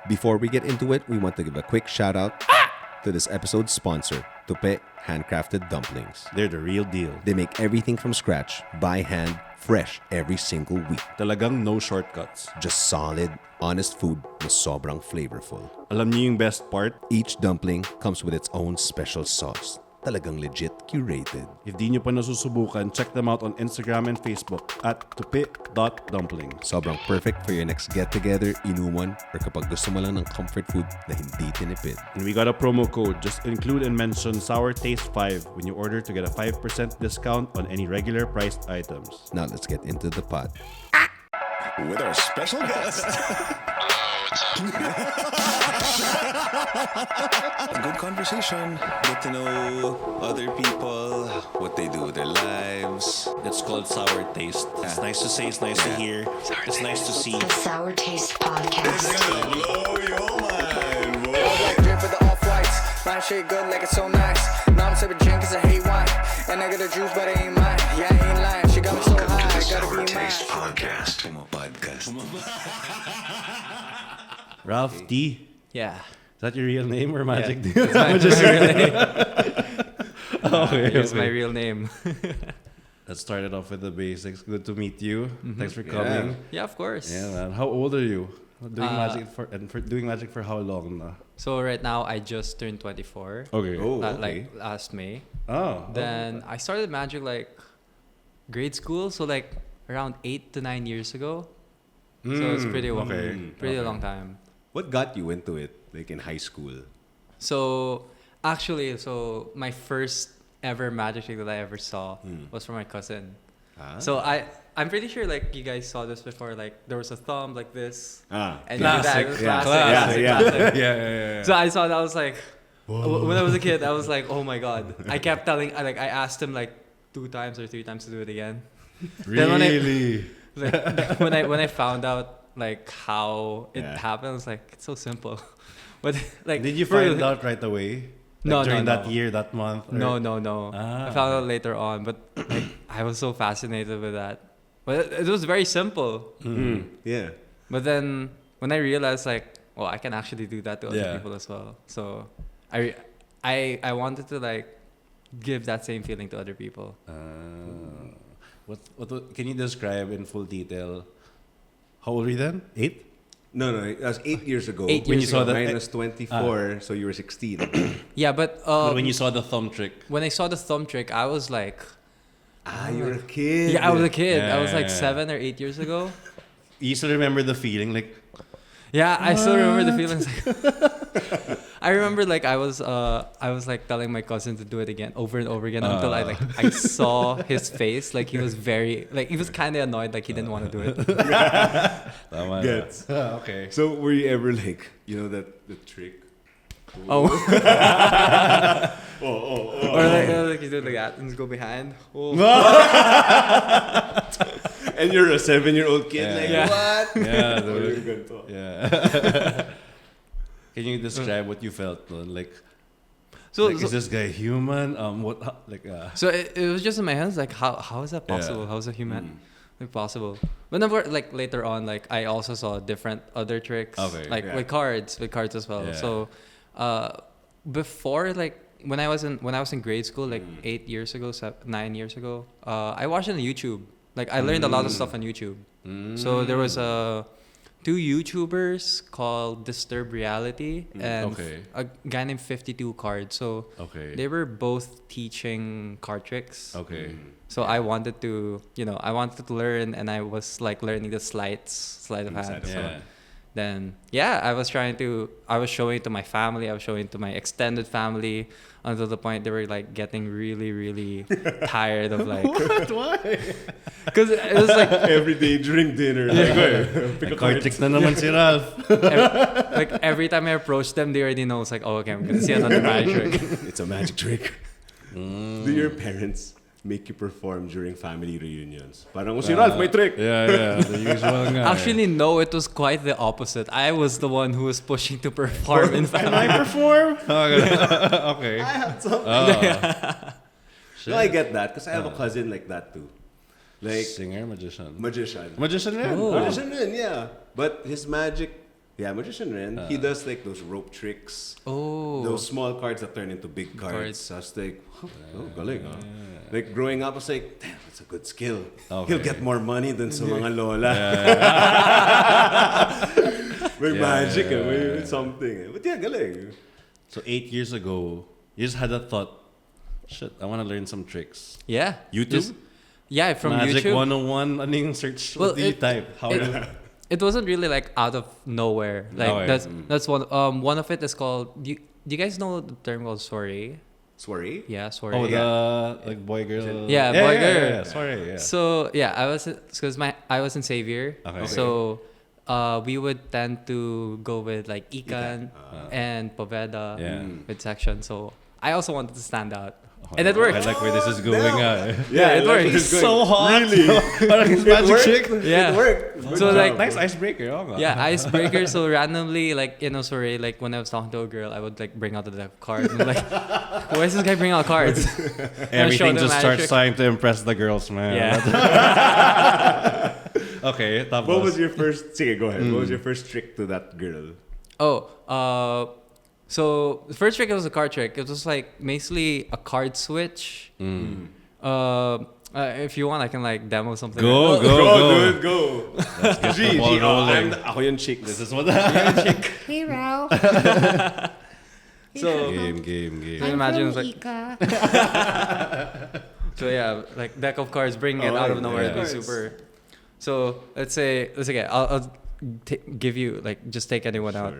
Before we get into it, we want to give a quick shout out to this episode's sponsor, Tupe Handcrafted Dumplings. They're the real deal. They make everything from scratch, by hand, fresh every single week. Talagang no shortcuts. Just solid, honest food na sobrang flavorful. Alam niyo yung best part? Each dumpling comes with its own special sauce. Talagang legit curated. If di nyo pa nasusubukan, check them out on Instagram and Facebook at tupi.dumpling. Sobrang perfect for your next get-together, inuman, or kapag gusto mo lang ng comfort food na hindi tinipid. And we got a promo code. Just include and mention Sour Taste 5 when you order to get a 5% discount on any regular priced items. Now let's get into the pot. With our special guest. A good conversation. Get to know other people, what they do with their lives. It's called Sour Taste. It's nice to say, it's nice to hear. It's nice to see. The Sour Taste Podcast. It's gonna blow your mind, boy. Like drip with the off-whites. Line shit good like it's so nice. Now I'm sipping gin cause I hate wine. And I got the juice but it ain't mine. Yeah, I ain't lying. She got me so high. I gotta be mine. Podcast. Podcast. Ralph D. Yeah. Is that your real name or magic name? It's my real name. Okay, Here's okay. my real name. Let's start it off with the basics. Good to meet you. Thanks for coming. Yeah, of course. Yeah, man. How old are you? Doing magic for how long na? So right now I just turned 24. Okay. Like last May. Oh. Then I started magic like grade school, so like around 8 to 9 years ago. So it's pretty long, okay. long time. What got you into it, like in high school? So actually, my first ever magic trick that I ever saw was from my cousin. So I'm pretty sure like you guys saw this before. Like there was a thumb like this, and classic, you do yeah. that. Yeah. Classic. So I saw that. I was like, when I was a kid, I was like, oh my god. I kept telling, I asked him like 2 times or 3 times to do it again. Really? When I found out like how it happened, I was like, it's so simple. But like, Did you find out right away? No, during no. that year, that month? Or? No. I found out later on, but like, I was so fascinated with that. But it was very simple. Yeah. But then when I realized like, well, I can actually do that to other people as well. So I wanted to like give that same feeling to other people. What can you describe in full detail? How old were you then? 8? No, that was 8 years ago. 8 When years you saw ago. that- Mine was 24, so you were 16. Yeah, but When you saw the thumb trick. when I saw the thumb trick, I was like, You were a kid. yeah, I was a kid. I was like Yeah. 7 or 8 years ago. You still remember the feeling, like Yeah, I still remember the feelings. I remember like I was like telling my cousin to do it again over and over again until I saw his face, like he was he was kind of annoyed, like he didn't want to do it. Gets. Okay. So were you ever like, the trick? Oh. Or like you do like that and just go behind. Oh. And you're a 7-year-old kid, Yeah. like, Yeah. what? Yeah, Oh, you're dude. good to- Yeah. Can you describe what you felt? No? Like, So, is this guy human? so it was just in my hands. Like how is that possible? Yeah. How is that human? Like possible? But then like later on, like I also saw different other tricks. Okay. Like Yeah. with cards as well. Yeah. So before like when I was in grade school, like 8 years ago, 9 years ago, I watched it on YouTube. Like I learned a lot of stuff on YouTube. So there was 2 YouTubers called Disturb Reality and Okay. a guy named 52 Card. So Okay. they were both teaching card tricks. Okay. So I wanted to, learn, and I was like learning the sleight of hand. So Yeah. then, I was showing it to my family. I was showing it to my extended family until the point they were like getting really, really tired of like. What? Why? Because it was like Every day during dinner. Pick a card trick na naman si Ralph. every time I approach them, they already know it's like, oh, okay, I'm gonna see another magic trick. It's a magic trick. Do your parents make you perform during family reunions? Parang, si Ralph, may trick! Yeah. The usual nga. Actually, no, it was quite the opposite. I was the one who was pushing to perform in Can family. I perform? Okay. I have something. Shit. No, I get that because I have a cousin like that too. Like, Singer, magician. magician. Magician rin. Oh. Magician rin, yeah. But his magic Yeah, magician rin. He does like those rope tricks. Oh. Those small cards that turn into big cards. So I was like, oh, galing, huh? Like growing up, I was like, damn, that's a good skill. Okay. He'll get more money than sa mga lola. May magic, may something. But yeah, galing. So 8 years ago, you just had that thought, shit, I want to learn some tricks. Yeah. YouTube? Yeah, from Magic YouTube. 101, ano yung search? Well, What do you type? How it wasn't really like out of nowhere. Like Okay. that's one. One of it is called. Do you guys know the term called soiree? Soiree? Yeah, soiree. Oh, the like boy girl. Yeah, boy girl. Yeah, sorry, yeah. So yeah, I was in Xavier. Okay. So we would tend to go with like Ikan and Poveda with section. So I also wanted to stand out. And it worked. I like where this is going. Yeah, it worked. It's so hot. Really? Parang his magic trick. Yeah. It worked. So like Nice icebreaker. Oh, yeah, icebreaker. So randomly, like sorry, like when I was talking to a girl, I would like bring out the deck of cards and like, why is this guy bringing out cards? Everything them just magic starts trick. trying to impress the girls, man. Yeah. Okay, tapos. What was your first... Sige, go ahead. What was your first trick to that girl? So the first trick was a card trick. It was like basically a card switch. If you want, I can like demo something. Go. Dude, go. Let's get the ball rolling. Ako yung chick. This is what Hey, Ralph. So game. Can you imagine it's like so yeah, like deck of cards, bring it out of nowhere. yeah. It'd be super. So let's say I'll give you like just take anyone out.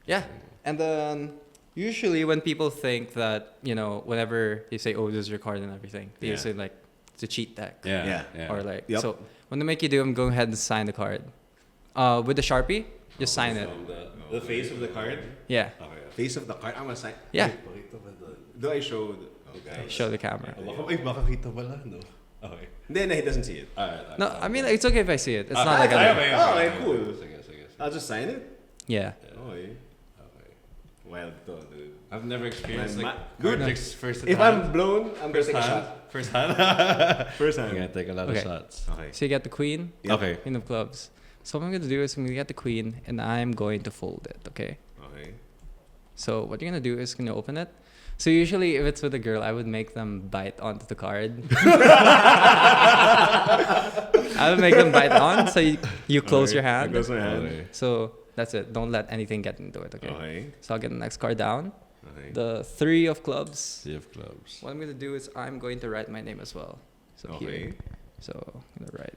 Yeah, and then usually when people think that whenever you say, "Oh, this is your card" and everything, they say like it's a cheat deck. Yeah. Or like Yep. so when they make you do them, go ahead and sign the card. With the Sharpie, just sign it. The face of the card? Yeah. Face of the card. I'm gonna sign. Yeah. Do I show... Okay. Show the camera. Baka kita pala, no? Okay. Then he doesn't see it. No, I mean it's okay if I see it. It's not like Okay, cool. I'll just sign it. yeah. Okay. Wild to, dude. I've never experienced My- like Dude, card tricks first If hand. I'm blown, I'm gonna take a shot. First hand? First I'm gonna hand. take a lot Okay. of shots. Okay. So you get the queen, Yep. Okay. queen of clubs. So what I'm gonna do is I'm gonna get the queen and I'm going to fold it. Okay. Okay. So what you're gonna do is gonna open it. So usually if it's with a girl, I would make them bite onto the card. I would make them bite on, so you close your hand. Close my hand. Okay. So that's it. Don't let anything get into it. Okay. Okay. So I'll get the next card down. Okay. The 3 of clubs. Sea of clubs. What I'm gonna do is I'm going to write my name as well. So Okay. here. So I'm gonna write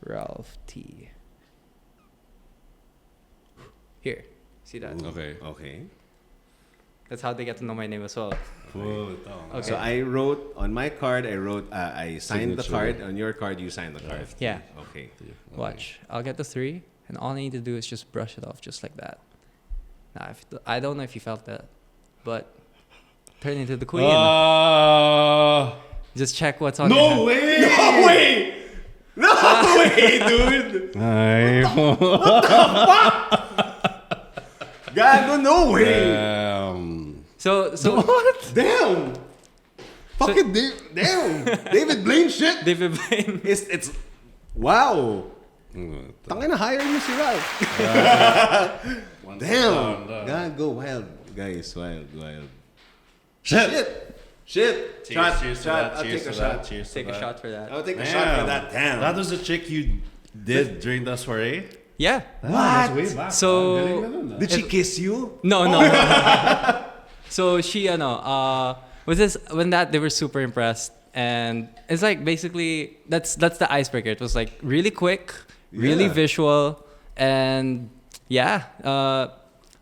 Ralph T. Here. See that? Okay. Okay. That's how they get to know my name as well. Cool. Okay. So I wrote on my card. I signed the Signature. card. On your card, you signed the card. Yeah. Okay. Watch. I'll get the 3, and all I need to do is just brush it off just like that. Now, I don't know if you felt that, but turn into the queen. Just check what's on your hand. No way! No way! No way, dude! Gago, no way! So Damn! Fucking damn! David Blaine shit! David Blaine. It's wow! Tangina, hire mo si Ralph. Damn! Gago, wild. Guys, wild. Shit! Cheers Shot. to that. I'll Cheers take a to shot. that. Cheers to Take a that. shot for that. I'll take a shot for that. Damn. That was the trick you did during the soiree? Yeah. That's way back. So Did she kiss you? no. So she with this when that they were super impressed, and it's like basically that's the icebreaker. It was like really quick, really Yeah. visual, and yeah,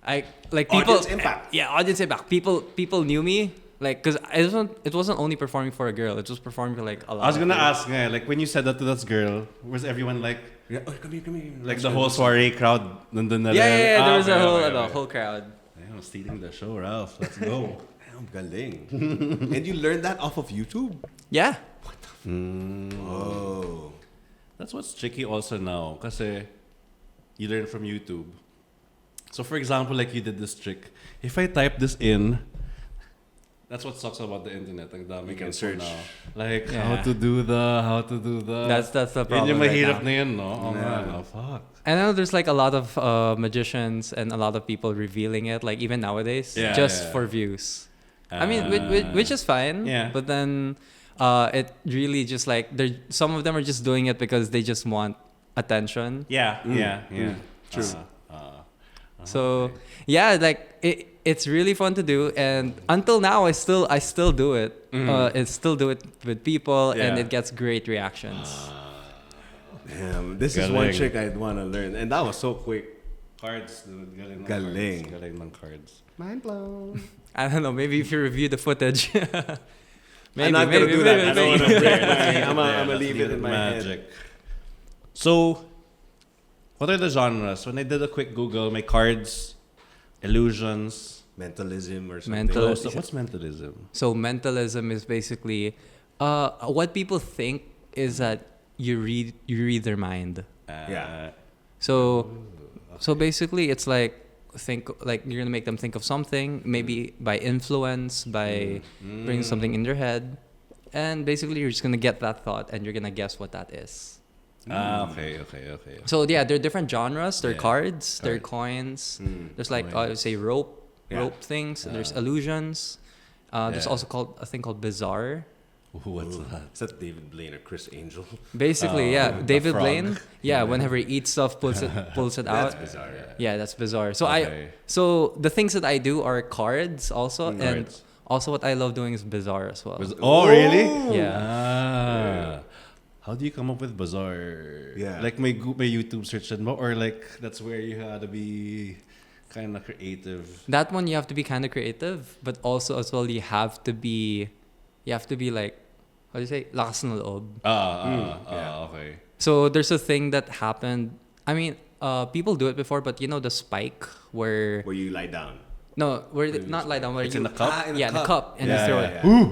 I like people. Audience impact. Yeah, audience impact. People knew me. Like, cause it wasn't only performing for a girl. It was performing for like a lot. I was gonna of ask, like when you said that to that girl, was everyone like, Yeah. Oh, come here. like the whole soiree crowd? Nandun na Yeah, rin? there was a okay, whole okay. whole crowd. Damn, stealing the show, Ralph. Let's go. Damn, galing. And you learned that off of YouTube? Yeah. Oh. That's what's tricky also now, kasi you learn from YouTube. So for example, like you did this trick. If I type this in, That's what sucks about the internet. Ang dami You can info search. now. Like, Yeah. how to do the... That's the Yun problem yung right mahirap now. na yun, no? Oh, Yeah. man. Oh, fuck. I know there's like a lot of magicians and a lot of people revealing it, like even nowadays, Yeah, just yeah. for views. I mean, which is fine. Yeah. But then, it really just like some of them are just doing it because they just want attention. Yeah, yeah. True. So okay. yeah, like it's really fun to do, and until now I still do it. I still do it with people, and Yeah. it gets great reactions. Damn, this is one Galing. trick I'd want to learn. And that was so quick. Cards, dude. Galing ng Galing. cards. Galing ng cards. Mind blown. I don't know. Maybe if you review the footage. I'm not going to do that. I don't want to break. I'm going to leave it in my magic. head. So, what are the genres? When I did a quick Google, my cards, illusions. Mentalism or something. Mental- Oh, so what's mentalism? So mentalism is basically what people think is that you read their mind. Yeah. So basically it's like you're gonna make them think of something, maybe by influence, by bringing something in their head, and basically you're just gonna get that thought and you're gonna guess what that is. Okay. So yeah, there are different genres. There are Yeah. cards, there are coins. There's like I would say rope things. There's illusions. There's Yeah. also a thing called bizarre. Ooh, what's that? Is that David Blaine or Chris Angel? Basically, the David frog. Blaine. Yeah, whenever he eats stuff, pulls it out. That's bizarre. Yeah, that's bizarre. So Okay. so the things that I do are cards also, and Cards. also what I love doing is bizarre as well. Oh, really? Yeah. Ah. How do you come up with bizarre? Yeah. Like my YouTube search mo, or like that's where you had to be kind of creative. That one you have to be kind of creative, but also as well you have to be like, how do you say, lakas ng loob. Okay. So there's a thing that happened. I mean, people do it before, but you know the spike where Where you lie down. not lie down, where It's you in the cup? in the cup, and Yeah, you throw yeah, it. yeah.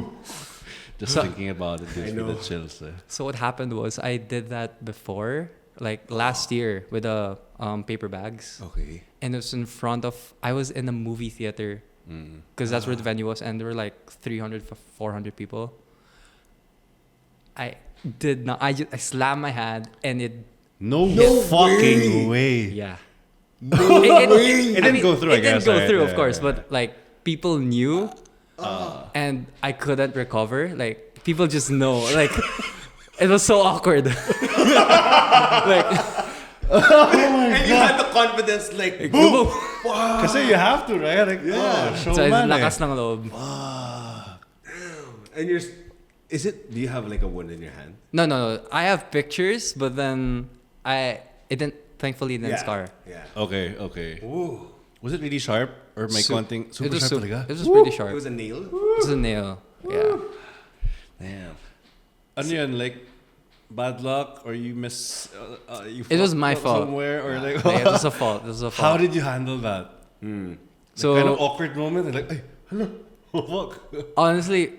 Just So- thinking about it gives me the chills. So what happened was I did that before, like last year with the paper bags, Okay. and it was in front of. I was in a movie theater because that's where the venue was, and there were like 300, 400 people. I did not. I slammed my hand, and it. No fucking way. Yeah. It didn't go through, I It didn't guess, go right? through, of Yeah, course, yeah, but like people knew, and I couldn't recover. Like people just know. Like it was so awkward. Like And you had the confidence like, boom! Kasi you have to, right? Like, so it's showman lakas ng loob. And do you have like a wound in your hand? No. I have pictures, but then thankfully it didn't scar. Yeah. Okay. Ooh. Was it really sharp? Or may konting It super was, sharp talaga? it was pretty It sharp. was a nail? It was a nail. Yeah. Damn. Ano yun, like, bad luck? Or you miss... you It was fucked my up fault. somewhere? Or like... Yeah, it was a fault. It was a fault. How did you handle that? So Kind of awkward moment? Like, ay, hello. Oh, fuck. honestly,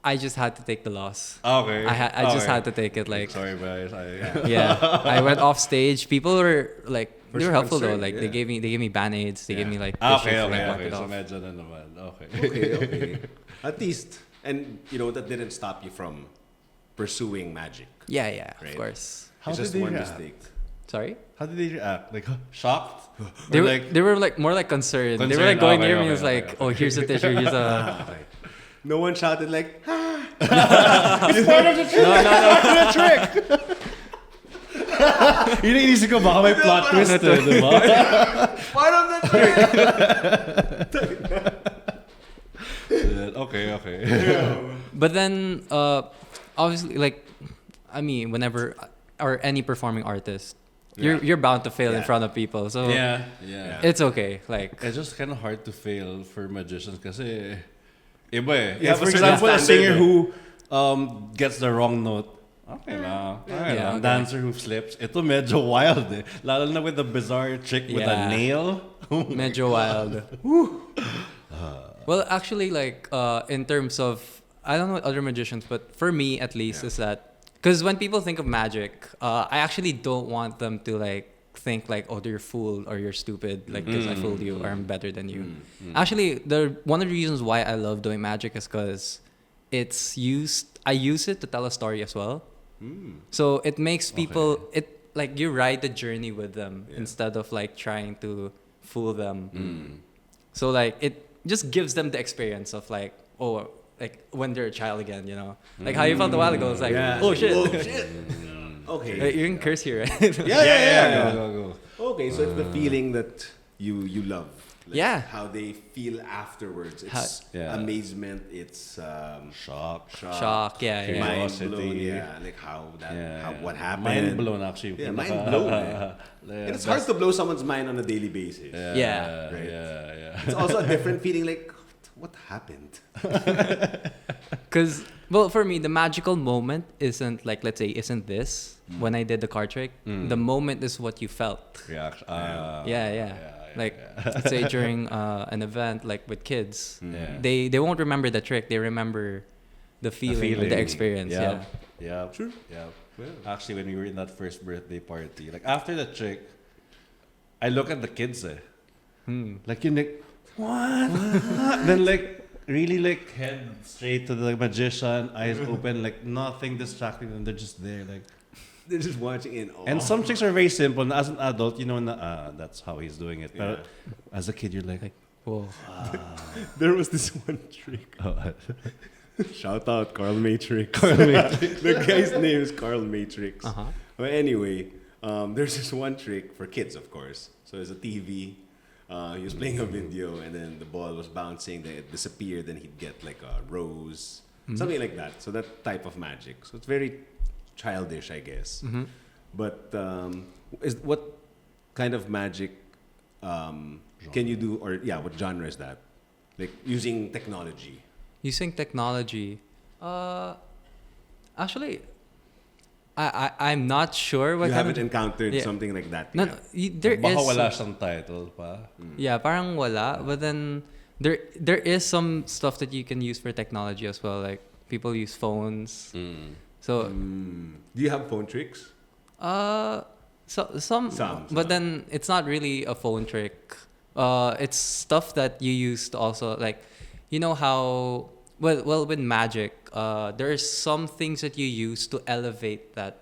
I just had to take the loss. Okay. I just had to take it. Like, Sorry, guys. yeah, I went off stage. People were like, they were helpful though. concerned, Like yeah. they gave me band-aids. They gave me like Okay. tissue to, like, wipe So it off. medyo na naman. Okay. Okay. At least. And, that didn't stop you from pursuing magic. Yeah, Right. of course. How It's did just they one react? mistake. Sorry. How did they react? Like, shocked? They Or were, like... they were like more like concerned. They were Concerned, like going okay, near me. okay, It was like, okay. oh, here's a tissue. Here's a. No one shouted like, ah! It's part of the trick! No. trick! Yun ang inisip ko, baka may plot twist di ba? Part of the trick! Okay. But then, obviously, like, I mean, whenever or any performing artist, you're bound to fail in front of people. So Yeah. it's okay. Like, It's just kind of hard to fail for magicians kasi iba eh. You have For a certain example, a standard, singer eh. who gets the wrong note, okay lang. Okay Yeah, lang. okay. Dancer who slips, ito medyo wild eh. Lalo na with the bizarre trick with a Yeah. nail. medyo wild. Well, actually, like, in terms of, I don't know what other magicians, but for me at least, is that, because when people think of magic, I actually don't want them to, like, think like, oh, you're fooled or you're stupid, like because I fooled you or I'm better than you. Actually, one of the reasons why I love doing magic is because I use it to tell a story as well. So it makes people like you ride the journey with them instead of like trying to fool them. So like it just gives them the experience of like, oh, like when they're a child again, you know, like how you felt a while ago. It's like, oh shit. Okay. Like, you can curse here, right? Yeah. Go. Okay, so it's the feeling that you love. Like Yeah. How they feel afterwards. It's amazement. It's Shock, yeah. mind Curiosity. blown. Yeah, like how what happened. Mind blown, actually. Yeah, mind blown. And it's hard to blow someone's mind on a daily basis. Yeah. Right. Yeah. It's also a different feeling. Like, what happened? Because, well, for me, the magical moment isn't like, let's say, isn't this when I did the card trick. The moment is what you felt. Reaction. Like, let's say during an event, like with kids, Yeah. they won't remember the trick. They remember the feeling, or the experience. Yeah. True. Yeah. Actually, when we were in that first birthday party, like after the trick, I look at the kids. Like, you're like, what? Then like really like head straight to the magician, eyes open, like nothing distracting them. They're just there, like. They're just watching in awe. And some tricks are very simple. And as an adult, you know, that's how he's doing it. But as a kid, you're like, Whoa. There was this one trick. Shout out Carl Matrix. The guy's name is Carl Matrix. But anyway, there's this one trick for kids, of course. So there's a TV. He was playing a video, and then the ball was bouncing. Then it disappeared. Then he'd get like a rose, something like that. So that type of magic. So it's very childish, I guess. But what kind of magic can you do, or what genre is that? Like using technology. Using technology. Actually, I'm not sure what You kind haven't of... encountered something like that No, yet? there baka is... wala siyang title pa. Yeah, parang wala. But then there is some stuff that you can use for technology as well. Like people use phones. So Do you have phone tricks? some, but then it's not really a phone trick. It's stuff that you use to also, like, you know how well with magic, there are some things that you use to elevate that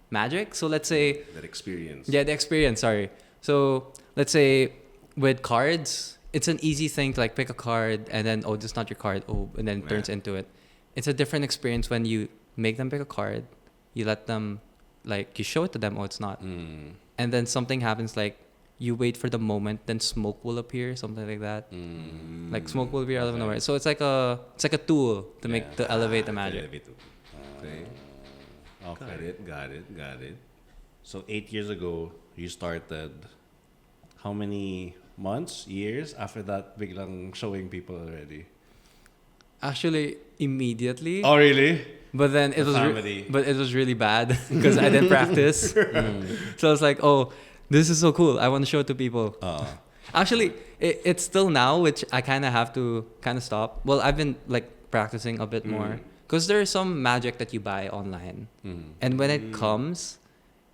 magic. So let's say That experience. the experience. Sorry. So let's say with cards, it's an easy thing to like pick a card and then this is not your card, and then it turns into it. It's a different experience when you make them pick a card, you let them, like, you show it to them, it's not, and then something happens, like you wait for the moment, then smoke will appear, something like that. Like smoke will appear out of nowhere. So it's like a tool to elevate the magic. Okay. Got it. So 8 years ago, you started. How many months, years after that, biglang showing people already? Actually, immediately. Oh, really? But then it was really bad because I didn't practice. So I was like, oh, this is so cool. I want to show it to people. Actually, it's still now, which I kind of have to stop. Well, I've been like practicing a bit more because there's some magic that you buy online, and when it comes,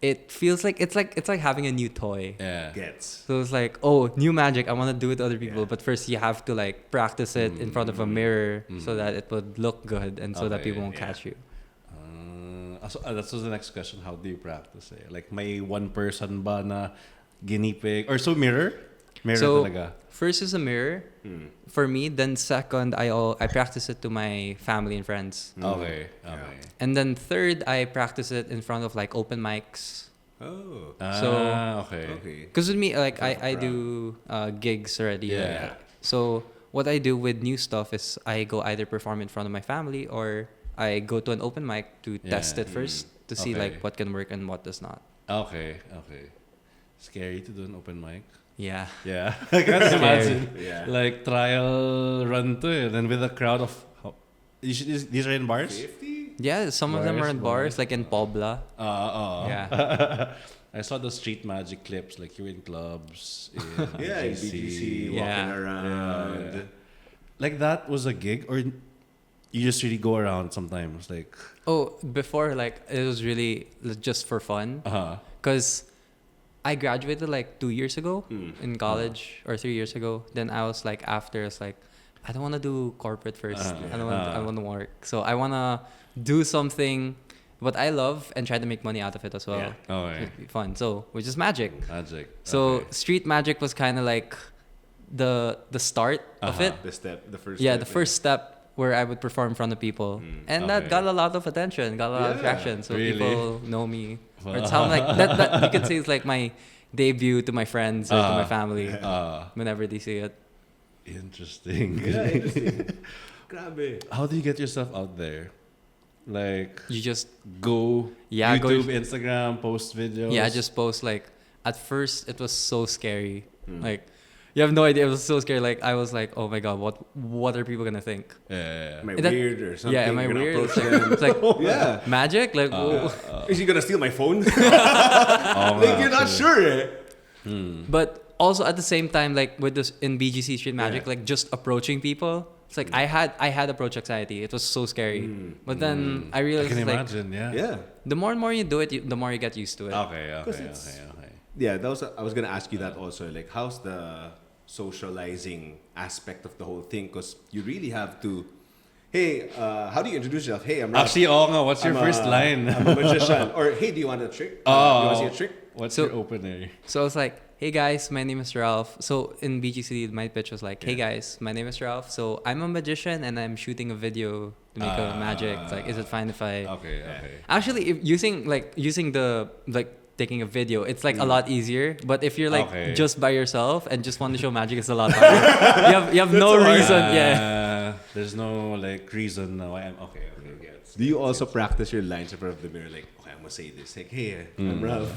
it feels like it's like having a new toy. Yeah. So it's like, oh, new magic. I want to do it to other people, but first you have to like practice it in front of a mirror so that it would look good and so that people won't catch you. So that was the next question. How do you practice it? Like, may one person ba na ginipig? Or so mirror So talaga? first is a mirror for me. Then second, I practice it to my family and friends. Okay. And then third, I practice it in front of like open mics. Oh. Okay. Because with me, like I do gigs already. Yeah. So what I do with new stuff is I go either perform in front of my family or I go to an open mic to test it first to see like what can work and what does not. Okay. Scary to do an open mic. Yeah. Yeah. I can't imagine. Yeah. Like trial run to it, and with a crowd of these are in bars. 50? Yeah, some of them are in bars, like in Pobla. Yeah. I saw the street magic clips, like you're in clubs, in BGC, walking around. Like that was a gig, or you just really go around sometimes, like. Oh, before, like, it was really just for fun. Because I graduated like 2 years ago in college or 3 years ago. Then I was like, after, it's like, I don't want to do corporate first. I want to work. So I want to do something what I love and try to make money out of it as well. Yeah. Oh, yeah. It'd be fun. So, which is magic. Magic. So Okay. street magic was kind of like the start of it. The first Yeah, step, the first step where I would perform in front of people, and that Okay. got a lot of attention, got a lot of Yeah, traction. So really? people know me. Or it's how like that. You could say it's like my debut to my friends or to my family whenever they see it. Interesting. Yeah, interesting. Grabe. How do you get yourself out there? Like, You just go Yeah, go- YouTube, Instagram, post videos. I just post like. At first, it was so scary. Like, you have no idea. It was so scary. Like, I was like, oh my god, what are people gonna think? Yeah. Am I That- weird or something? Yeah, am I You're gonna weird? approach It's like, them. it's like Yeah. magic. Like, Is he gonna steal my phone? Oh, Like you're not sure, eh? But also at the same time, like with this in BGC Street Magic, Yeah. like just approaching people. It's like I had approach anxiety. It was so scary. But then I I realized can like imagine, yeah. Yeah. the more and more you do it, the more you get used to it. Okay. it's- Yeah, that was. I was gonna ask you that also. Like, how's the socializing aspect of the whole thing? Because you really have to. Hey, how do you introduce yourself? Hey, I'm Ralph. Actually, what's your I'm first line? I'm a magician. Or hey, do you want a trick? You want to see a trick? What's So- your opener? So I was like, hey guys, my name is Ralph. So in BGC, my pitch was like, hey guys, my name is Ralph. So I'm a magician and I'm shooting a video to make a magic. It's like, is it fine if I? Okay. Actually, if using the like taking a video, it's like a lot easier. But if you're like Okay. just by yourself and just want to show magic, it's a lot harder. you have no reason. Yeah. There's no like reason why I'm okay. Do you also practice your lines in front of the mirror? Like, okay, I'm gonna say this. Like, hey, I'm Ralph.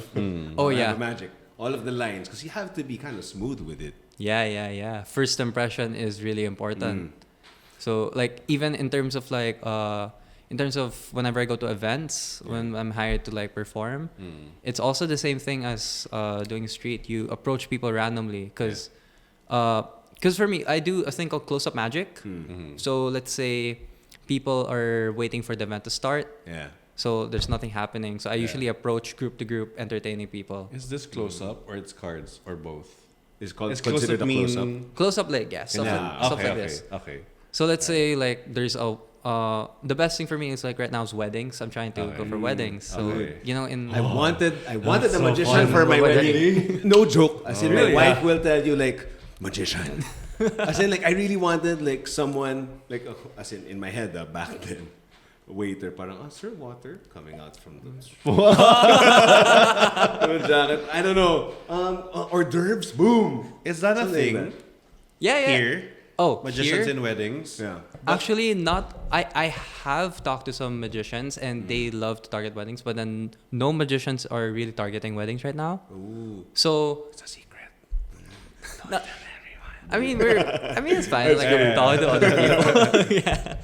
Oh I yeah. have magic. All of the lines, because you have to be kind of smooth with it. Yeah. First impression is really important. So like even in terms of like in terms of whenever I go to events, when I'm hired to like perform, it's also the same thing as doing street. You approach people randomly because for me, I do a thing called close-up magic. So let's say people are waiting for the event to start. Yeah. So there's nothing happening. So I usually approach group to group, entertaining people. Is this close up or it's cards or both? It's called It's considered a close-up. Close-up like stuff like this. Okay. So let's say like there's the best thing for me is like right now is weddings. I'm trying to go for weddings. So Okay. you know in I wanted a so magician fun. for my Wedding. wedding. No joke. As in, my really? wife will tell you like magician. As in, like I really wanted like someone like as in my head back then. Waiter, parang sir, water coming out from the jacket. I don't know. Hors d'oeuvres, boom. Is that a Something thing like yeah. here? Oh, Magicians here? in weddings. Yeah. Actually, not. I have talked to some magicians and they love to target weddings, but then no magicians are really targeting weddings right now. Ooh. So It's a secret. no, I mean it's fine. Like we're talking to other people. Yeah.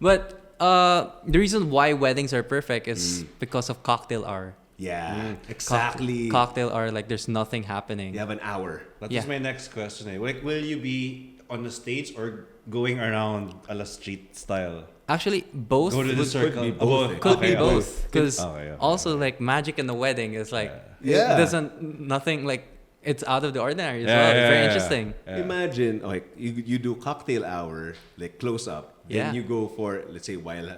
But the reason why weddings are perfect is because of cocktail hour. Yeah. Exactly. Cocktail hour, like there's nothing happening. You have an hour. That Yeah. is my next question. Like, will you be on the stage or going around a la street style? Actually, both Go to the would- circle. be both, eh? could be Okay, both because Okay. also like magic in the wedding is like Yeah. it doesn't nothing like it's out of the ordinary as Yeah, well. It's very yeah. interesting. Yeah. Imagine like you do cocktail hour like close up, then Yeah. you go for let's say while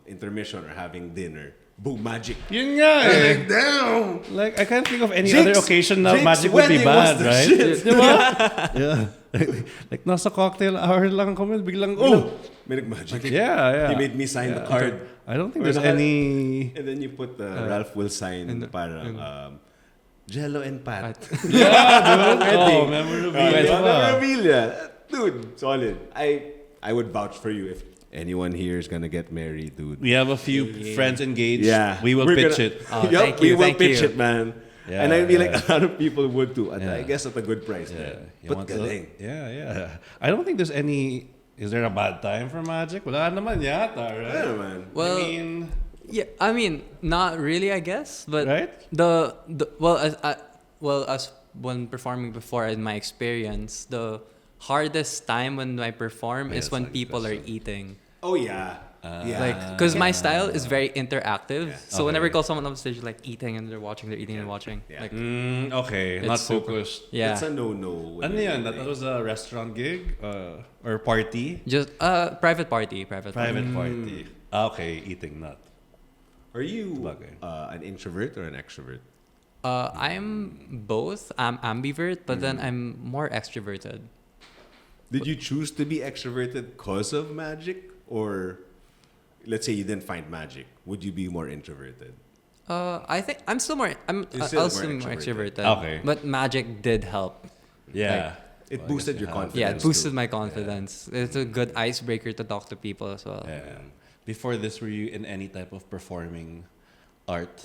intermission or having dinner. Boom, magic. Yun nga eh. Like damn. Like, I can't think of any Jake's- other occasion na Jake's magic would be wedding was bad, the right? shit. Diba? Yeah. Like, nasa cocktail hour lang kami, biglang, oh! May nag-magic. Yeah. He made me sign the card. I don't think Or there's naka- any... And then you put Ralph will sign parang Gelo and Pat. Yeah, dude. Wedding. Oh, memorabilia. Memorabilia. Dude, solid. I would vouch for you if anyone here is gonna get married, dude. We have a few friends engaged. Yeah. We will We're pitch gonna- it. Oh, Yup, thank we you, will thank pitch you. it, man. Yeah, And I feel yeah. like a lot of people would too. Yeah. I guess at a good price, Yeah. man. You But want to- galing. Yeah. I don't think there's any... Is there a bad time for magic? Wala naman yata, right? Yeah, man. Well, I mean... yeah, I mean, not really, I guess, but Right? the as when performing before in my experience, the hardest time when I perform is Yes, when like people are this. eating. Oh yeah. Like, because my style is very interactive. Yeah. So whenever I call someone on stage, like eating and they're watching, they're eating and watching. Yeah. Like, Okay, It's not super- focused. yeah. It's a no-no. Ano yun? That was a restaurant gig? Or party? Just private party. Private party. Okay, eating not. Are you Bagay. an introvert or an extrovert? I'm both. I'm ambivert, but then I'm more extroverted. Did you choose to be extroverted because of magic, or let's say you didn't find magic, would you be more introverted? I think I'm still more. You're still I'll more still be more extroverted. extroverted. Okay. But magic did help. Yeah. It boosted your confidence. Yeah, it boosted too. my confidence. It's a good icebreaker to talk to people as well. Yeah. Before this, were you in any type of performing art?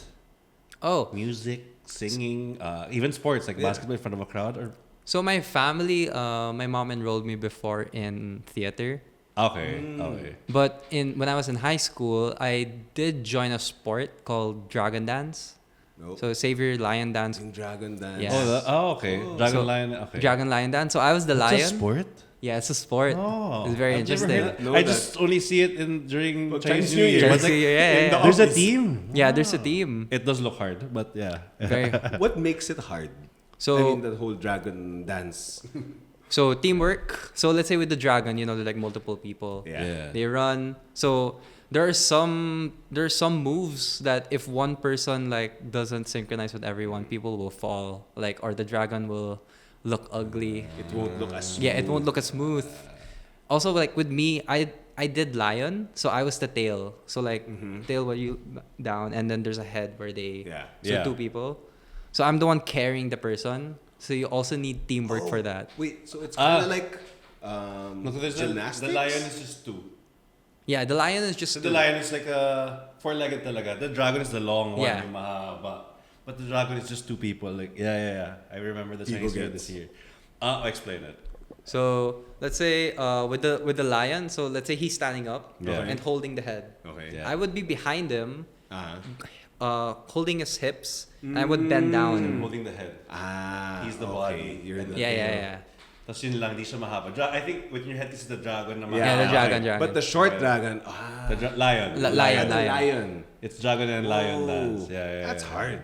Oh, Music, singing, even sports, like basketball in front of a crowd? Or so my family, my mom enrolled me before in theater. Okay, okay. But when I was in high school, I did join a sport called Dragon Dance. Nope. So Savior Lion Dance. In Dragon Dance. Yeah. Okay. Dragon So, Lion, okay. Dragon Lion Dance. So I was the lion. It's a sport? Yeah, it's a sport. Oh, It's very I've never interesting. heard that. Know I that. just only see it during Well, Chinese Chinese New New Year. Year. But Chinese New Year, yeah, in yeah. the there's a office. team. Yeah, there's a team. It does look hard, but yeah. Very. What makes it hard? So I mean, the whole Dragon Dance. So teamwork. So let's say with the dragon, they're like multiple people. Yeah. They run. So there are some moves that if one person like doesn't synchronize with everyone, people will fall. Like, or the dragon will look ugly. It won't look as Yeah, it won't look as smooth. Also, like with me, I did lion, so I was the tail. So like tail where you down, and then there's a head where they. Yeah. So Yeah. two people. So I'm the one carrying the person. So you also need teamwork for that. Wait, so it's kind of like No, so there's gymnastics? the lion is just two. Yeah, the lion is just. So the lion is like a four-legged talaga. The dragon is the long one, Yeah. yung mahaba. But the dragon is just two people. Like yeah. I remember the People Chinese New Year gets. this year. I'll explain it. So let's say with the lion, so let's say he's standing up Yeah. and holding the head. Okay. Yeah. I would be behind him, Uh-huh. holding his hips, and I would bend down. Holding the head. He's the okay. body. You're the Yeah. Tapos yun lang, di siya mahaba. I think with your head is the dragon na mahaba. Yeah, the dragon. But the short Okay. dragon, The lion. Lion. lion. It's dragon and lion Oh, dance. Yeah. That's hard.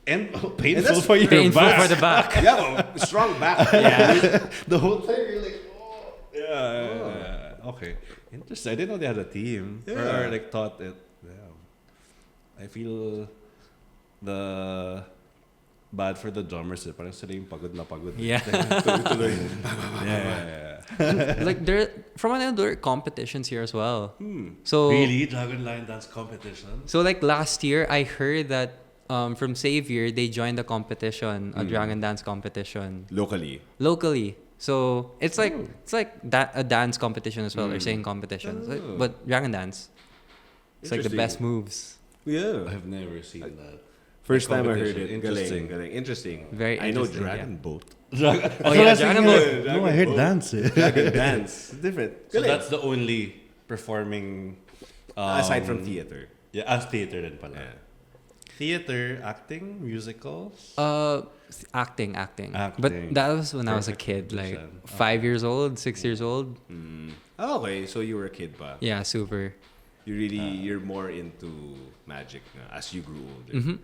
And painful And that's for your Painful back. for the back. Yeah, well, strong back. The whole thing, you're like, oh. Yeah. Okay. Interesting. I didn't know they had a team. Or like taught it. Yeah. I feel bad for the drummers. Parang sila yung pagod na pagod. Yeah. Yeah. Like from another there are competitions here as well. So Really? Dragon Lion Dance competition? So like last year, I heard that from Xavier they joined a competition, a dragon dance competition locally. So it's like a dance competition as well, or singing competition. But dragon dance, it's like the best moves. Yeah. I've never seen that. First time I heard Competition. it. Interesting. Galing. Interesting. Very I know interesting, Dragon Boat. Oh yeah, dragon boat. No, I heard dance. Dragon Dance. Different. So Galing. that's the only performing... Aside from theater. Yeah, as theater din pala. Yeah. Theater, acting, musicals? Acting. Acting. But that was when I was a Perfect kid, like position. 5 years old, 6 years old. Oh, okay, so you were a kid pa. Yeah, super. You're more into magic na as you grew older. Mm-hmm.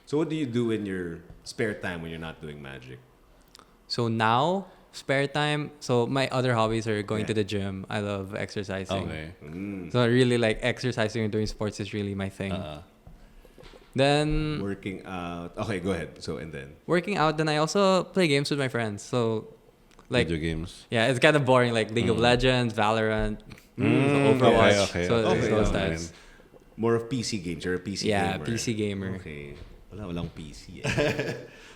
So what do you do in your spare time when you're not doing magic? So now, spare time. So my other hobbies are going Yeah. to the gym. I love exercising. Okay. So I really like exercising and doing sports is really my thing. Uh-uh. Then Working out. Okay, go ahead. So and then. working out. Then I also play games with my friends. So like Video games. yeah, it's kind of boring. Like League of Legends, Valorant, Overwatch. Okay. So Okay, those okay. types. More of PC games. You're a PC Yeah, gamer. PC gamer. Okay. Walang PC.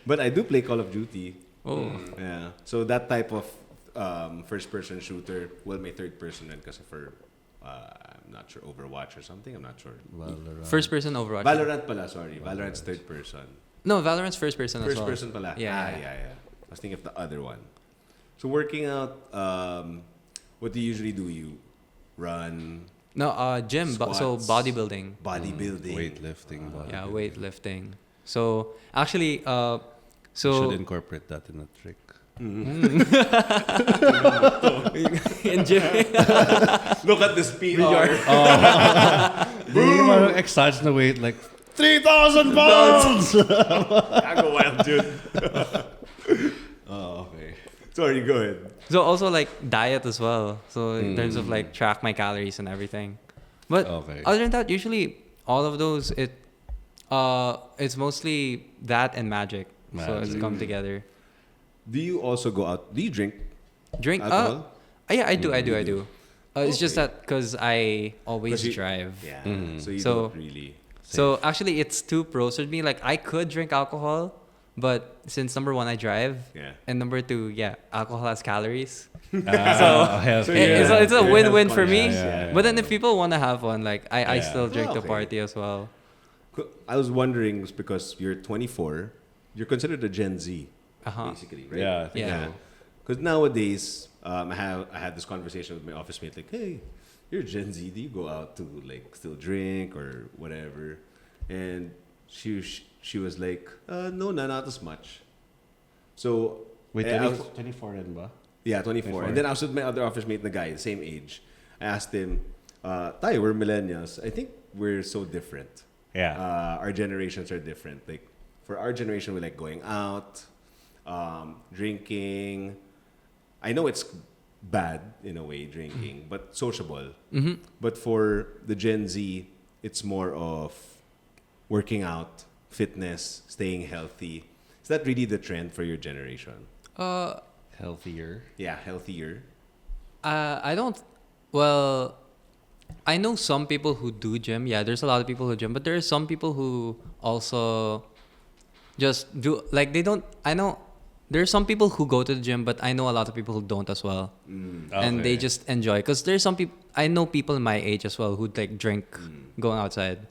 But I do play Call of Duty. Oh, Yeah. So that type of first-person shooter, well, my third-person then kasi for, I'm not sure, Overwatch or something. I'm not sure. first person Overwatch. Valorant pala, sorry. Valorant's third-person. No, Valorant's first person as well. First-person pala. Yeah. Yeah. I was thinking of the other one. So working out, what do you usually do? You run, No, gym. So Squats. bodybuilding. bodybuilding. Weightlifting. Yeah, weightlifting. So actually, You should incorporate that in a trick. Look at this PR. Boom! Exaggerate like 3,000 pounds. I go wild, dude. Okay. Sorry, go ahead. So also like diet as well. So in terms of like track my calories and everything. But other than that, usually all of those it's mostly that and magic. So it's come together. Do you also go out? Do you drink? Drink? Alcohol? Yeah, I do. It's just that because I always drive. Yeah. So you So- don't really. So actually, it's two pros with me. Like I could drink alcohol, but since number one I drive, Yeah. and number two, alcohol has calories. So It's a You're win-win health for me. conscious, yeah. But then if people want to have fun, like I Yeah. still drink Oh, to okay. party as well. I was wondering because you're 24, you're considered a Gen Z, basically, right? Yeah, I think Yeah. so. Because nowadays, I had this conversation with my office mate, like, hey, you're Gen Z. Do you go out to like still drink or whatever? And she was like, no, not as much. So Wait, I was- 24 rin ba? yeah, 24. And then I was with my other office mate, the guy, the same age. I asked him, tayo, we're millennials. I think we're so different. Yeah. Our generations are different. Like for our generation, we like going out, drinking. I know it's bad in a way, drinking, but sociable. But for the Gen Z, it's more of working out, fitness, staying healthy. Is that really the trend for your generation? Healthier. Yeah, healthier. I don't. Well, I know some people who do gym. Yeah, there's a lot of people who gym, but there are some people who also just do like they don't. I know there are some people who go to the gym, but I know a lot of people who don't as well, and they just enjoy. Because there's some people I know people my age as well who like drink going outside,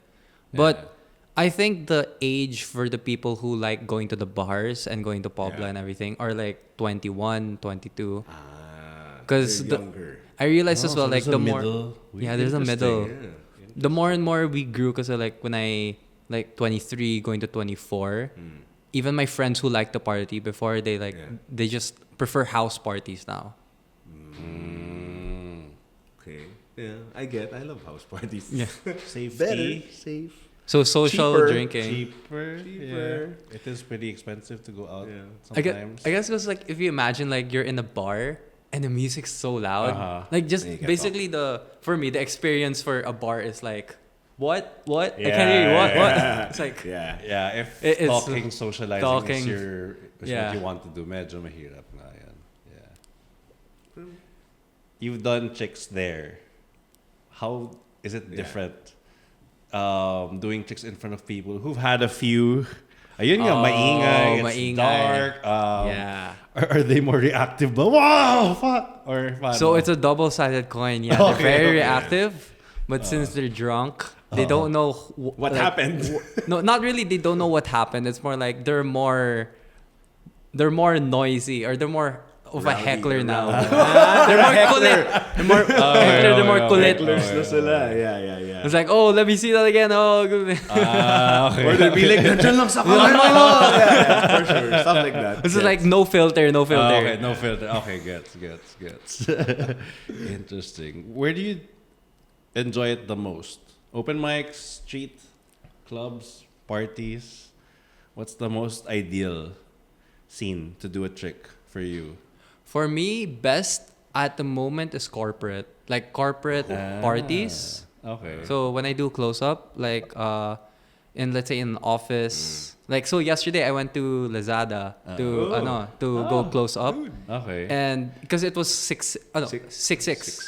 but I think the age for the people who like going to the bars and going to Pobla and everything are like 21, 22. Because younger. I realized as well, like the more middle. there's a middle. Yeah. The more and more we grew, because like when I like 23 going to 24, even my friends who like to party before they like they just prefer house parties now. Okay. Yeah, I love house parties. Yeah. Safety. Safe. So social Cheaper. drinking. Cheaper. Yeah. It is pretty expensive to go out sometimes. I guess because like if you imagine like you're in a bar and the music's so loud, like just And you get basically for me the experience for a bar is like what I can't hear you what it's like Yeah. If It's talking, socializing is Yeah. what you want to do, medyo mahirap na yan. Yeah. You've done chicks there. How is it different doing chicks in front of people who've had a few? Ayun nga, maingay, it's maingay. dark. yeah. Are they more reactive? But wow, fuck. Or So it's a double-sided coin. Yeah, they're very reactive, but since they're drunk, they don't know What happened? No, not really. They don't know what happened. It's more like they're more noisy, or they're more of a heckler now. They're more kulit. They're more heckler. They're more kulit. Yeah. It's like, oh, let me see that again. Oh, good. okay. Or they'll be like, nandiyan lang sa kamay mo. Yeah, for sure. Stuff like that. This is like no filter. Okay, no filter. Okay, gets. Interesting. Where do you enjoy it the most? Open mics, street, clubs, parties? What's the most ideal scene to do a trick for you? For me, best at the moment is corporate. Like corporate parties. Okay. So when I do close up, like in let's say in office, like so yesterday I went to Lazada to go close up, Okay. and because it was 6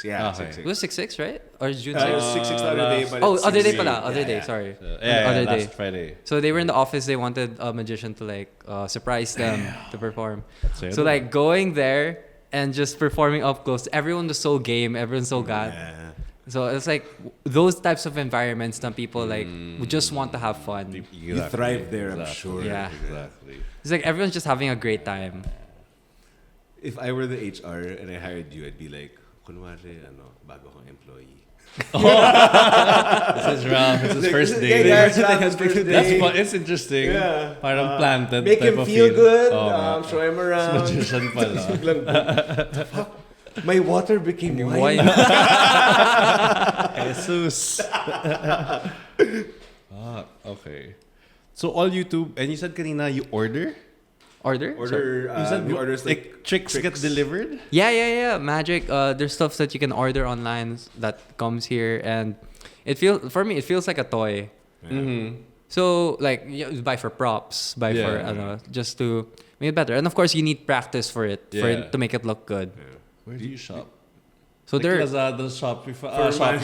Yeah, Okay. 6. It was 6 right, or June It 6? was 6 the other day, but Oh, it's other day 6. pala, other Yeah, day. yeah. Sorry, Other other day. last Friday. So they were in the office. They wanted a magician to like surprise them to perform. So like going there and just performing up close. Everyone was so game. Everyone's so god. Yeah. So it's like those types of environments that people like would just want to have fun. You thrive there, I'm sure. Yeah. Exactly. It's like everyone's just having a great time. If I were the HR and I hired you, I'd be like, kunwari, bago kang employee. This is Ralph. It's his first day. Hey guys, Ralph's first day. That's fun. It's interesting. Yeah. Parang planted Make type him of feel good. Oh, Show him around. magician pala. Fuck, my water became Why? wine. Jesus. Okay. So all YouTube, and you said kanina you order? Order? Order. You said we orders like tricks get delivered? Yeah. Magic. There's stuff that you can order online that comes here, and it feels like a toy. Mm-hmm. So like you buy for props, for just to make it better, and of course you need practice for it to make it look good. Where do you shop? So Like there, Lazada, Shopee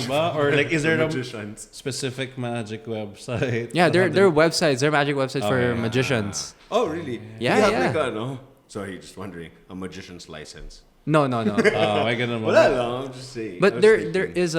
ba? Or like is there a magicians? specific magic website? yeah, there are websites, there are magic websites for Okay. magicians. Oh, really? Yeah, You have yeah. like a, no? Sorry, just wondering. A magician's license. No. May ganun ba? Wala lang, I'm just saying. I But was there thinking. is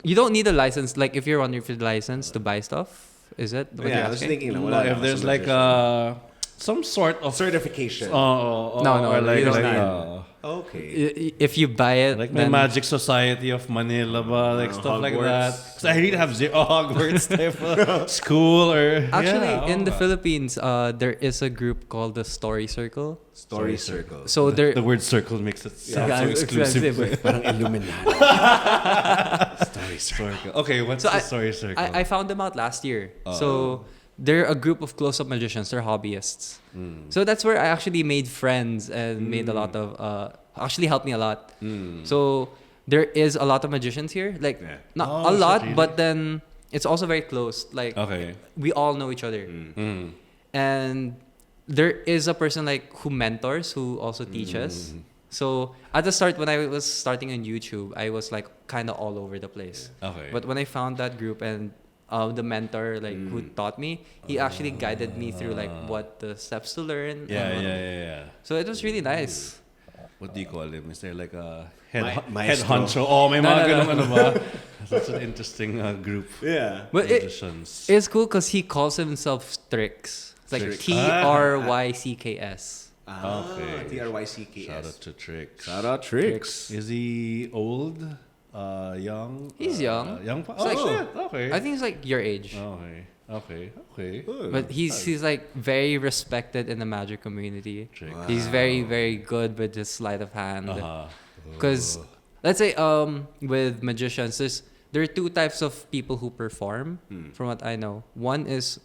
you don't need a license. Like if you're wondering if you license to buy stuff, is it? What Yeah, you're I was asking? thinking. No, Wala lang, if there's some like magician. some sort of certification. no, No, or like you don't like, need. Okay. If you buy it, like my then Magic Society of Manila ba, like stuff like that. Hogwarts. Because I really have zero Hogwarts type of school or actually yeah, in the nga. Philippines, there is a group called the Story Circle. Story circle. So there, The word circle makes it sound Yeah, so it's exclusive. Parang Illuminati. Story circle. Circle. Okay, what's So the story circle? I found them out last year. So they're a group of close-up magicians. They're hobbyists. So that's where I actually made friends and made a lot of actually helped me a lot. So there is a lot of magicians here, like Yeah. not Oh, a is lot, that really? but then it's also very close. Like Okay. we all know each other, and there is a person like who mentors, who also teaches. So at the start, when I was starting on YouTube, I was like kind of all over the place. Okay. But when I found that group and the mentor like who taught me, he actually guided me through like what the steps to learn. yeah. So it was really nice. What do you call him? Is there like a head head Maestro. honcho? Oh, may No, mga no, ganun no. ano ba? That's an interesting group. Yeah. But Magicians. it's cool because he calls himself Tricks. It's like Tricks. TRYCKS. Okay. TRYCKS. Shout out to Tricks. Shout out Tricks. Is he old? Young? He's young. Young pa? It's Oh, like- shit. Okay. I think he's like your age. Okay. But he's like very respected in the magic community. Tricks. He's very, very good with his sleight of hand. Uh-huh. Because let's say with magicians, there are two types of people who perform, from what I know. One is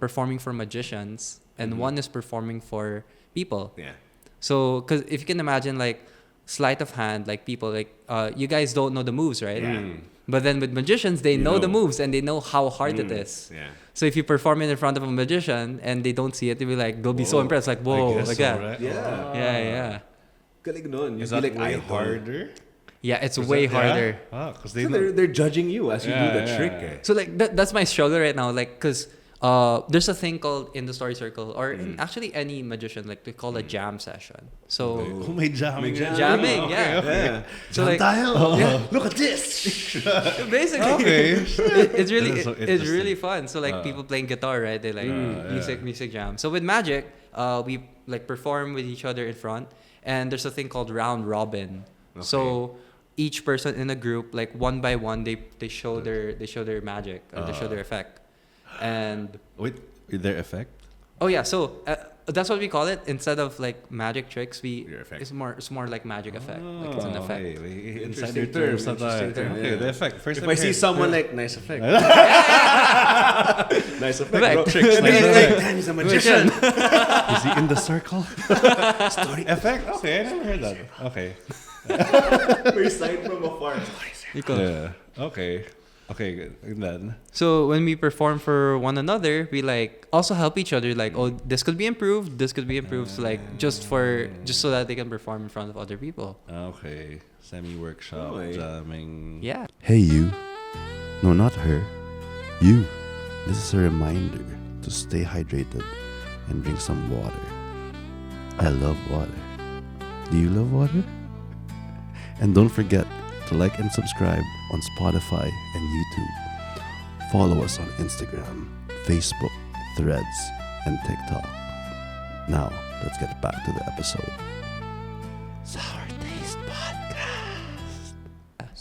performing for magicians, and one is performing for people. Yeah. So, because if you can imagine, like sleight of hand, like people, like you guys don't know the moves, right? Yeah. But then with magicians, they You know the know. moves and they know how hard it is. Yeah. So if you perform it in front of a magician and they don't see it, they'll be like, they'll be so Whoa. impressed, like, whoa, guess like so, that. right? Yeah. Yeah. Galing nun. Is You'd that be way idol. harder? Yeah, it's way harder. Because they So know. they're judging you as you do the trick. Eh. So like that's my struggle right now, like because there's a thing called in the story circle or in actually any magician, like they call a jam session. So Oh, may jamming. jamming, yeah. Yeah. So like Look at this. basically, Okay. it's really That's so it's really interesting. fun. So like people playing guitar, right? They like music jam. So with magic, we like perform with each other in front, and there's a thing called round robin. So each person in a group, like one by one, they show their magic or they show their effect. And Wait, their effect? oh yeah, so that's what we call it. Instead of like magic tricks, Your effect. it's more like magic effect. Like it's an effect. Okay, Interesting insider terms term, na tayo. interesting term, Okay, yeah. the effect. First If time I see heard. someone like nice effect. Nice effect, Effect. bro. Tricks, And nice then, effect. like, damn, he's a magician. Is he in the circle? Story effect? Okay, I never heard that. Okay. We're sight from afar. Yeah. Okay, good. And then? So when we perform for one another, we like also help each other. Like, oh, this could be improved. This could be improved. So like just so that they can perform in front of other people. Okay. Semi-workshop, Okay. jamming. Yeah. Hey, you. No, not her. You. This is a reminder to stay hydrated and drink some water. I love water. Do you love water? And don't forget to like and subscribe on Spotify and YouTube. Follow us on Instagram, Facebook, Threads, and TikTok. Now, let's get back to the episode. Sour Taste Podcast.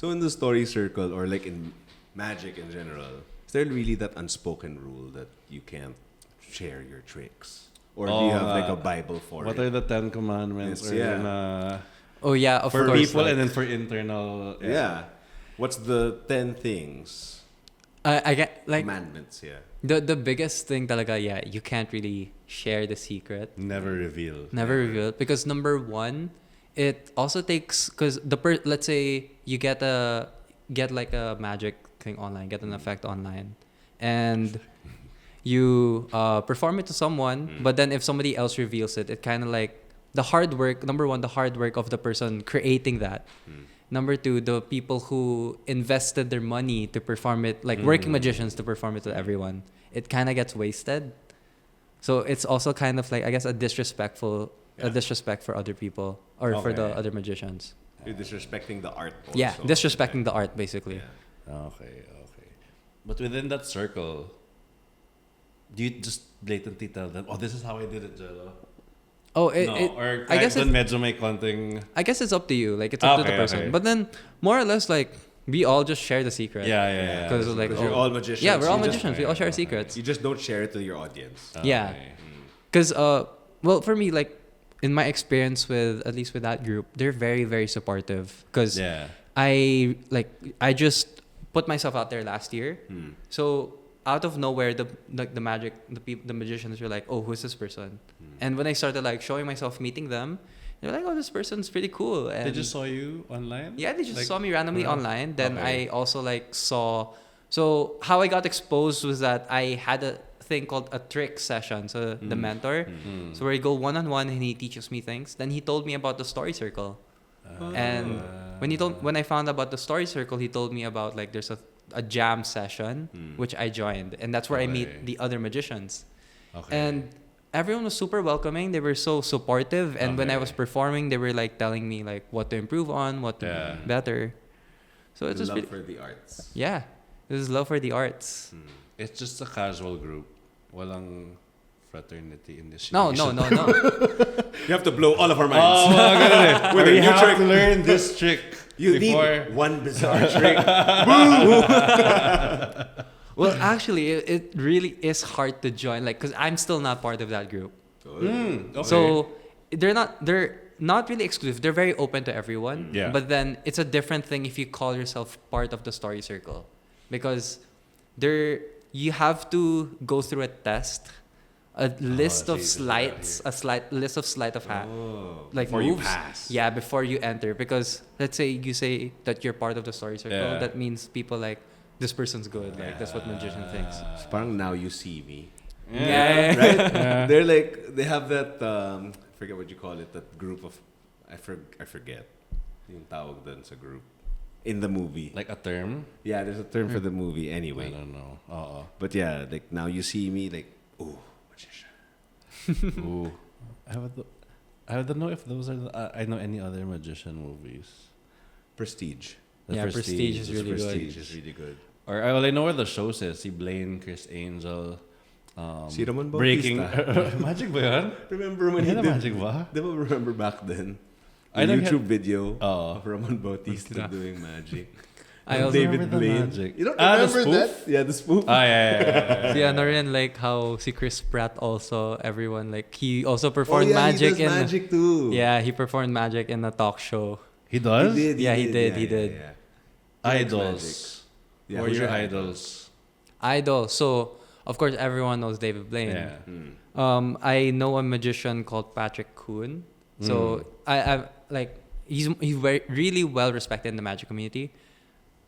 So in the story circle, or like in magic in general, is there really that unspoken rule that you can't share your tricks? Or do you have like a Bible for What it? are the 10 Commandments? Yes, Or yeah. Oh yeah, of for course. people like, and then for internal. Yeah. What's the 10 things? I get like Commandments, yeah. the biggest thing talaga, yeah, you can't really share the secret. Never reveal. Never reveal it because number one, it also takes because let's say you get like a magic thing online, get an effect online, and you perform it to someone, but then if somebody else reveals it, it kind of like the hard work. Number one, the hard work of the person creating that. Number two, the people who invested their money to perform it, like working magicians to perform it to everyone, it kind of gets wasted. So it's also kind of like, I guess, a disrespect for other people or for the other magicians. You're disrespecting the art also. Yeah, disrespecting the art basically. Yeah. Okay. But within that circle, do you just blatantly tell them, "Oh, this is how I did it, Jello"? Oh, Or I guess medyo may konting... I guess it's up to you. Like it's up to the person. Okay. But then more or less like we all just share the secret. Yeah. Because like You're all magicians. yeah, we're all You just- magicians. We all share secrets. You just don't share it to your audience. Yeah. Because well, for me, like in my experience with at least with that group, they're very very supportive. Because Yeah. I just put myself out there last year. So out of nowhere, the magicians were like, "Oh, who's this person?" And when I started like showing myself, meeting them, they're like, "Oh, this person's pretty cool." And They just saw you online? yeah, they just Like, saw me randomly online. Then Okay. I also like saw. So how I got exposed was that I had a thing called a trick session. So the mentor, so where you go one on one and he teaches me things. Then he told me about the story circle, and when I found about the story circle, he told me about like there's a jam session which I joined, and that's where I meet the other magicians. Okay. And everyone was super welcoming. They were so supportive, and when I was performing, they were like telling me like what to improve on, what to do better. So it's just love for the arts. yeah, this is love for the arts. It's just a casual group. Walang fraternity initiation. No. You have to blow all of our Oh, minds. mga ganun eh. With a We new have trick. to learn this trick You before... need one bizarre trick. Well, actually, it really is hard to join, like, cause I'm still not part of that group. Okay. So they're not really exclusive. They're very open to everyone. Yeah. But then it's a different thing if you call yourself part of the story circle, because you have to go through a test, a list of sleights, list of sleight of hand, like Before moves. you pass. Yeah, before you enter, because let's say you say that you're part of the story circle, Yeah. that means people like this person's good. Like that's what magician thinks. It's parang now you see me. Yeah. Right? They're like, they have that, I forget what you call it, that group of, I forget. Yung tawag dun sa group. In the movie. Like a term? Yeah, there's a term for the movie anyway. I don't know. Oo. But yeah, like now you see me, like, ooh, magician. Ooh. I don't know if those are I know any other magician movies. Prestige. The Yeah, Prestige is really good. Prestige is really good. Or all I know are the shows eh. Si Blaine, Chris Angel. Si Ramon Breaking. Bautista. Magic ba yan? Remember when he Yan did? na magic ba? Di ba remember back then? I The know he YouTube video Oh. of Ramon Bautista doing magic. I And also David remember the Blaine. magic. You don't Ah, the remember that? spoof? Yeah, the spoof. Yeah. Yeah, ano rin, like how si Chris Pratt also, everyone, like he also performed he magic does in magic too. Yeah, he performed magic in a talk show. He does? He did. Yeah, he did. Yeah. Idols. Yeah, Who are who's your your idols? Idol. So, of course, everyone knows David Blaine. Yeah. I know a magician called Patrick Kuhn. So I like he's really well respected in the magic community.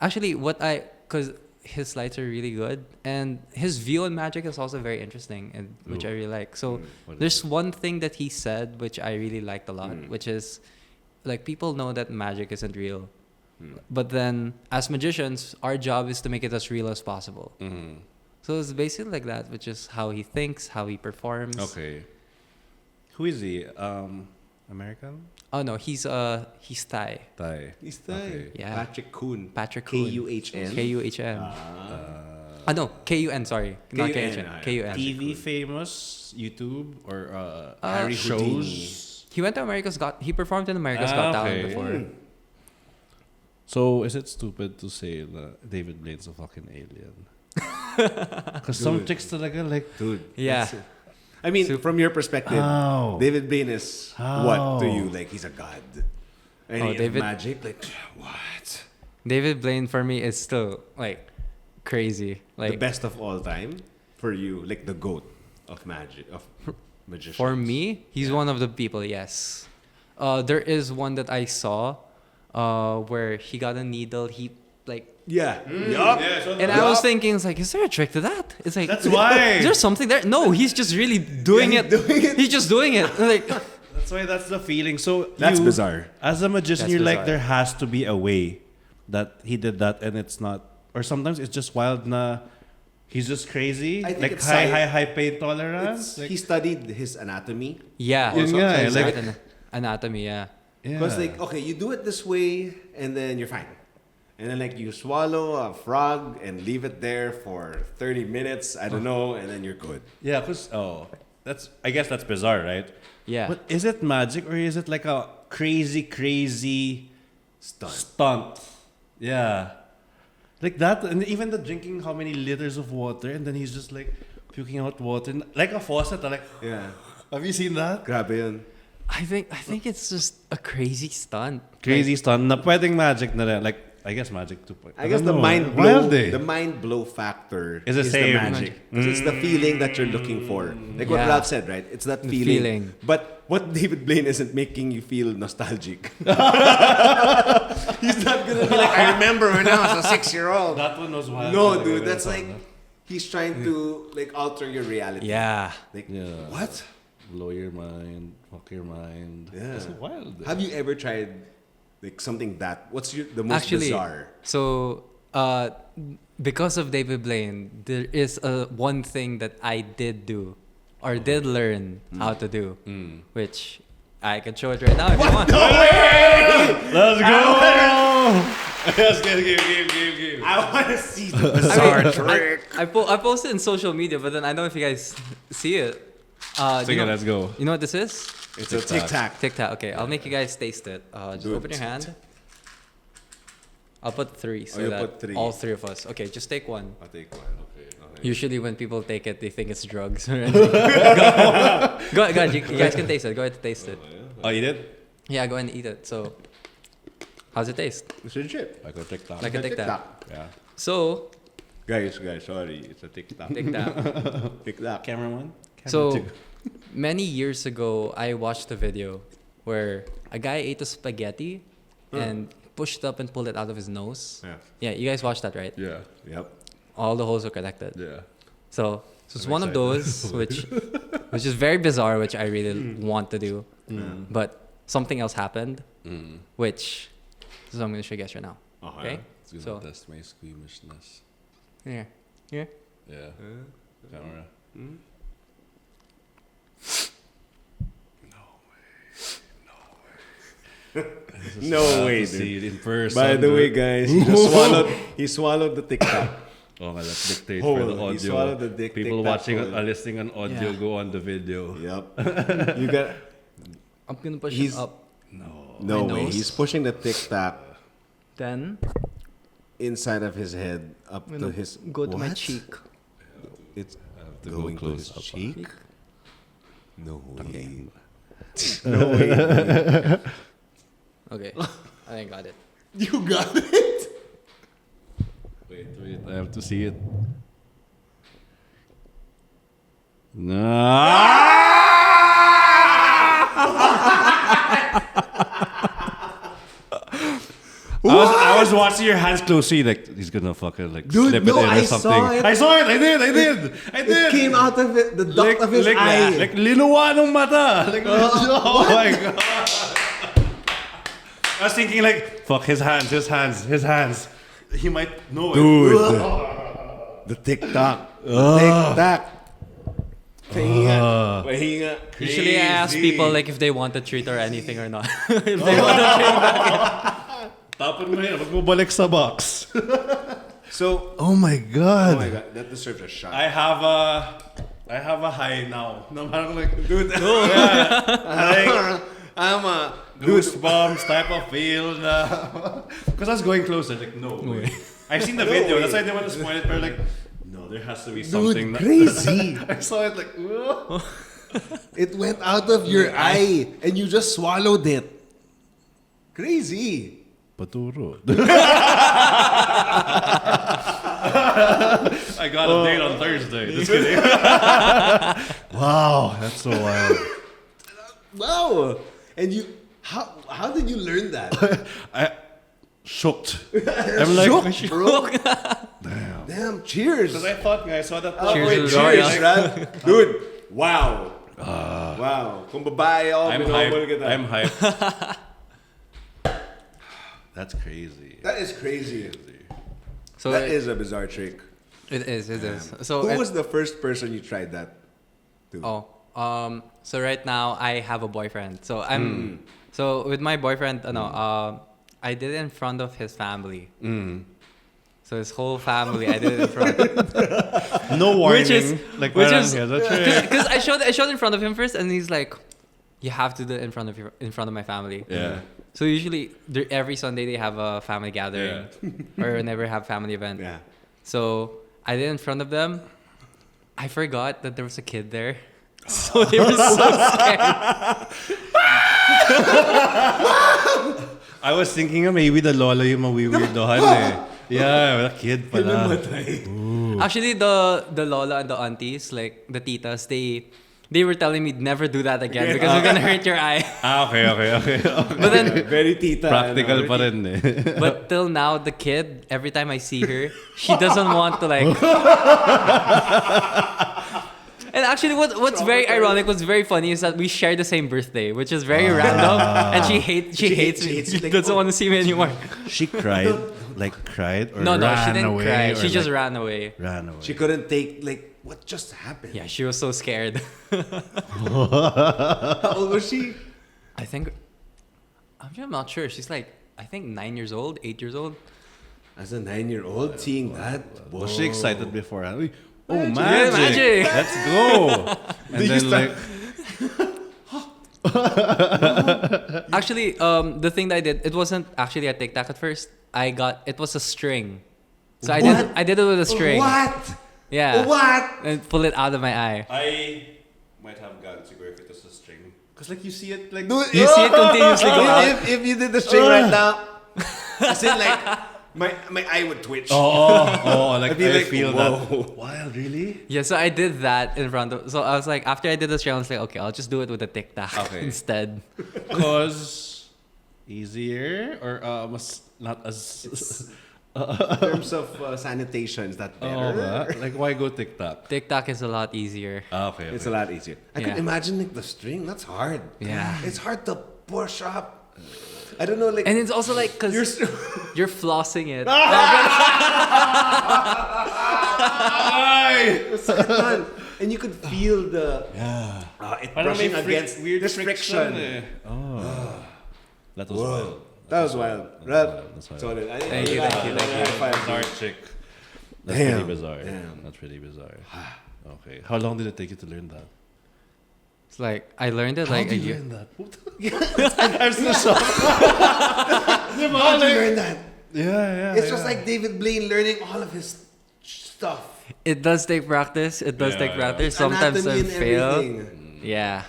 Actually, because his lights are really good, and his view on magic is also very interesting, and which I really like. So there's one thing that he said which I really liked a lot, which is like people know that magic isn't real, but then as magicians, our job is to make it as real as possible. So it's basically like that, which is how he thinks, how he performs. Okay. Who is he? American? Oh no, he's Thai. Thai. He's Thai. Okay. Yeah. Patrick Kuhn. Patrick Kuhn. K-U-H-N. K-U-H-N. No, K-U-N, sorry. Not K-U-N. K-H-N. K-U-N. TV famous? YouTube? Or Harry shows? He went to He performed in America's Got Talent okay. before. So is it stupid to say that David Blaine's a fucking alien? Because some chicks talaga like, Dude. Yeah. I mean, from your perspective, How? David Blaine is what to you? Like, he's a god. And Oh, he has David- magic? Like, what? David Blaine for me is still like crazy. The Like best of all time for you, like the goat of magic, of magicians. for me, he's one of the people. Yes. There is one that I saw, where he got a needle. He like. Yeah. And I was thinking, it's like, is there a trick to that? It's like, That's why. is there something there? No, he's just really doing it. He's just doing it. Like, That's why that's the feeling. So That's you, bizarre. As a magician, That's you're bizarre. like, there has to be a way that he did that, and it's not. Or sometimes it's just wild. Na he's just crazy. I think Like it's high pain tolerance. He studied his anatomy. yeah. Yun nga eh, like- Anatomy, yeah. Because, like, okay, you do it this way, and then you're fine. And then, like, you swallow a frog and leave it there for 30 minutes, I don't know, and then you're good. Yeah, because I guess that's bizarre, right? Yeah. But is it magic or is it like a crazy stunt? Yeah, like that, and even the drinking how many liters of water, and then he's just like puking out water, like a faucet. Like, Yeah. have you seen that? Grabe yun. I think it's just a crazy stunt. Crazy stunt na pwedeng magic na rin. Like, I guess magic 2.0. I guess the don't know. mind blow, Wild eh. the mind blow factor Is the same. magic. Because it's the feeling that you're looking for. Like what Yeah. Ralph said, right? It's that The feeling. feeling. But what David Blaine isn't making you feel nostalgic. He's not gonna be like, I remember when I was a 6-year-old. That one was wild. No, dude, that's like he's trying to like alter your reality. Yeah. Like Yeah. what? Blow your mind, fuck your mind. Yeah. That's wild. Have you ever tried like something that? What's the most Actually, bizarre? so because of David Blaine, there is one thing that I did do or did learn how to do, which I can show it right now if you want. Let's go! Let's get game. I want to see the bizarre trick. I posted in social media, but then I don't know if you guys see it. Let's go. You know what this is? It's a tic tac. Tic Tac. Okay, I'll make you guys taste it. Just Do it. open your hand. I'll put 3 so you that put 3. all 3 of us. Okay, just take one. I'll take one. Okay. Usually when people take it, they think it's drugs. Or anything. Go ahead, you guys can taste it. Go ahead and taste it. Oh, you did? Yeah, go ahead and eat it. So, how's it taste? It's legit. Like a TikTok. Like a Tic Tac. Yeah. So, Guys, sorry. It's a tic tac. Tic Tac. Tic tac. Camera one? So, many years ago, I watched a video where a guy ate a spaghetti and pushed up and pulled it out of his nose. Yeah. Yeah, you guys watched that, right? Yeah. Yep. All the holes were connected. Yeah. So it's I'm one of excited. those which is very bizarre, which I really want to do. But something else happened, which is what I'm gonna show you guys right now. Okay? It's gonna So test my squeamishness. here. Yeah. Camera. No way, See dude. it in person. By the way, guys, he swallowed the tic tac. Oh, my, let's dictate Hold for the on, he audio. swallowed the dick, People tic tac watching, hold. listening on audio, Yeah. go on the video. Yep. You got I'm gonna push He's- it up. no My way. nose. He's pushing the tic tac Then inside of his head up I'm to gonna his. go to my What? cheek. It's to go going to close his up. cheek. No way. No way. Okay. I think I got it. You got it. Wait, I have to see it. No. I was watching your hands closely, like he's gonna fucking like Dude, slip no, it in or I something. saw it. I saw it. I did. It came out of it, the duct of his eye. Like linuwa ng mata. Like, oh my god. I was thinking like, fuck his hands. He might know it. Dude, the tic tac. Tic tac. Pahinga. Usually I ask people like if they want a treat or anything or not. If they want a treat back. Tapon mo yan, wag mo balik sa box. So, Oh my oh god. my god, that deserves a shot. I have a high now. No, parang like, dude. Yeah. I'm a goosebumps type of feel. Because I was going closer, like, no way. I've seen the video, that's why I didn't want to spoil it, but like, no, there has to be something. Dude, crazy. I saw it like, whoa. It went out of your eye and you just swallowed it. Crazy. Paturo. I got a date on Thursday. Just kidding. Wow, that's so wild. Wow. And you, how did you learn that? I shooked. I'm like, Shook, bro. Damn, cheers. because I thought I saw that. Cheers wait, to the cheers, Royal. man. Dude, wow. Wow. Kung babae ako, I'm binobol kita. hyped. I'm hyped. That's crazy. That is crazy. So That is a bizarre trick. it is. So Who it- was the first person you tried that to? So right now I have a boyfriend. So I'm so with my boyfriend, I did it in front of his family. So his whole family, I did it in front. No warning. Which is here's a trick. because I showed in front of him first, and he's like, "You have to do it in front of my family." Yeah. So usually every Sunday they have a family gathering, or whenever have family event. Yeah. So I did it in front of them. I forgot that there was a kid there. So they were so scared. I was thinking maybe the lola yung mawiwirdohan eh. Yeah, a kid pala. Actually, the lola and the aunties, like the titas, they were telling me never do that again because you're gonna hurt your eye. Okay. But then, Very tita. Practical pa rin eh. but till now, the kid, every time I see her, she doesn't want to like. And actually, what's very ironic, what's very funny is that we share the same birthday, which is very random, and she hates me. She doesn't want to see me anymore. She cried, or No, ran she didn't away, cry. or She just like, ran away. ran away. She couldn't take, like, what just happened? Yeah, she was so scared. How old was she? I think, I'm not sure. She's like, I think 9 years old, 8 years old. As a 9-year-old, seeing that. Was she excited before? Oh, Yeah, magic! magic. Let's go! And then like, Actually, the thing that I did, it wasn't actually a tic tac at first. It was a string. So I did it with a string. What? Yeah. What? And pull it out of my eye. I might have gone to go if it was a string. Because like you see it like... Dude, You see it continuously go out. if you did the string right now, as in like, my eye would twitch. like I'd be I like, feel whoa. that. Wild, really? Yeah, so I did that in front of. So I was like, after I did the string, I was like, okay, I'll just do it with a tic tac Okay. instead. Because easier or not as... In terms of sanitation, is that better? Like why go TikTok? Tic tac is a lot easier. Okay. It's a lot easier. I Yeah. can imagine like the string. That's hard. Yeah. It's hard to push up. I don't know, like. And it's also like, because you're flossing it. And you could feel the it brushing against weird this friction. That was wild. That was wild. That's wild. Solid. Thank you. Bizarre chick. That's Damn. pretty bizarre. Damn. That's pretty bizarre. Okay. How long did it take you to learn that? It's like, I learned it like a year. that? I'm so shocked. How did you learn that? Yeah. It's just like David Blaine learning all of his stuff. It does take practice. It does take practice. Sometimes I Anatomy and fail. everything. Yeah.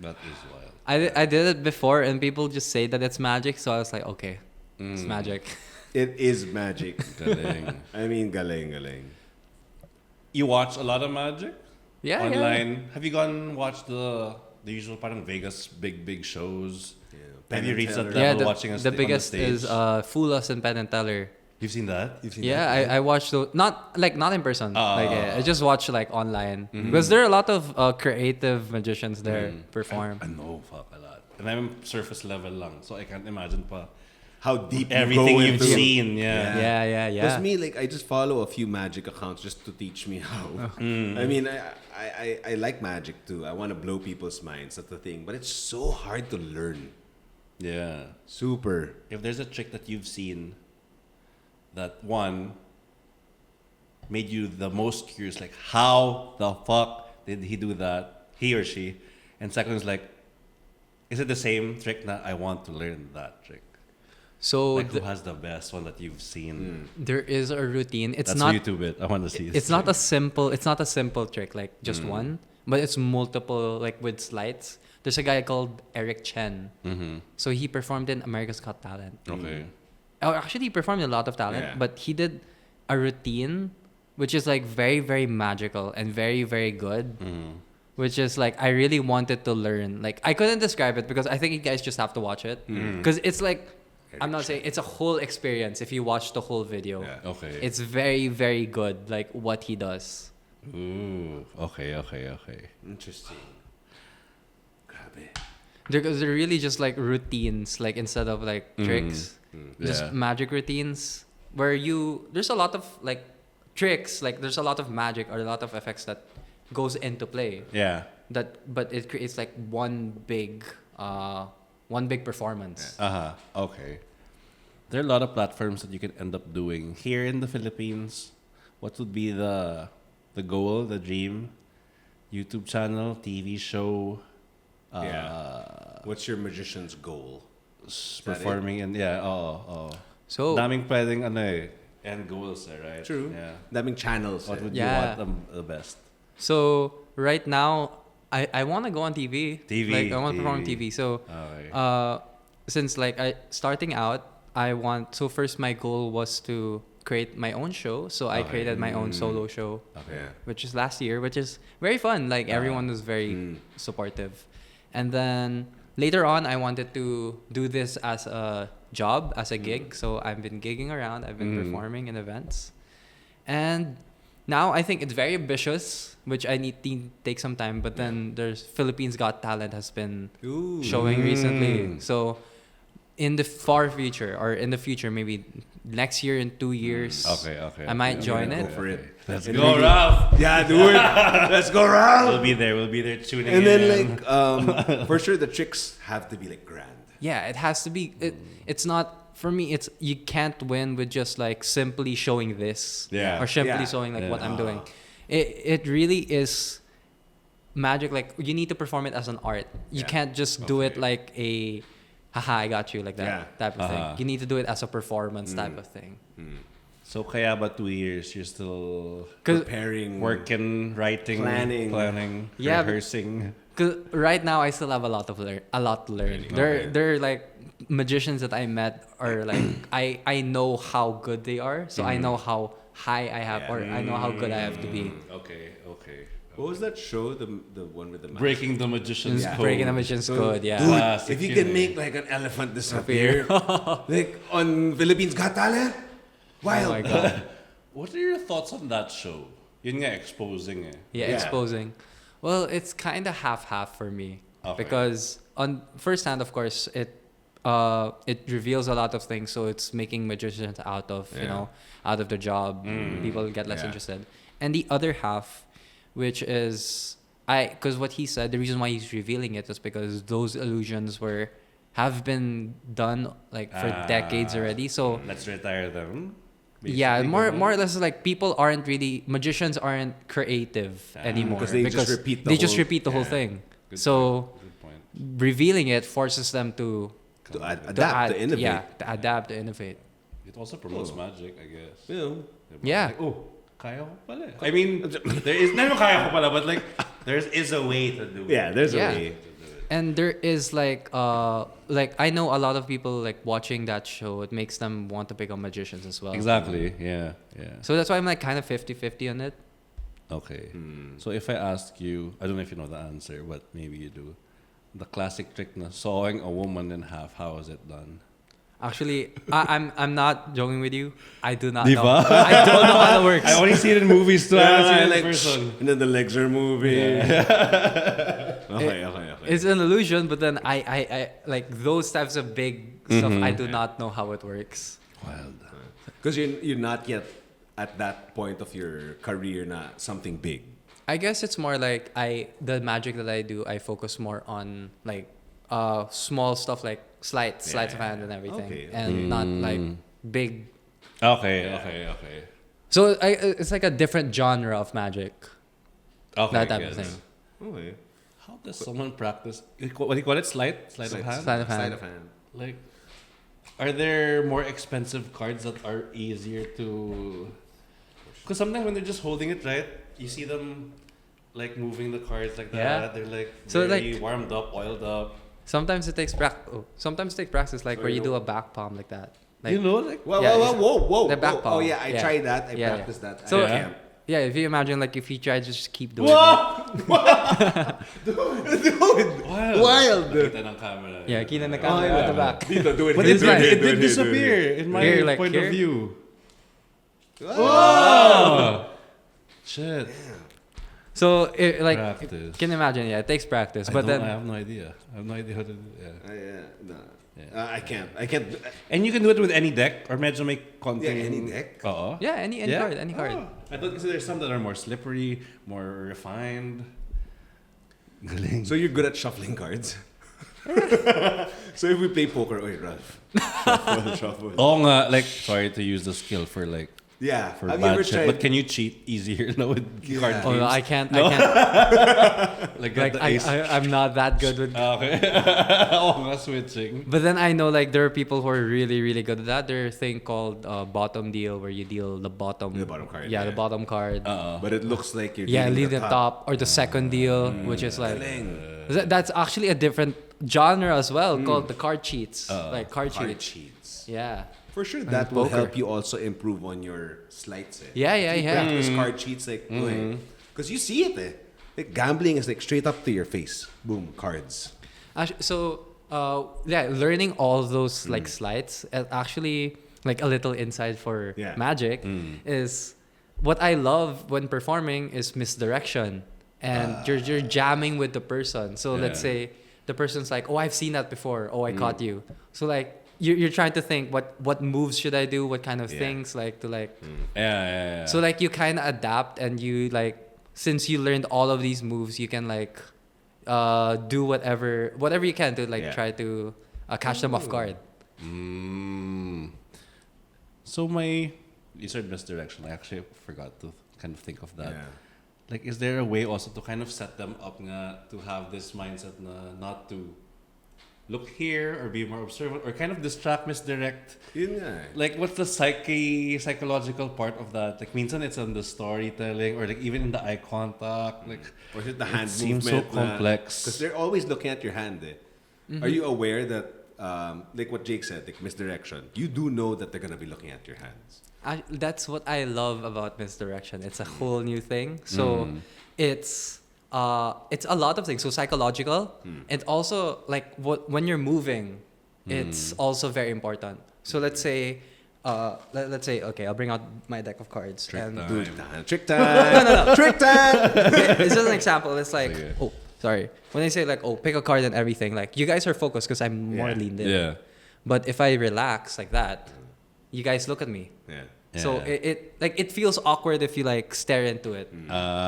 That is wild. I did it before and people just say that it's magic. So I was like, okay, it's magic. It is magic. Galing. I mean, galing. You watch a lot of magic Yeah, online. Have you gone watch the usual parang Vegas big shows? Have you reached that level Yeah, watching the biggest on the stage? is Fool Us and Penn and Teller. You've seen that? Yeah, I watched those, not in person. I just watch like online because there are a lot of creative magicians there perform. I know, fuck a lot. And I'm surface level lang, so I can't imagine pa How deep everything you go you've into. seen. Yeah. Yeah. Because me, like, I just follow a few magic accounts just to teach me how. I mean, I like magic too. I want to blow people's minds. That's the thing. But it's so hard to learn. Yeah. Super. If there's a trick that you've seen that one made you the most curious, like how the fuck did he do that, he or she, and second is like, Is it the same trick that I want to learn that trick? So Like who has the best one that you've seen? there is a routine. It's That's not YouTube it. I want to see this. it's not a simple trick like just one, but it's multiple like with slides. There's a guy called Eric Chen. So he performed in America's Got Talent. Okay. Oh, actually, he performed in a lot of talent, but he did a routine which is like very, very magical and very, very good. Which is like I really wanted to learn. Like I couldn't describe it because I think you guys just have to watch it. Because it's like I'm not saying it's a whole experience if you watch the whole video. Yeah. Okay. It's very, very good, like what he does. Ooh. Okay. Interesting. Grabe. They're really just like routines, like instead of like tricks. Just Yeah. magic routines where there's a lot of like tricks, like there's a lot of magic or a lot of effects that goes into play. Yeah. But it creates like one big performance. Okay. There are a lot of platforms that you can end up doing here in the Philippines. What would be the goal, the dream? YouTube channel, TV show. What's your magician's goal? Performing and So daming pwedeng end goals right? True. Yeah. Daming channels. What would Yeah. you want the best? So right now, I want to go on TV. TV, Like I want to perform on TV. TV. So, Okay. since like starting out, so first my goal was to create my own show. So I created my own solo show, Okay. which is last year, which is very fun. Like everyone was very supportive. And then later on, I wanted to do this as a job, as a gig. So I've been gigging around. I've been performing in events. And now I think it's very ambitious, which I need to take some time. But then there's Philippines Got Talent has been showing recently. So in the far future, or in the future, maybe next year in 2 years, Okay. I might join Go it. for it. Let's go, Ralph. Yeah, dude. Let's go, Ralph. We'll be there tuning And in. then like for sure the tricks have to be like grand. Yeah, it has to be. It's not for me. It's you can't win with just like simply showing this, Yeah. or simply Yeah. showing like Yeah. what I'm doing. It really is magic. Like you need to perform it as an art. You can't just do it like a, haha, I got you, like that type of thing. You need to do it as a performance type of thing. So kaya ba 2 years you're still Preparing, working, writing, planning, Yeah, rehearsing? Cause right now I still have a lot to learn. There are like magicians that I met, or like I know how good they are, so I know how high I have, or I know how good I have to be. Okay. What was that show? The one with the mask? Breaking the magician's code. Breaking the magician's code, yeah. Dude, Classic if you yun can eh. make like an elephant disappear, like on Philippines Got Talent, wild. Oh my god. What are your thoughts on that show? Yun nga, exposing eh. Yeah, Yeah. exposing. Well, it's kind of half for me, Okay. because on first hand, of course, it reveals a lot of things. So it's making magicians out of out of the job. People get less interested. And the other half, which is because what he said, the reason why he's revealing it is because those illusions have been done like for decades already. So Let's retire them. yeah, basically. more or less like magicians aren't creative anymore, Because they just repeat the they just whole- repeat the whole thing. Good So point. revealing it forces them to adapt, to innovate. Yeah, to adapt, to innovate. It also promotes magic, I guess. You know, Diba? Yeah. Like, oh, kaya ko pala. I mean, there is, not kaya ko pala, but like, there is a way to do it. yeah, there's Yeah. a way. And there is like I know a lot of people like watching that show. It makes them want to become magicians as well. Exactly, yeah. So that's why I'm like kind of 50-50 on it. Okay. So if I ask you, I don't know if you know the answer, but maybe you do. The classic trick na sawing a woman in half, how is it done? Actually, I'm not joking with you. I do not Di know. ba? I don't know how it works. I only see it in movies too. I haven't seen it in like, person. and then the legs are moving. Okay. It's an illusion, but then I like those types of big stuff. I do not know how it works. Wild. Because you're not yet at that point of your career, not something big. I guess it's more like the magic that I do. I focus more on like small stuff like sleights of hand and everything, Okay. and not like big. Okay. So it's like a different genre of magic. Okay, That type yes. of thing. Okay. how does someone practice? What do you call it? Sleight of hand. Sleight of hand. Sleight of hand. Like, are there more expensive cards that are easier to? Because sometimes when they're just holding it right, you see them like moving the cards like that. Yeah. They're like So, very like- warmed up, oiled up. Sometimes it takes practice, like So where you you do know- a back palm like that. Like, You know, like Whoa, Yeah, whoa, it's- whoa, whoa, the back whoa. palm. Oh yeah, I Yeah. tried that. I Yeah, practiced that. So- I can't. yeah, if you imagine like if you try to just keep doing Dude, wild. Kita ng camera. it. Yeah, kita na Oh, camera yeah. at the back. Dito, do it. But here, it do it here, did do it here, do it disappear here. in my Here, like point here? of view. Oh. Shit. So like Practice. can you imagine? Yeah, it takes practice. I But don't- then I have no idea. I have no idea how to do it. Yeah. No. Yeah. I can't. I can't. And you can do it with any deck or medyo may konting... Yeah, any deck. Oo. yeah, any Yeah? card, any card. Oh. I thought kasi there's some that are more slippery, more refined. Galing. So you're good at shuffling cards. So if we play poker, wait, Ralph. Shuffle. Oo nga, like, sorry to use the skill for like, Yeah. for Have you ever bad shit. tried? But can you cheat easier now with card Yeah. Oh no, games? I can't. I can't. Like, Like the ace. I'm not that good with. Okay. Oo nga, switching. But then I know like there are people who are really really good at that. There's a thing called bottom deal where you deal the bottom. The bottom card, Yeah, yeah. the bottom card. But it looks like you're Yeah, dealing lead the top or the second deal, which is like that's actually a different genre as well called the card cheats. Like card Card cheats. cheats. Yeah. For sure, that will poker. help you also improve on your sleights. Eh. Yeah, yeah, If you yeah. practice card cheats like, because you see it. Eh. Like gambling is like straight up to your face. Boom, cards. So yeah, learning all those like sleights actually like a little insight for Yeah. magic is what I love when performing is misdirection and you're jamming with the person. So let's say the person's like, oh, I've seen that before. Oh, I caught you. So like you're trying to think what moves should I do? What kind of things like to like. Yeah. So like you kind of adapt and you like since you learned all of these moves, you can like do whatever you can to like try to catch them off guard. So you said misdirection. I actually forgot to kind of think of that. Yeah. Like, is there a way also to kind of set them up nga to have this mindset na not to look here or be more observant or kind of distract, misdirect? Yun nga. Like, what's the psychological part of that? Like, minsan it's on the storytelling or like even in the eye contact. Like, Or is it the hand seems so movement? complex. Because they're always looking at your hand. Eh. Are you aware that, like what Jake said, like misdirection, you do know that they're going to be looking at your hands? That's what I love about misdirection. It's a whole new thing. So it's a lot of things. So psychological and also like when you're moving, it's also very important. So let's say okay, I'll bring out my deck of cards Trick and time. Trick time. no. Trick time. It's just an example. It's like Sige. oh sorry when they say like oh pick a card and everything like you guys are focused because I'm more Yeah. leaned in. Yeah. But if I relax like that, you guys look at me. Yeah. So Yeah. it feels awkward if you like stare into it.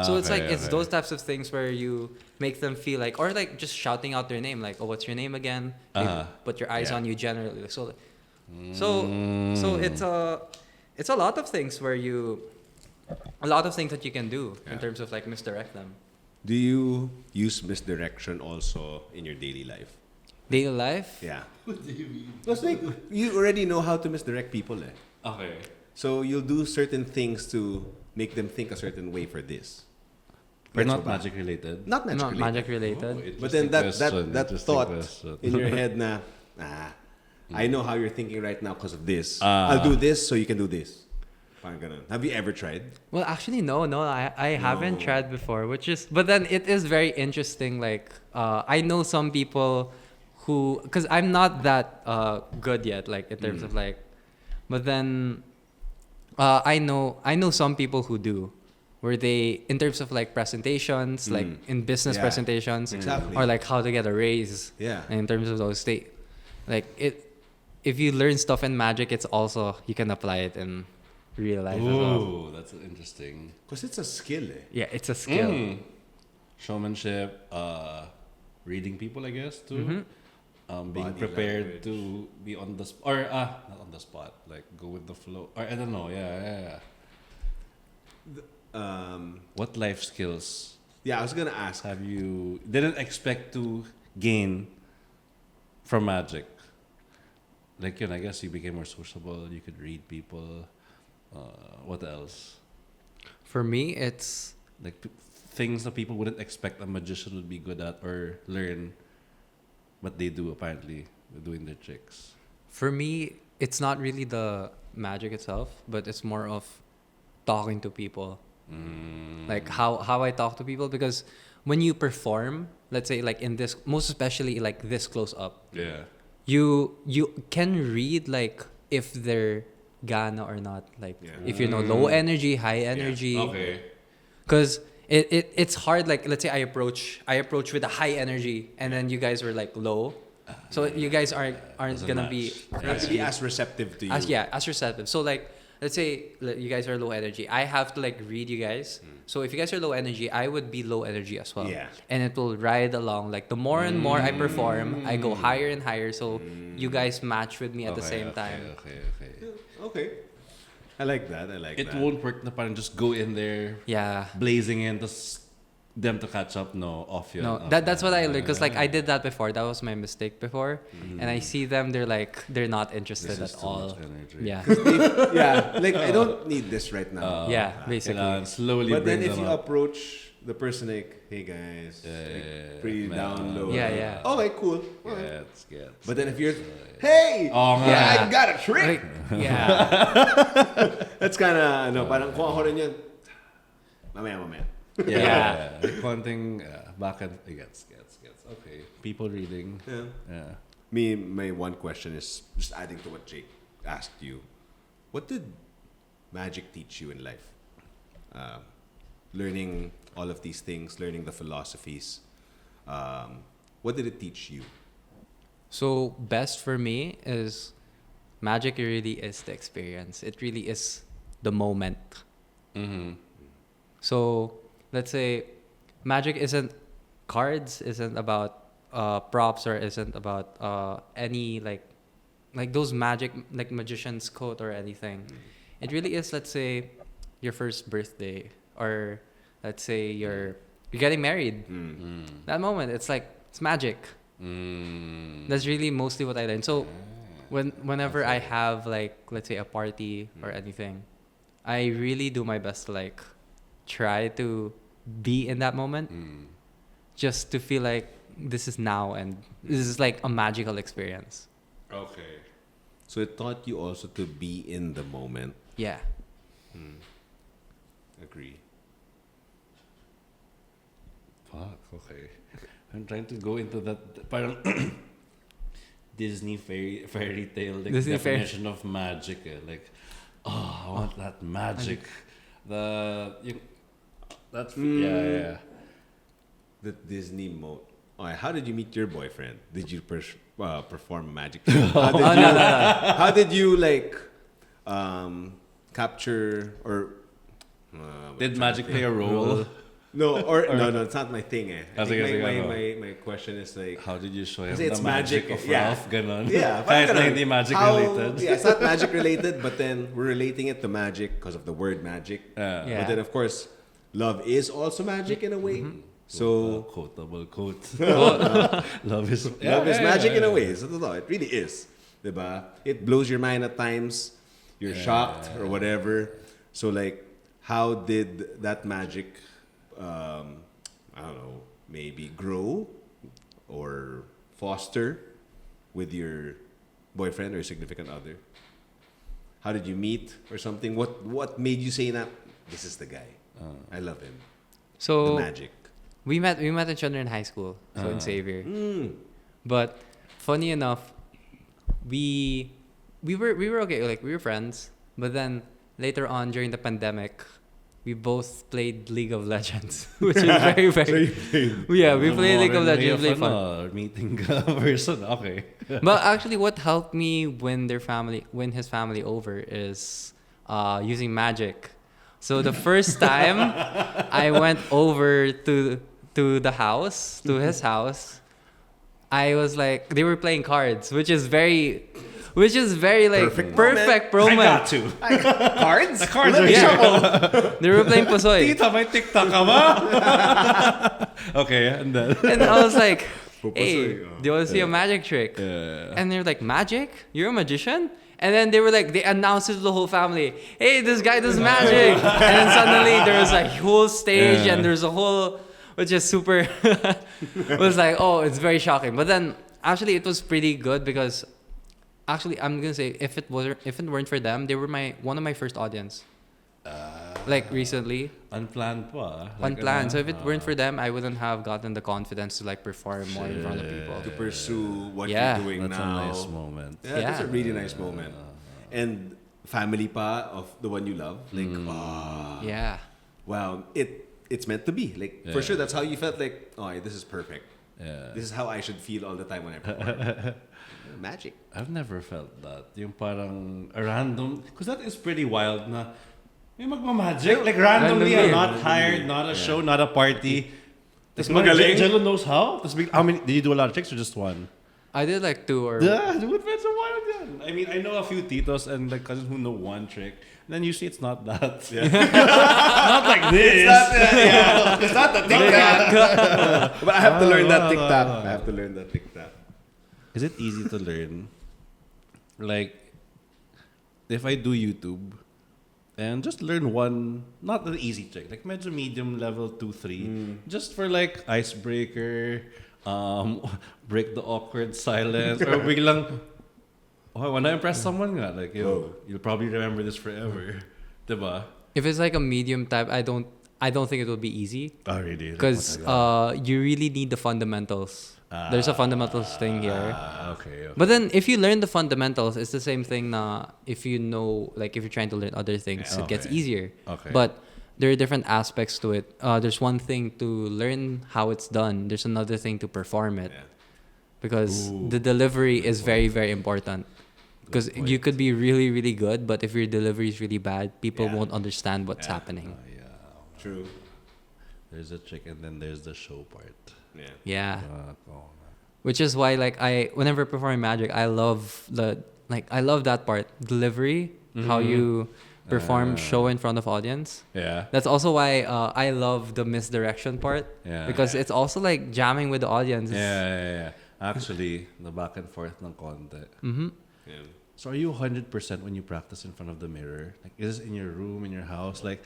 So it's like it's okay. those types of things where you make them feel like or like just shouting out their name like oh what's your name again? They put your eyes Yeah. on you generally. So it's a lot of things where a lot of things that you can do in terms of like misdirect them. Do you use misdirection also in your daily life? Daily life? Yeah. What do you mean? It's like you already know how to misdirect people. Eh. Okay. So you'll do certain things to make them think a certain way for this. But Gets not mo ba? magic related. Not magic Not related. magic related. But then that Interesting thought question. in your head na, I know how you're thinking right now because of this. I'll do this so you can do this. Parang ganun. Have you ever tried? Well, actually, no, I haven't tried before, but then it is very interesting. Like, I know some people who, because I'm not that good yet, like in terms of like, but then I know some people who do, where they, in terms of like presentations, like in business Yeah. presentations, Exactly. or like how to get a raise. Yeah. In terms of those like it, if you learn stuff in magic, it's also you can apply it in real life as well. Ooh, that's interesting. Because it's a skill. Eh. Yeah, it's a skill. Showmanship, reading people, I guess, too. Being Body prepared to be on the spot, or not on the spot, like go with the flow. Or I don't know, yeah. What life skills Yeah, I was gonna ask. Have you didn't expect to gain from magic? Like, I guess you became more sociable. You could read people. What else? For me, it's Like things that people wouldn't expect a magician would be good at or learn, but they do apparently. They're doing their tricks. for me, it's not really the magic itself, but it's more of talking to people. Like how I talk to people, because when you perform, let's say like in this, most especially like this close up, Yeah. you can read like if they're gana or not, like if you know low energy, high energy. Okay. Because it's hard. Like let's say I approach with a high energy, and then you guys were like low, so you guys aren't Doesn't gonna match. be Have to be as receptive to you. as receptive. So like let's say you guys are low energy, I have to like read you guys. So if you guys are low energy, I would be low energy as well. Yeah. And it will ride along. Like the more and more I perform, I go higher and higher. So you guys match with me at the same time. Okay. Okay. I like that. It won't work na parang just go in there Yeah. blazing in, tas them to catch up. No, off yun. No, that's what I learned, because like I did that before. That was my mistake before, and I see them. They're not interested This is at too all. much energy. Yeah, Yeah, like I don't need this right now. yeah, basically. Kailangan slowly But bring then if them you up. approach the person like, hey guys, pretty man. down low. Yeah. Okay, cool. Alright. Gets. But then if you're, hey, Oh, nga. Yeah. I got a trick. Like, yeah, That's kind of, parang kung ako rin yun, mamaya. Yeah. Like one thing, back and gets. Okay. People reading. Yeah. My one question is just adding to what Jake asked you. What did magic teach you in life? Learning all of these things, learning the philosophies. What did it teach you? So best for me is magic. Really is the experience. It really is the moment. Mm-hmm. So let's say magic isn't cards, isn't about props, or isn't about any like those magic like magician's coat or anything. It really is, let's say, your first birthday, or let's say you're getting married. That moment, it's magic. That's really mostly what I learned. So whenever I have like, let's say, a party or anything, I really do my best to like try to be in that moment, just to feel like this is now and this is like a magical experience. Okay. So it taught you also to be in the moment. Yeah. Agree. Fuck. Okay. I'm trying to go into that parang Disney fairy tale like Disney definition of magic. Like, I want that magic. That's yeah. The Disney mode. Alright, how did you meet your boyfriend? Did you perform magic? How did you like capture or Did magic play a role? no, no, it's not my thing. I think sige. my question is like, How did you show him Kasi the it's magic magic, of yeah. Ralph? Ganon. yeah, Kahit parang na ganun. hindi magic How- related. Yeah, it's not magic related, but then we're relating it to magic because of the word magic. Yeah. But then of course, love is also magic in a way. So Quotable quote. Love is magic in a way. So it really is. Diba? It blows your mind at times. You're shocked or whatever. So like, how did that magic, I don't know, maybe grow or foster with your boyfriend or significant other? How did you meet or something? What made you say that this is the guy? I love him. So The magic. we met each other in high school, so in Xavier. But funny enough, we were okay, like we were friends. But then later on during the pandemic, we both played League of Legends, which is very yeah, we played League of Legends, really fun. Meeting person. Okay. But actually, what helped me win his family over is using magic. So the first time I went over to his house, I was like, they were playing cards, which is very which is very like perfect bro I moment. got to. Cards? The cards are Yeah. They were playing Pusoy. Tita, may TikTok ka ba? Okay, and then... And I was like, Pusoy, hey, do you want to see a magic trick? Yeah. And they're like, magic? You're a magician? And then they were like, they announced it to the whole family. Hey, this guy does magic. And then suddenly there was a whole stage and there's a whole, which is super, it was like, oh, it's very shocking. But then actually it was pretty good because actually I'm going to say if it weren't for them, they were one of my first audience. Like recently. Unplanned pa. Unplanned. So if it weren't for them, I wouldn't have gotten the confidence to like perform more in front of people. To pursue what Yeah. you're doing That's now. a nice moment. Yeah, that's a really nice moment. And family pa of the one you love. Like, Yeah. wow, it's meant to be. Like, for sure, that's how you felt like, oh, this is perfect. Yeah. This is how I should feel all the time when I perform. Magic. I've never felt that. Yung parang a random... Because that is pretty wild na may magmamagic. Like randomly, Randomly. not hired, not a show, not a party. Tapos magaling. Jake Gelo knows how? How many... Did you do a lot of tricks or just one? I did like 2 or... Yeah, dude, that's a wild yan. I mean, I know a few titos and like cousins who know one trick. Then usually it's not that. Yeah. Not like this. It's not the TikTok. But I have to learn that TikTok. I have to learn that TikTok. Is it easy to learn? Like, if I do YouTube and just learn one, not an easy trick, like medyo medium level 2, 3, just for like icebreaker, break the awkward silence, or biglang, oh, I want to impress someone nga, like, yo, you'll probably remember this forever. Diba? If it's like a medium type, I don't think it will be easy. Oh, really? Because you really need the fundamentals. There's a fundamentals thing here. Okay. But then if you learn the fundamentals, it's the same thing na if you know, like if you're trying to learn other things, it gets easier. Okay. But there are different aspects to it. There's one thing to learn how it's done. There's another thing to perform it. Yeah. Because the delivery is very, very important. Because you could be really, really good, but if your delivery is really bad, people won't understand what's happening. True. There's a trick and then there's the show part. Yeah. Yeah. Which is why like whenever performing magic, I love that part. Delivery, how you perform show in front of audience. Yeah. That's also why I love the misdirection part. Yeah. Because it's also like jamming with the audience. Yeah. Actually, the back and forth ng konti. Mm-hmm. Yeah. So are you 100% when you practice in front of the mirror? Like, is this in your room, in your house? Like,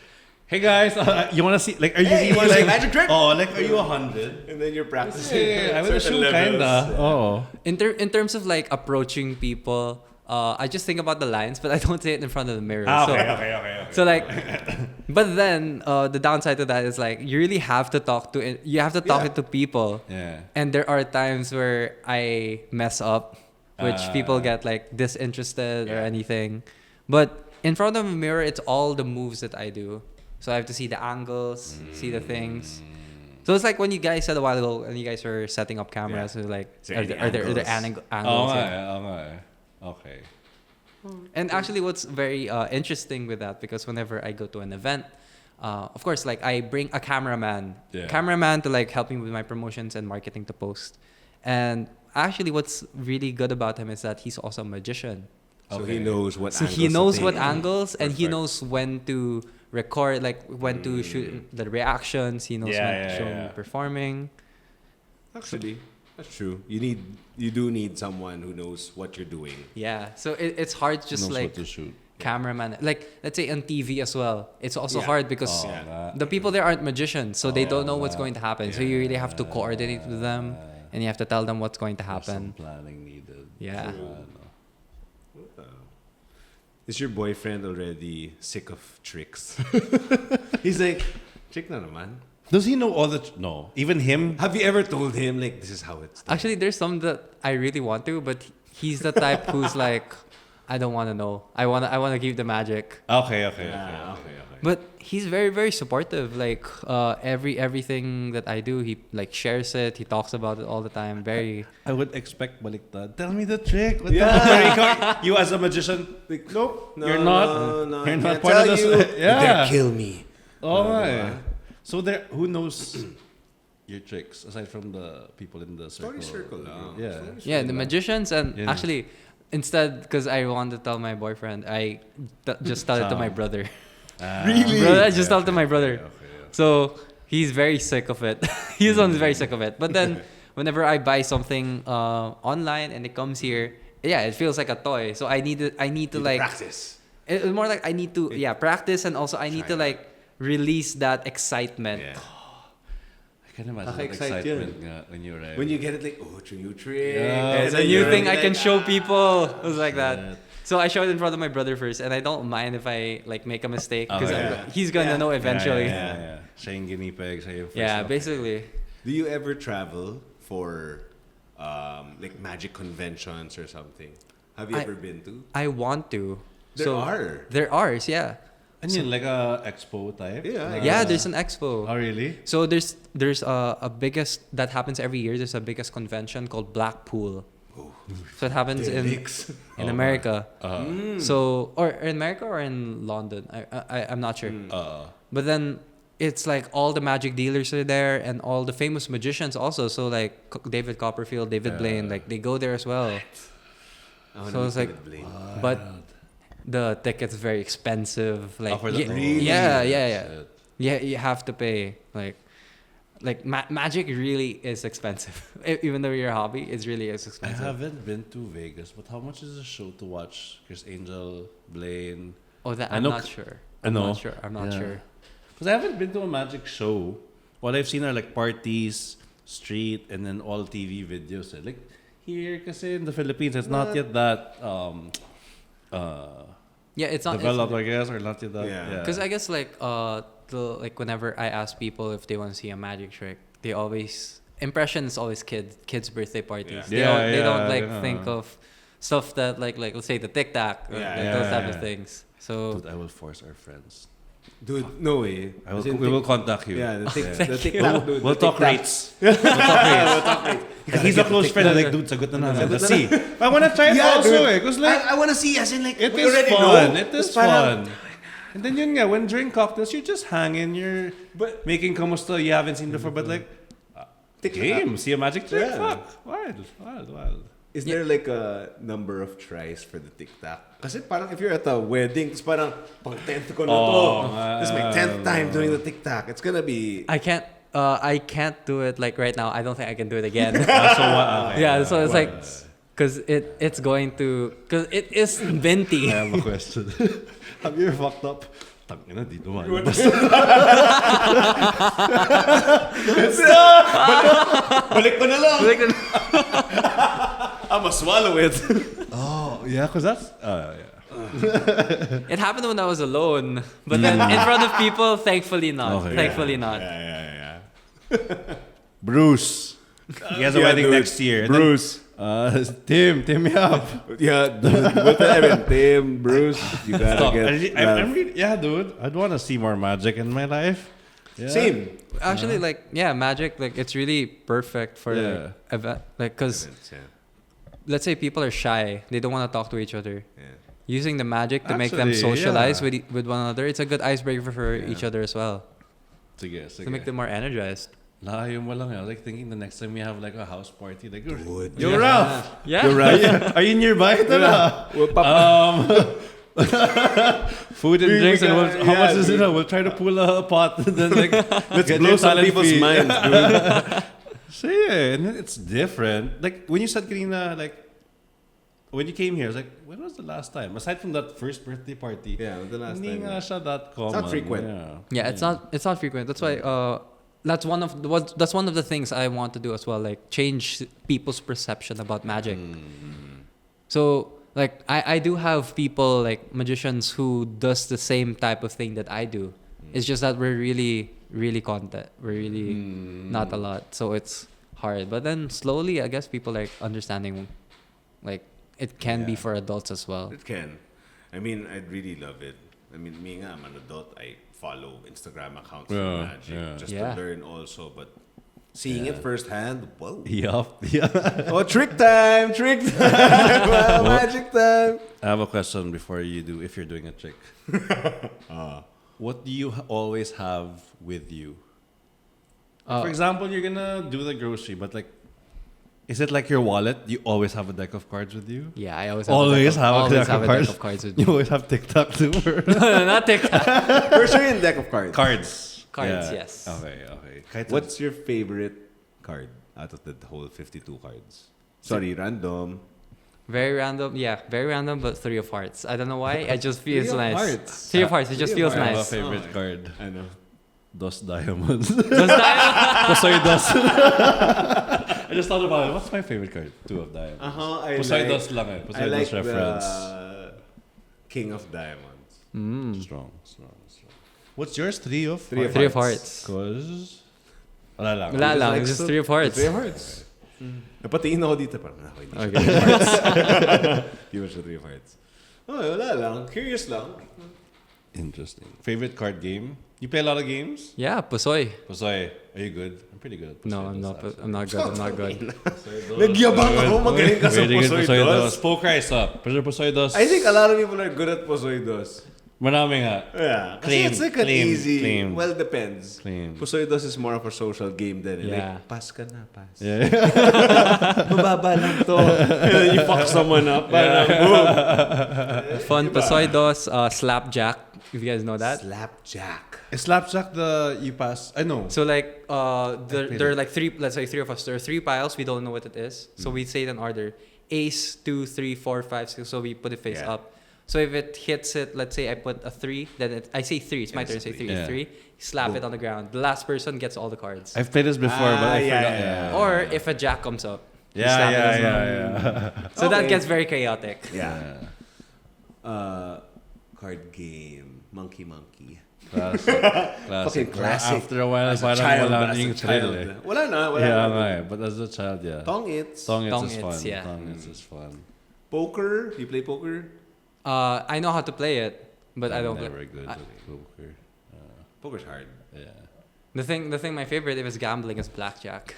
hey guys, you want to see? Like, are you Hey, you wanna see a magic trick? Oh, like, are you 100? And then you're practicing. Yeah, I would certain assume levels. kinda. Oh. In terms of like approaching people, I just think about the lines, but I don't say it in front of the mirror. Okay. So like, but then the downside to that is like you really have to talk to it. You have to talk it to people. Yeah. And there are times where I mess up, which people get like disinterested or anything. But in front of a mirror, it's all the moves that I do. So I have to see the angles, see the things. So it's like when you guys said a while ago, and you guys were setting up cameras, so like, there are any there angles? angles? Okay. And actually, what's very interesting with that, because whenever I go to an event, of course, like I bring a cameraman to like help me with my promotions and marketing to post. And actually, what's really good about him is that he's also a magician. So he knows what So angles he knows to what take. angles, and he Perfect. knows when to record, like when to shoot the reactions. He knows when to show me performing. Actually, that's true. You do need someone who knows what you're doing. Yeah, so it's hard just Knows like what to shoot. cameraman, like let's say on TV as well. It's also Yeah. hard because the people there aren't magicians, so they don't know what's going to happen. So you really have to coordinate with them, and you have to tell them what's going to Some happen. planning needed. Yeah. Is your boyfriend already sick of tricks? He's like, trick na naman. Does he know all the... No. Even him? Have you ever told him, like, this is how it's done? Actually, there's some that I really want to, but he's the type who's like, I don't want to know. I wanna keep the magic. Okay. But he's very, very supportive. Like everything that I do, he like shares it. He talks about it all the time. Very. I would expect baliktad. Tell me the trick. What the you as a magician, like, nope, you're not. No, you're I not can't part tell of you. this. Yeah. Kill me. Oh my. So there, who knows your tricks aside from the people in the circle? Story circle lang. Yeah. Yeah, the magicians and Yeah. actually, instead, because I wanted to tell my boyfriend, just tell it to my brother. Really? Brother, I just tell it to my brother. Okay. So he's very sick of it. He's on very sick of it. But then whenever I buy something online and it comes here, yeah, it feels like a toy. So I need to like practice. It's more like I need to practice, and also I need to like release that excitement. Yeah. I can imagine that Nakaka-excite excitement when you're right. When you get it, like, oh, it's a new trick. Yeah. It's And a then new you're thing I like, can show people. It was like shit. that. So I showed it in front of my brother first, and I don't mind if I like make a mistake because yeah. he's gonna know eventually. Yeah. Siya yung guinea pig. Siya yung first Yeah, one. basically. Do you ever travel for like magic conventions or something? Have you ever been to? I want to. There are. There are, yeah. And yun, like a expo type? Yeah, Yeah, there's an expo. Oh, really? So there's a biggest that happens every year. There's a biggest convention called Blackpool. So it happens in America. So or in America or in London. I'm not sure. But then it's like all the magic dealers are there and all the famous magicians also. So like David Copperfield, David Blaine, like they go there as well. So it's like, but the ticket's very expensive. Like for the- yeah. Shit. Yeah, you have to pay magic really is expensive. Even though your hobby, it really is I expensive. haven't been to Vegas, but how much is a show to watch? Chris Angel, Blaine. Oh, that I I'm know- not sure. I know. I'm not Yeah. sure. Because I haven't been to a magic show. What I've seen are like parties, street, and then all TV videos. Like here, kasi in the Philippines, it's not yet that Yeah, it's not developed, I guess, or not yet that. Yeah. because I guess whenever I ask people if they want to see a magic trick, they always impression is always kids' birthday parties. Yeah. They don't Yeah. think of stuff that like let's say the tic tac, those type of things. So Dude, I will force our friends. Dude, no way. We will contact you. Yeah, the TikTok, dude. We'll the talk TikTok. rates. Like, he's a close friend. Like, dude, sagot na namin. Let's see. I want to try it also dude. because like I want to see, as in, like, it we is already fun. know. It is Parang- fun. And then yun nga, when during cocktails, you just hang in, you're making kamusta you haven't seen before, but like, game, see a magic trick, Yeah. fuck, wild. Is there like a number of tries for the TikTok? Kasi parang if you're at a wedding, it's parang pang 10th ko na to. This is my 10th time doing the TikTok. It's gonna be... I can't do it like right now. I don't think I can do it again. So what? Yeah, so it's like because it's going to because it is minty. I have a question. Have you ever fucked up? Tangina, di lumalabas. Balik ko na lang! I'ma swallow it. Oh, yeah, because that's... It happened when I was alone, but then in front of people, thankfully not. Okay, Thankfully not. Yeah. Bruce. He has a wedding dude. next year. And then, Bruce. Tim Yap. Yeah, dude. What the Tim, Bruce, you gotta Stop. get... I'm really, yeah, dude. I'd want to see more magic in my life. Yeah. Same. Actually, magic, it's really perfect for Yeah. event, because let's say people are shy, they don't want to talk to each other. Yeah. Using the magic to make them Actually, socialize yeah. with one another, it's a good icebreaker for each other as well. Sige. To make them more energized. Layo mo lang. I was like thinking the next time we have like a house party, like, Dude. Yo, Ralph. Yeah. You're right. Are you nearby? Tara. Food and drinks, and how much is it? We'll try to pull a pot, and then like Let's get blow their some talent people's fee. minds, dude. So yeah, and then it's different. Like when you said kanina, like when you came here, I was like, when was the last time? Aside from that first birthday party, Yeah, the last hindi time. nga siya that common. not frequent. Yeah, it's not frequent. That's why that's one of the things I want to do as well, like change people's perception about magic. So like I do have people like magicians who does the same type of thing that I do. It's just that we're really content. We're really not a lot. So it's hard. But then slowly I guess people like understanding like it can be for adults as well. It can. I mean, I'd really love it. I mean, me nga, I'm an adult. I follow Instagram accounts for magic just to learn also. But seeing it firsthand, whoa. Yup. Oh, trick time! Wow, magic time! I have a question before you do, if you're doing a trick. What do you always have with you? For example, you're gonna do the grocery, but like Is it like your wallet? You always have a deck of cards with you? Yeah, I always Always have have a a deck deck of cards with You me. always have TikTok too? No, not TikTok. For sure in deck of cards. Cards. Cards, Yeah. yes. Okay. Kahit What's your favorite card out of the whole 52 cards? Sorry, random. Very random, yeah, very random, but 3 of hearts. I don't know why. It just feels Three of nice. hearts. 3 of hearts. It just Three of feels I have a nice. favorite card? I know. Dos Diamonds. Does that- Poseidon. I just thought about it. What's my favorite card? 2 of Diamonds. I Poseidon like, lang eh. I Poseidon's like reference. the King of Diamonds. Strong. What's yours? 3 of? 3 of 3 of hearts. Cause... Wala lang. Wala lang, like just so- 3 of hearts. 3 of hearts. Napatingin ako dito parang hindi siya Okay. 3 of hearts. Hindi mo siya 3 of hearts. Oh, wala lang. Curious lang. Interesting. Favorite card game? You play a lot of games? Yeah, Pusoy. Posoy, are you good? I'm pretty good at Posoy. No, I'm not. I'm not good. I'm not good. Nagyabang ako, magaling ka sa Posoy-dos. Poker is up. Pero Posoy-dos. I think a lot of people are good at Posoy-dos. Marami nga. Yeah. Kasi Claim, it's like an claim, easy... claim. Well, depends. Claim. Posoy-dos is more of a social game then. Yeah. Like, pass ka na, pass. Yeah. Mababa lang to. And then you fuck someone up. Parang boom. Fun Pusoy dos, slapjack. If you guys know that. Slapjack. Is Slapjack the you pass? I know. So like there are like 3, let's say 3 of us. There are 3 piles. We don't know what it is. So we say it in order. Ace, 2, 3, 4, 5, 6. So we put it face Yeah. up. So if it hits it, let's say I put a 3, then I say 3. It's my turn. I say 3. Yeah. 3. Slap it on the ground. The last person gets all the cards. I've played this before, but I yeah, forgot. yeah. Or if a jack comes up. you Yeah, slap it yeah, as well. yeah. So that Okay. gets very chaotic. Yeah. Card game. Monkey. Classic. Fucking classic. After a while, As a parang child, wala as na a yung child. thrill eh. Wala na. Yeah, nga eh. But as a child, yeah. Tong-its. Tong-its is Tong-its, fun. yeah. Tong-its is fun. Poker. You play poker? I know how to play it, but I don't. Never good I- at poker. Poker's hard. Yeah. The thing, my favorite if it's gambling is blackjack.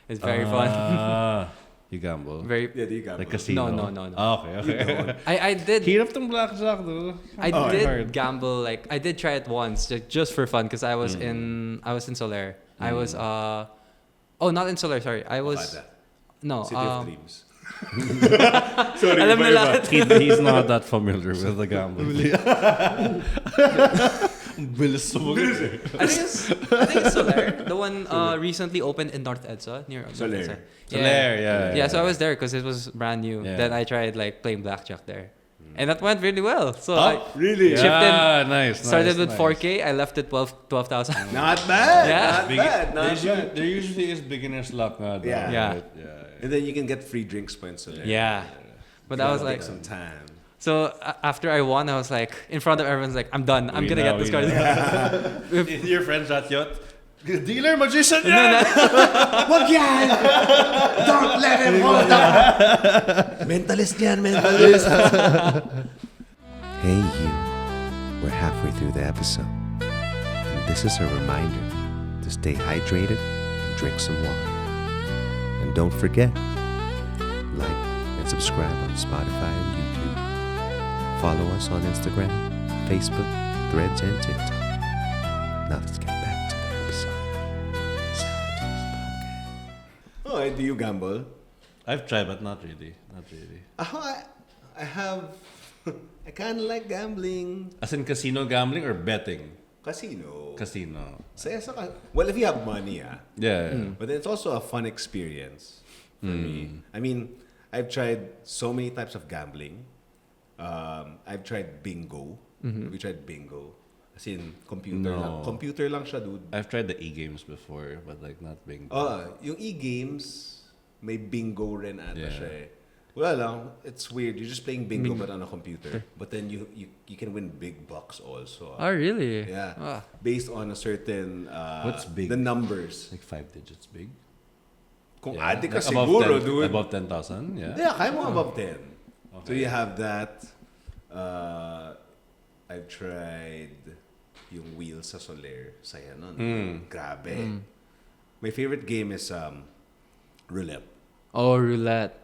It's very fun. You gamble. Very. Yeah, do you gamble? Like casino. No. Ah, okay. I did. Hirap tong blackjack, though. I Oh, did hard. gamble. Like I did try it once, just for fun, because I was in Soler. I was not in Soler. Sorry, I was Bada. no. City of Dreams. Sorry, Alam iba, na iba. lahat. He's not that familiar with the gambling. Bilis sumagot. I think it's Soler. The one recently opened in North EDSA near North Soler. EDSA. Soler, yeah. Yeah, so I was there because it was brand new. Yeah. Then I tried like playing blackjack there, and that went really well. So I Really? Chipped in. Yeah, nice. started with nice. 4K. I left at 12,000. Not bad. Yeah. Not bad. Not bad. There usually is beginner's luck nga. though, Yeah. Yeah. right? And then you can get free drinks points. So Yeah, but I was like, some time. so after I won, I was like, in front of everyone's like, I'm done. I'm gonna get this card. Your friends at yacht. Dealer, magician, yeah! Wag yan! Don't let him hold up! Mentalist yan, mentalist! Hey, you. We're halfway through the episode. And this is a reminder to stay hydrated and drink some water. And don't forget, like and subscribe on Spotify and YouTube. Follow us on Instagram, Facebook, Threads, and TikTok. Now let's get back to the episode. Oh, do you gamble? I've tried, but not really. Not really. I have... I kind of like gambling. As in casino gambling or betting? Casino. Casino. Well, if you have money, Yeah. But then it's also a fun experience for me. I mean, I've tried so many types of gambling. I've tried bingo. We tried bingo. As in, computer No. lang. Computer lang siya, dude. I've tried the e-games before, but like not bingo. Yung e-games, may bingo rin ata Yeah. siya eh. Wala lang, it's weird. You're just playing bingo but on a computer. But then you can win big bucks also. Oh really? Yeah. Ah. Based on a certain... What's big? The numbers. Like 5 digits big? Kung Yeah. adik ka Like above siguro, 10 dude. Above 10,000, yeah. Yeah, kaya mo above 10. So Okay. you have that. I've tried yung wheel sa Soler. Saya nun. Grabe. My favorite game is roulette. Oh, roulette.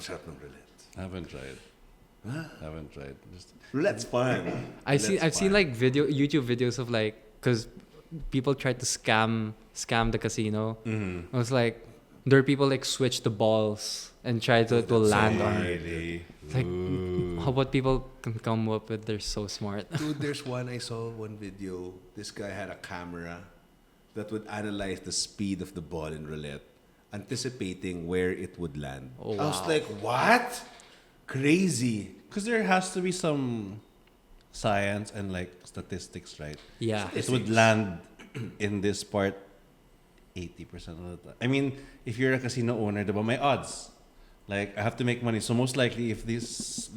Sarap ng roulette. I haven't tried. Haven't tried. Just Roulette's fun. I've seen like YouTube videos of like, because people tried to scam the casino. I was like, there are people like switch the balls and try to land on it. Really? Like, what people can come up with, they're so smart. Dude, there's I saw one video. This guy had a camera that would analyze the speed of the ball in roulette, anticipating where it would land. Oh, I was wow. like, what? Crazy. Because there has to be some science and like statistics, right? Yeah. It would land in this part 80% of the time. I mean, if you're a casino owner, diba, may odds. Like, I have to make money. So most likely, if this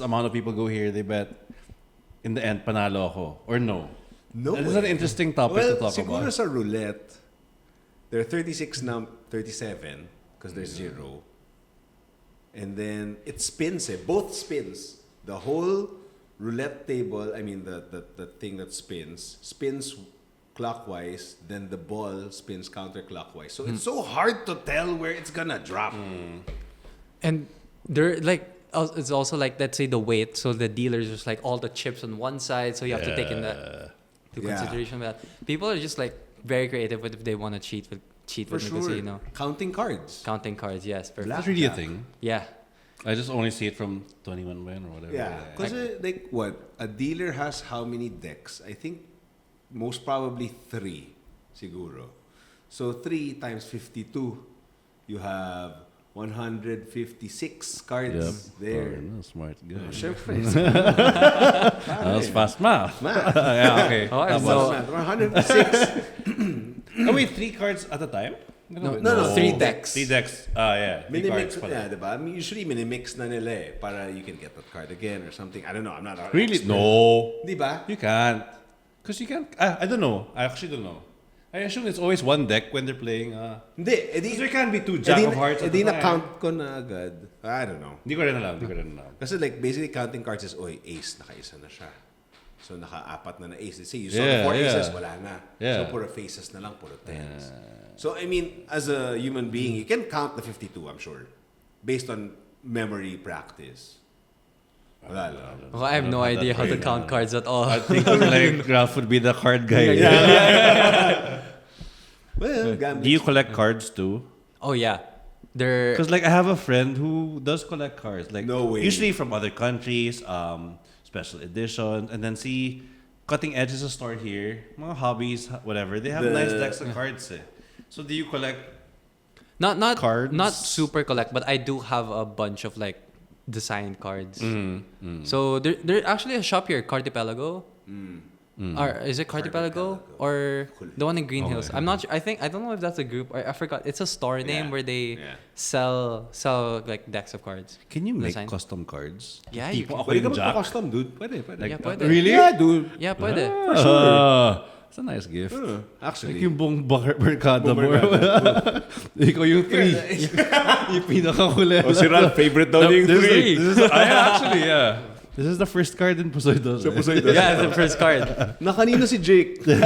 amount of people go here, they bet in the end, panalo ako. Or no. No This is way. an interesting topic to talk siguro about. sa roulette, there are 37, because there's 0. And then it spins, both spins. The whole roulette table, I mean the thing that spins clockwise, then the ball spins counterclockwise. So it's so hard to tell where it's gonna drop. And they're like, it's also like, let's say the weight. So the dealer's just like all the chips on one side. So you have to take in that to consideration. But people are just like very creative with if they want to cheat with For the sure. casino. Counting cards. Counting cards, yes. Perfect. That's really a thing. Yeah. I just only see it from 21 Ben or whatever. Yeah. Because like what? A dealer has how many decks? I think most probably 3. Siguro. So 3 times 52. You have 156 cards there. Oh, no, smart guy. Syempre. That was fast math. Yeah, okay. Oh, I Tapos- know. 156. Oh, wait, 3 cards at a time? No, 3 decks. 3 decks. Yeah. 3 Minimix, cards pala. yeah, diba? I mean, usually minimix na nila para you can get that card again or something. I don't know. I'm not a Really? expert. No. Diba? You can't. Because you can't. I don't know. I actually don't know. I assume it's always one deck when they're playing. Hindi. Because there can't be 2 Jack of Hearts at Edi a time. na-count ko na agad. I don't know. Hindi ko rin alam. Kasi like basically counting cards is, ace, naka-isa na siya. So naka-4 na ace. Let's say you saw Yeah, 4 aces, yeah. wala na. Yeah. So puro faces na lang, puro tens. So I mean, as a human being, you can count the 52, I'm sure. Based on memory practice. Wala lang. Oh, I have no idea how to count cards at all. I think like Ralph would be the card guy. Well, Do you collect cards too? Oh, yeah. They're... Because like I have a friend who does collect cards. Like No way. usually from other countries, special editions, and then see Cutting Edge is a store here. Mga hobbies, whatever. They have nice decks of cards. So do you collect? Not cards? Not super collect, but I do have a bunch of like designed cards. So there actually a shop here, Cartipelago. Or is it Cartipelago or the one in Green Hills? I'm not sure. I don't know if that's a group or I forgot. It's a store name where they sell like decks of cards. Can you make Design. custom cards? Yeah, you Tipo can. ako Pwede ka yung Jack. magpa-custom, dude. Pwede. Yeah, pwede. Really? Yeah, dude. Yeah, pwede. For sure. It's a nice gift. Actually. Like yung buong Abracadabra. Ikaw yung 3. Yung pinakakulit. Si Ralph, favorite daw niya yung This is- 3. This is actually, yeah. This is the first card in Poseidon. Yeah, the first card. Na kanino si Jake? If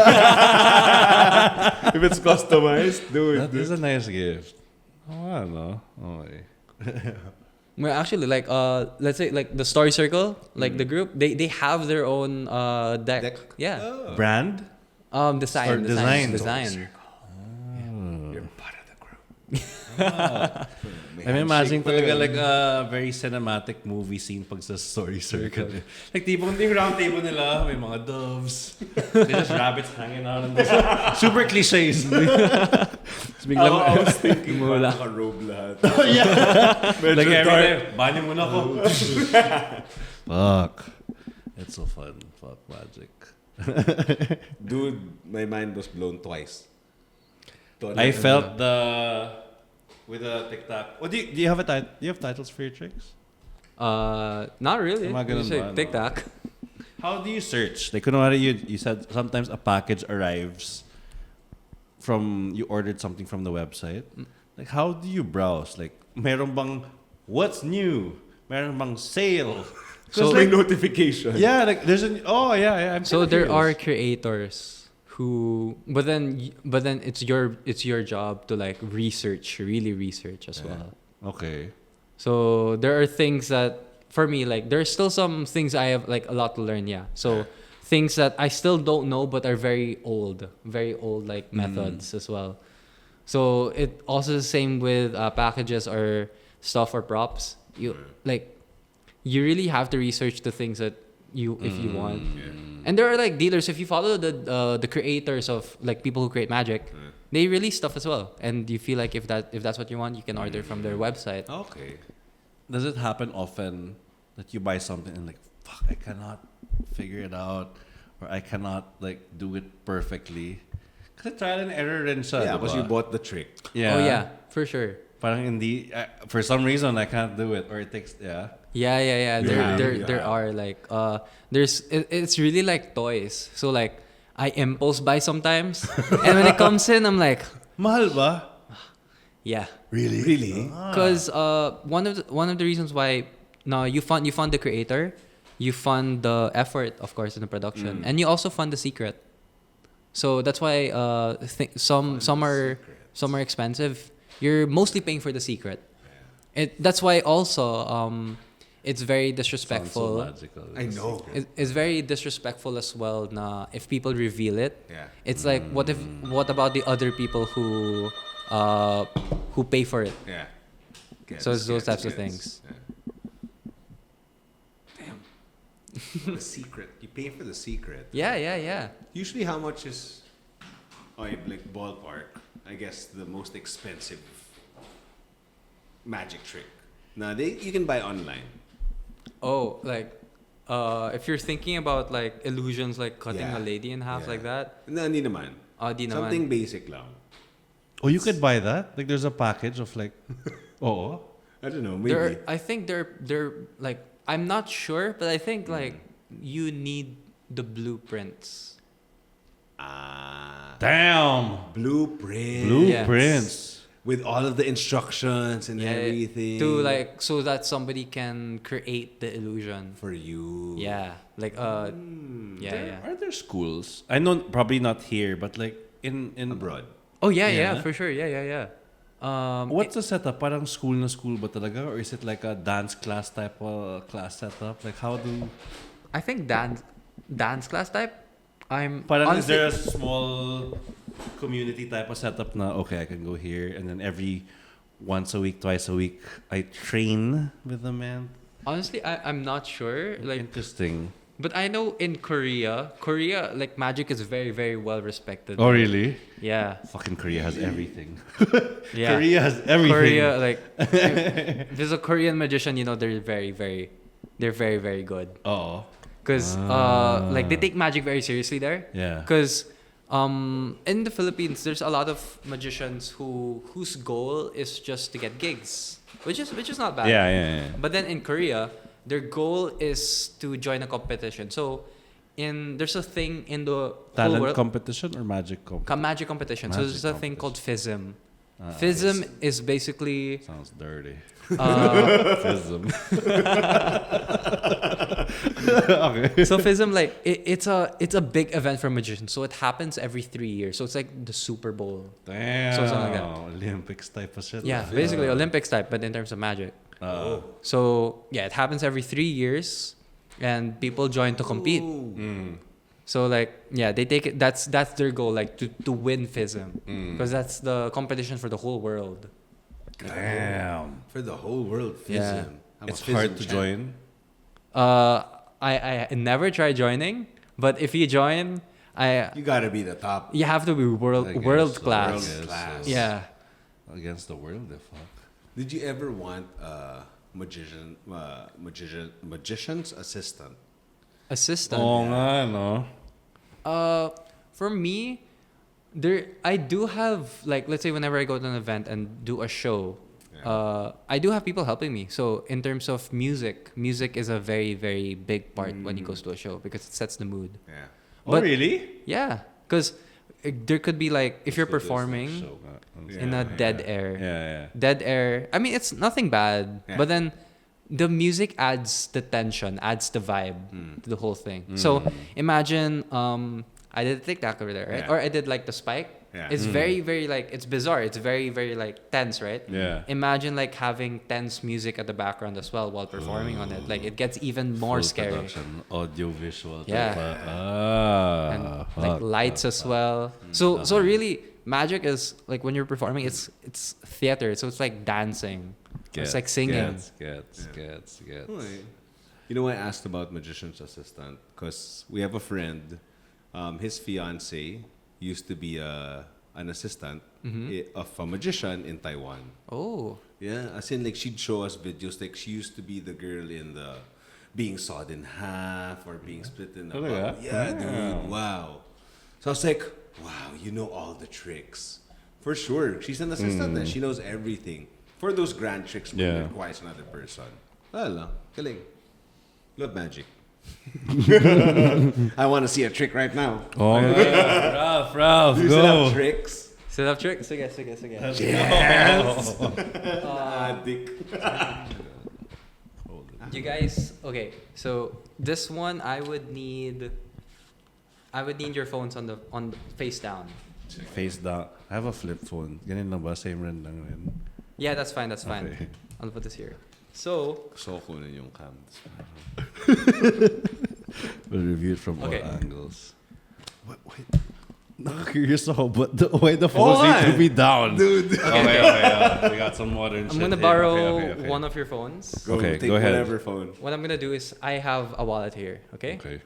it's customized, dude. That is a nice gift. Oh, I don't know. Okay. Well, actually, like let's say like the Story Circle, like the group, they have their own deck. Yeah. Brand? Design. Or design. You're part of the group. I'm imagining talaga like a very cinematic movie scene pag sa Story Circle. Like tipong yung round table nila, may mga doves. There's just rabbits hanging out. And super cliches. Biglang, I was thinking mula. Naka-robe lahat. like every day, banyo muna ako. Fuck. It's so fun. Fuck magic. Dude, my mind was blown twice. I felt with a TikTok. What do you have do you have titles for your tricks? Not really. Mga ganun Just say ba, no? TikTok. How do you search? Like kunwari you said sometimes a package arrives from you ordered something from the website. Like how do you browse? Like meron bang what's new? Meron bang sale? So like, notification. yeah, like there's an I'm So kinda there are curious. creators who, but then it's your job to like really research as well. Okay. So there are things that for me like there's still some things I have like a lot to learn. Yeah. So things that I still don't know but are very old like methods as well. So it also the same with packages or stuff or props. You really have to research the things that if you want. And there are like dealers. If you follow the creators of like people who create magic, they release stuff as well. And you feel like if that's what you want, you can order from their website. Okay. Does it happen often that you buy something and like, fuck, I cannot figure it out, or I cannot like do it perfectly? Kasi trial and error rin siya. Yeah, diba? because you bought the trick. Oh yeah, for sure. Parang hindi, for some reason I can't do it, or it takes Yeah. Yeah. There are like it's really like toys. So like I impulse buy sometimes, and when it comes in, I'm like, mahal ba? yeah. Really? Because one of the reasons why you fund the creator, you fund the effort, of course, in the production, and you also fund the secret. So that's why some are expensive. You're mostly paying for the secret. That's why also it's very disrespectful. Sounds so magical. I know. It's very disrespectful as well. Na if people reveal it, it's like what about the other people who pay for it? Yeah. So it's those types of things. Damn. The secret. You pay for the secret. Yeah. Usually, how much is, like ballpark? I guess the most expensive magic trick. Now you can buy online. Oh, like if you're thinking about like illusions, like cutting Yeah. a lady in half Yeah. like that. No, hindi naman. Di naman. Something basic lang. Oh, you could buy that? Like there's a package of like, oh. I don't know. Maybe. I think they're like, I'm not sure, but I think like you need the blueprints. Damn. Blueprints. With all of the instructions and everything. To like so that somebody can create the illusion for you. Yeah. Like Are there schools? I know probably not here, but like in abroad. Oh yeah, for sure. Yeah. What's the setup? Parang school na school ba talaga? Or is it like a dance class type of class setup? Like how do... I think dance class type. Parang is there a small community type of setup na, okay, I can go here and then every once a week, twice a week, I train with the man? Honestly, I'm not sure. Like, interesting. But I know in Korea, like magic is very, very well respected. Oh, really? Yeah. Fucking Korea has everything. Yeah. Korea has everything. Korea, like, if there's a Korean magician, they're very, very good. Oh. Because, like, they take magic very seriously there. Yeah. Because, in the Philippines, there's a lot of magicians whose goal is just to get gigs, which is not bad. Yeah. But then in Korea, their goal is to join a competition. So, there's a thing in the talent whole world, competition or magic competition? magic competition. So Magic there's a thing called FISM. FISM FISM. is basically Sounds dirty. FISM. Okay. So FISM, like it's a big event for magicians. So it happens every 3 years. So it's like the Super Bowl. Damn. So something like that. Olympics type of shit. Yeah, basically Olympics type, but in terms of magic. So yeah, it happens every 3 years, and people join to compete. So like yeah, they take it. That's their goal, like to win FISM, because that's the competition for the whole world. Damn. For the whole world, FISM. Yeah. I'm a It's FISM hard to champ. join. I never tried joining, but if you join, You gotta be the top. you have to be world class. World class. Yeah. Against the world, the fuck. Did you ever want magician's assistant? Assistant. Oo nga, no? For me, I do have, like, let's say whenever I go to an event and do a show, I do have people helping me. So in terms of music is a very, very big part when it goes to a show because it sets the mood. Yeah. But- really? Yeah, because there could be like, if you're performing in a dead air. Yeah. Dead air. I mean, it's nothing bad, but then the music adds the tension, adds the vibe to the whole thing. So imagine I did the tic-tac over there, right? Yeah. Or I did like the spike. Yeah. It's very, very like, it's bizarre. It's very, very like tense, right? Yeah. Imagine like having tense music at the background as well while performing on it. Like it gets even more Full scary. production, audio, visual. Yeah. Type And like lights as well. So really, magic is like when you're performing, it's theater, so it's like dancing. It's like singing. Gets. You know why I asked about magician's assistant? Because we have a friend, his fiance used to be an assistant of a magician in Taiwan. Oh. Yeah, as in like she'd show us videos. Like she used to be the girl in the being sawed in half or being split in half. Yeah, dude. Wow. So I was like, wow, you know all the tricks. For sure. She's an assistant and she knows everything. For those grand tricks, it requires another person. Wala. Galing. Love magic. I want to see a trick right now. Oh, Ralph, Do you still have tricks? Set up trick? Sige. Yes! Dick. You guys, okay. So this one, I would need your phones on face down. Face down. I have a flip phone. Ganun lang ba? Same rin lang rin. Yeah, that's fine. Okay. I'll put this here. So, So kunin yung cam. We'll review it from Okay. all angles. Wait. Curious ako, but why the phones need to be down? Dude. Okay. We got some modern I'm shit gonna here. borrow Okay. one of your phones. Okay, Take go ahead. whatever phone. What I'm gonna do is I have a wallet here, okay? Okay.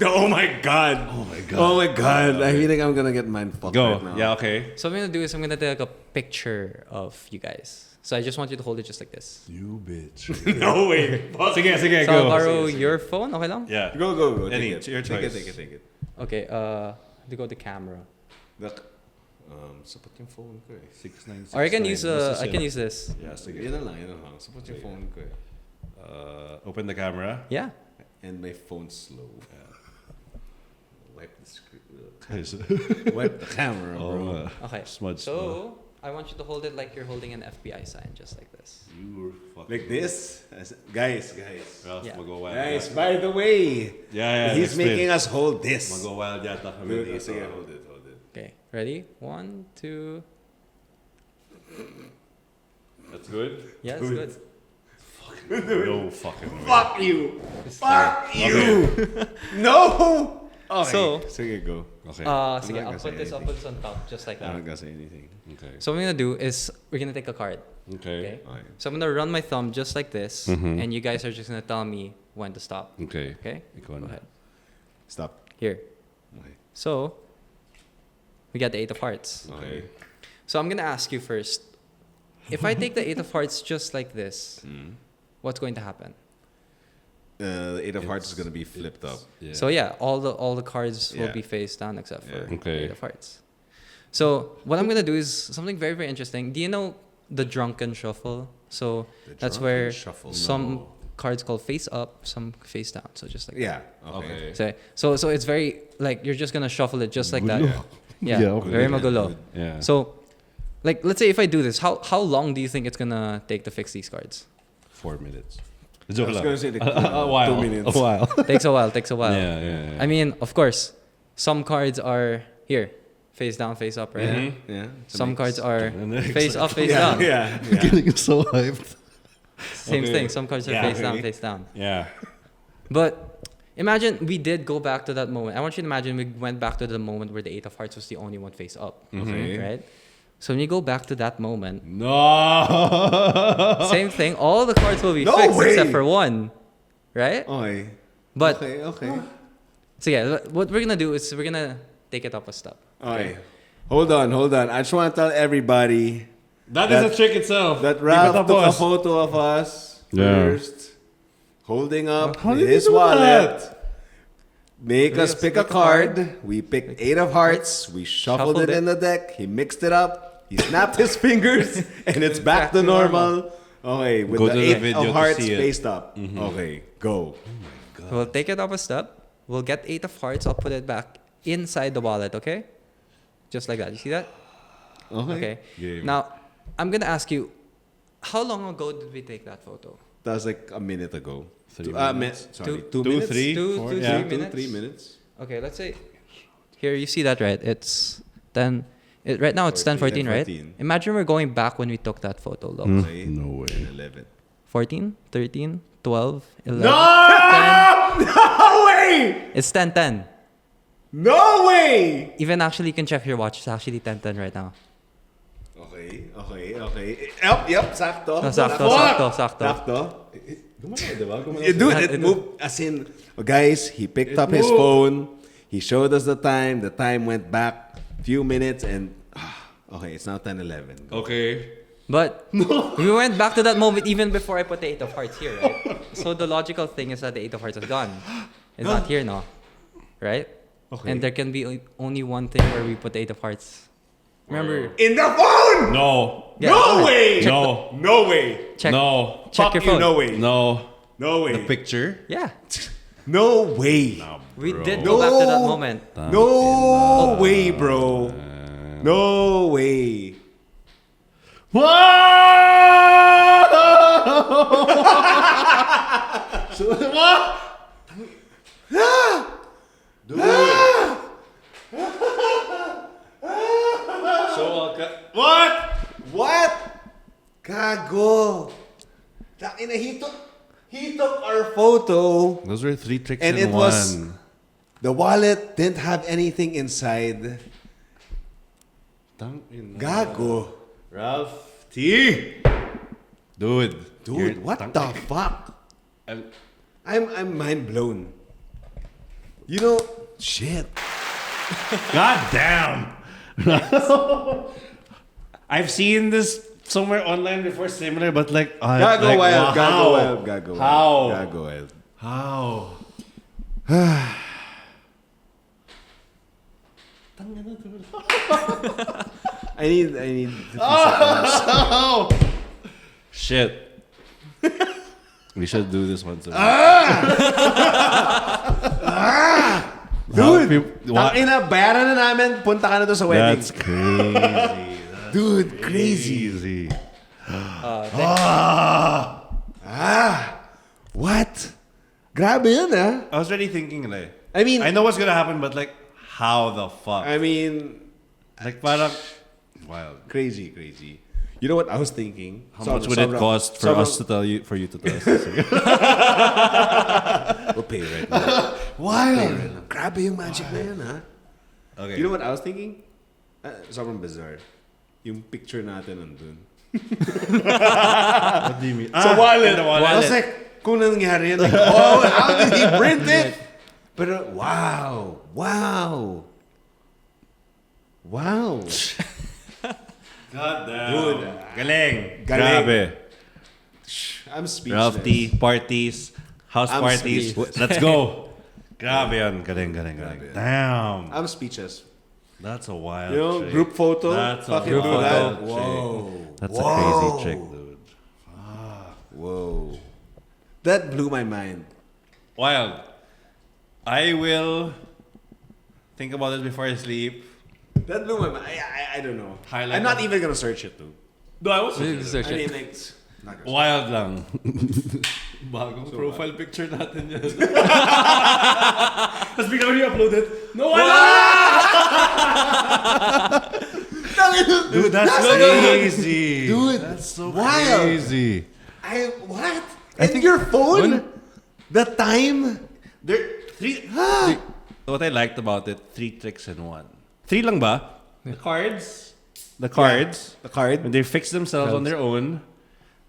Oh my god. Oh my god. I feel like I'm gonna get mind fucked Go. right now. Yeah, okay. So what I'm gonna do is I'm gonna take a picture of you guys. So I just want you to hold it just like this. You bitch. No way. Sige, So go. I'll borrow your phone, okay lang? Yeah. Go. Any, Take it. your Take choice. it. Okay, to go to camera. Sapot yung phone ko eh. 6969. Or I can use Basta I can sila. use this. Yeah, sige. Yun na lang. Sapot yung phone ko eh. Open the camera. Yeah. And my phone's slow. Wipe the screen. Guys. Wipe the camera, bro. Okay. Smudge. So I want you to hold it like you're holding an FBI sign, just like this. You were fucking... Like this? Guys. Ralph, Yeah. mag-go wild. Guys, by the way, Yeah, he's explain. making us hold this. Mag-go wild yata kami Dude, dito. sige, hold it. Okay, ready? 1, 2. That's good? Yeah, it's good. No fucking way. Fuck you! Fuck you! No! Okay. So, sige, go. Okay. sige, not I'll gonna put say this anything. on top, just like I'm that. not gonna say anything. Okay. So what I'm gonna do is we're gonna take a card. Okay. Okay. So I'm gonna run my thumb just like this, and you guys are just gonna tell me when to stop. Okay. Okay? Ikaw Go na. ahead. Stop. Here. Okay. So we got the 8 of hearts. Okay. So I'm gonna ask you first. If I take the 8 of hearts just like this, what's going to happen? The 8 of hearts is gonna be flipped up. Yeah. So yeah, all the cards will Yeah. be face down except for Yeah. Okay. 8 of hearts. So what I'm gonna do is something very, very interesting. Do you know the drunken shuffle? So The that's drunken where shuffle. some No. cards called face up, some face down. So just like Yeah. Okay. that. So it's very like you're just gonna shuffle it just like that. Gulo. Yeah, Yeah, okay. very magulo. Yeah. So like let's say if I do this, how long do you think it's gonna take to fix these cards? 4 minutes. I Joke was lang. gonna say like, A while. 2 minutes. A while. Takes a while. Takes a while. Yeah. I mean, of course, some cards are here, face down, face up, right? Yeah. Some cards are And then face up, face Yeah. down. Yeah. Getting so hyped. Same Okay. thing. Some cards are Yeah, face down, okay. face down. Yeah. But imagine we did go back to that moment. I want you to imagine we went back to the moment where the 8 of hearts was the only one face up, Okay. right? So when you go back to that moment, No. same thing. All the cards will be No fixed way. except for one, right? Okay. But Okay. so yeah, what we're gonna do is we're gonna take it up a step. Okay. Hold on. I just want to tell everybody That is a trick itself. that Di ba Ralph took a tapos? photo of us Yeah. first, holding up How did his you do wallet. that? Make us pick a card. We picked 8 of hearts. We shuffled it in the deck. He mixed it up. He snapped his fingers, and it's back to normal. Okay, with Go the to the 8 video of to hearts see it. faced up. Okay, go. We'll take it up a step. We'll get 8 of hearts. I'll put it back inside the wallet, okay? Just like that. You see that? Okay. Game. Now, I'm gonna ask you, how long ago did we take that photo? That was like a minute ago. 3 minutes. Sorry, Two- 2 minutes. 3, Two- 4, two, yeah. 3 minutes? 3 minutes. Okay, let's say here you see that, right? It's 10. Right now it's 10:14, right? 10:14. Imagine we're going back when we took that photo. Look. Okay. No way. 11. 14, 13, 12, 11. No! 10. No way! It's 10:10. No way! Even actually, you can check your watch. It's actually 10:10 right now. Okay. Yep, sakto. No, sakto. Dude, it moved. As in, guys, he picked up his phone. He showed us the time. The time went back a few minutes and... okay, it's now 10:11. Okay. But we went back to that moment even before I put the 8 of hearts here, right? So the logical thing is that the 8 of hearts is gone. It's not here now. Right? Okay. And there can be only one thing where we put the 8 of hearts. Remember? In the phone! No. Yeah, No way! No. No way! Check, No. check Fuck your phone. you, no way. No. No way. The picture? Yeah. No way. We did go back to that moment. No way, bro. No way. What? Gago. He took our photo Those were 3 tricks and in it one. was the wallet didn't have anything inside. Gago. Ralph T. Dude, Dude, what the fuck? I'm mind blown. You know, shit. God damn. I've seen this somewhere online before, similar, but like... Gago wild, gago wild, gago wild. How? Gago wild. How? I need 50 seconds. Oh! Shit. We should do this once. Dude, tangina, bayaran na namin. Punta ka na to sa wedding. That's crazy. Dude, crazy. What? Grabe yun, ah. I was already thinking like... I mean... I know what's gonna happen, but like, how the fuck? I mean... Like, parang... Wild. Crazy. You know what I was thinking? How much would it cost for us to tell you, for you to tell us this? We'll pay right now. Wild. Grabe yung magic na yun, ha? Okay. You know what I was thinking? Sobrang bizarre. Yung picture natin nandun. What do you mean? Sa wallet. In the wallet. I was like, kung nangyari yun, like, oh, how did he print it? Pero, wow. God damn. Dude. Galing. Galing. Grabe. I'm speechless. Ralph T, parties, house I'm parties. speechless. Let's go. Grabe yan. Galing. Damn. I'm speechless. That's a wild You know, trick. group photo. That's a fucking do wild that. trick. Whoa. That's a crazy trick, dude. Whoa. That blew my mind. Wild. I will think about it before I sleep. That blew my mind. I don't know. Highlight I'm not of- even gonna search it too. No, I was Search I it. mean, like, it's not gonna wild lang. Bagong profile picture natin yan. Tapos bigla ko upload it. No, wala! Dude, that's crazy. Dude, That's so wild. crazy. What? In your phone? The time? There, three. What I liked about it, 3 tricks in one. 3 lang ba? The cards. The cards. The card? When they fix themselves on their own.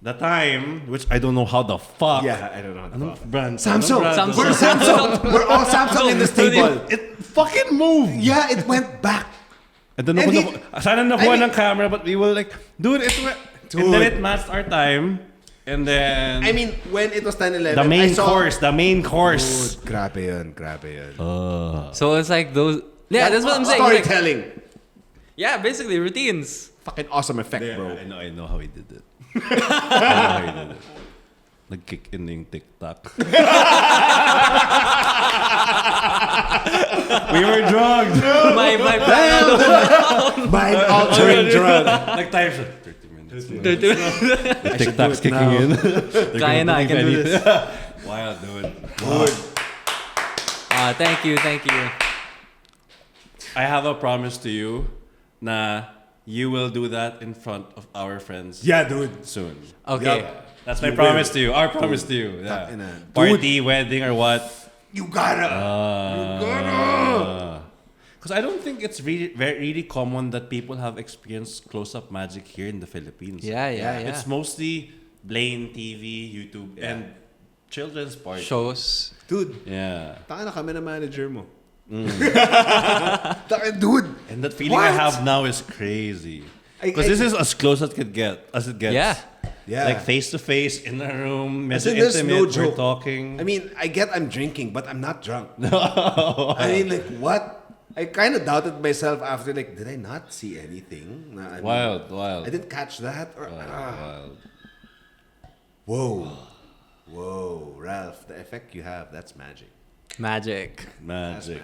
The time, which I don't know how the fuck. Yeah, I don't know. Anong brand? Samsung. Anong brand? We're Samsung. We're all Samsung in this table. It fucking moved. Yeah, it went back. I don't know And kung sana nakuha ng camera, but we were like, dude, it went. And then Dude. it matched our time. And then I mean, when it was 10:11, the main I saw, course. Dude, grabe yun. So it's like those. Yeah, that's what I'm saying. Like, Storytelling. yeah, basically routines. Fucking awesome effect, Yeah, bro. I know how he did it. I know how he did it. Nag-kick in yung TikTok. We were drugged. my Mind altering drug. Nag-time siya. 30 minutes. The TikTok's kicking in. Kaya na, I can do this. Wild, dude. Thank you. I have a promise to you na you will do that in front of our friends Yeah, dude. soon. Okay. Yup. That's my You promise will. to you. Our promise to you. Yeah. Tangina. Party, wedding, or what? You gotta. Because I don't think it's really common that people have experienced close-up magic here in the Philippines. Yeah. It's mostly Blaine TV, YouTube, and children's parties. Shows. Dude, Yeah. taka na kami na manager mo. Dude, And that feeling I have now is crazy. Because this is as close as it gets. Yeah. Yeah. Like face to face in a room, As medyo in, there's intimate, no we're joke. talking. I mean, I get I'm drinking, but I'm not drunk. I mean, like, what? I kind of doubted myself after, like, did I not see anything? Nah, I mean, Wild. I didn't catch that. Or, Wild. Whoa, Ralph, the effect you have, that's magic. Magic. Magic.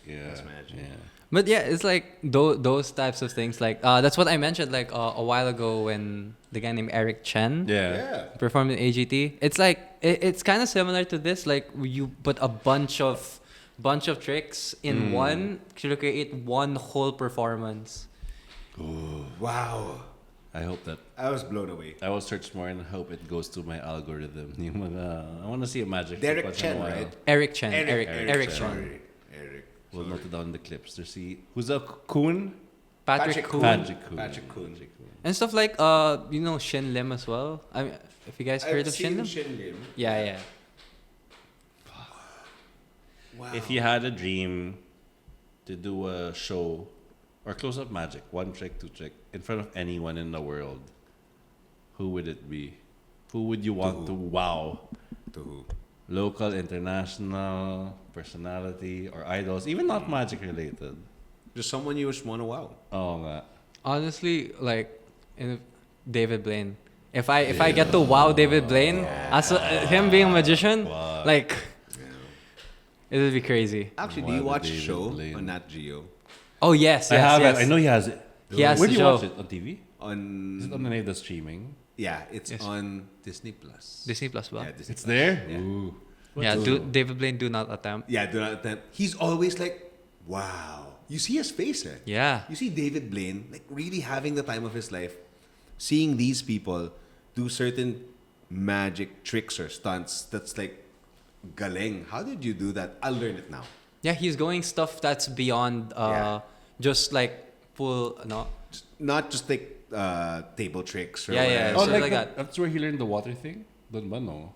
Yeah. That's magic. Yeah. But yeah, it's like those types of things. Like that's what I mentioned like a while ago when the guy named Eric Chen Yeah. performed in AGT. It's like it's kind of similar to this. Like you put a bunch of tricks in one to create one whole performance. Wow. I hope that I was blown away. I will search more and hope it goes to my algorithm. Yung mga, I want to see a magic. Derek trick once in Chen, a while. right? Eric Chen. Eric Eric Chen. Chen. Sorry. Eric. We'll note it down in the clips. There's who's a Kun? Patrick Kuhn. Patrick Kun. And stuff like Shin Lim as well. I mean, if you guys heard of Shin Lim? Shin Lim. Yeah. Wow. If you had a dream to do a show or close-up magic, one trick, two trick, in front of anyone in the world, who would it be? Who would you want to wow? To who? Local, international, personality, or idols, even not magic related. Just someone you just want to wow. Oh, nga. Honestly, like David Blaine. If I get to wow David Blaine as him being a magician, like it would be crazy. Actually, do Wow, you watch David show Blaine. on Nat Geo? Oh yes. I have yes. it. I know he has it. He has Where the do you show. watch it? On TV? Is it On on any of the streaming? yeah, it's Yes. on Disney Plus. Disney Plus, well. Yeah, Disney It's Plus. there? Yeah. Ooh. Yeah, David Blaine do not attempt. Yeah, do not attempt. He's always like, wow. You see his face, eh? Yeah. You see David Blaine, like really having the time of his life, seeing these people do certain magic tricks or stunts that's like, galing. How did you do that? I'll learn it now. Yeah, he's going stuff that's beyond just like full Not just like table tricks or Yeah, yeah, whatever. Oh, Something like like that. that's where he learned the water thing? Doon ba, no?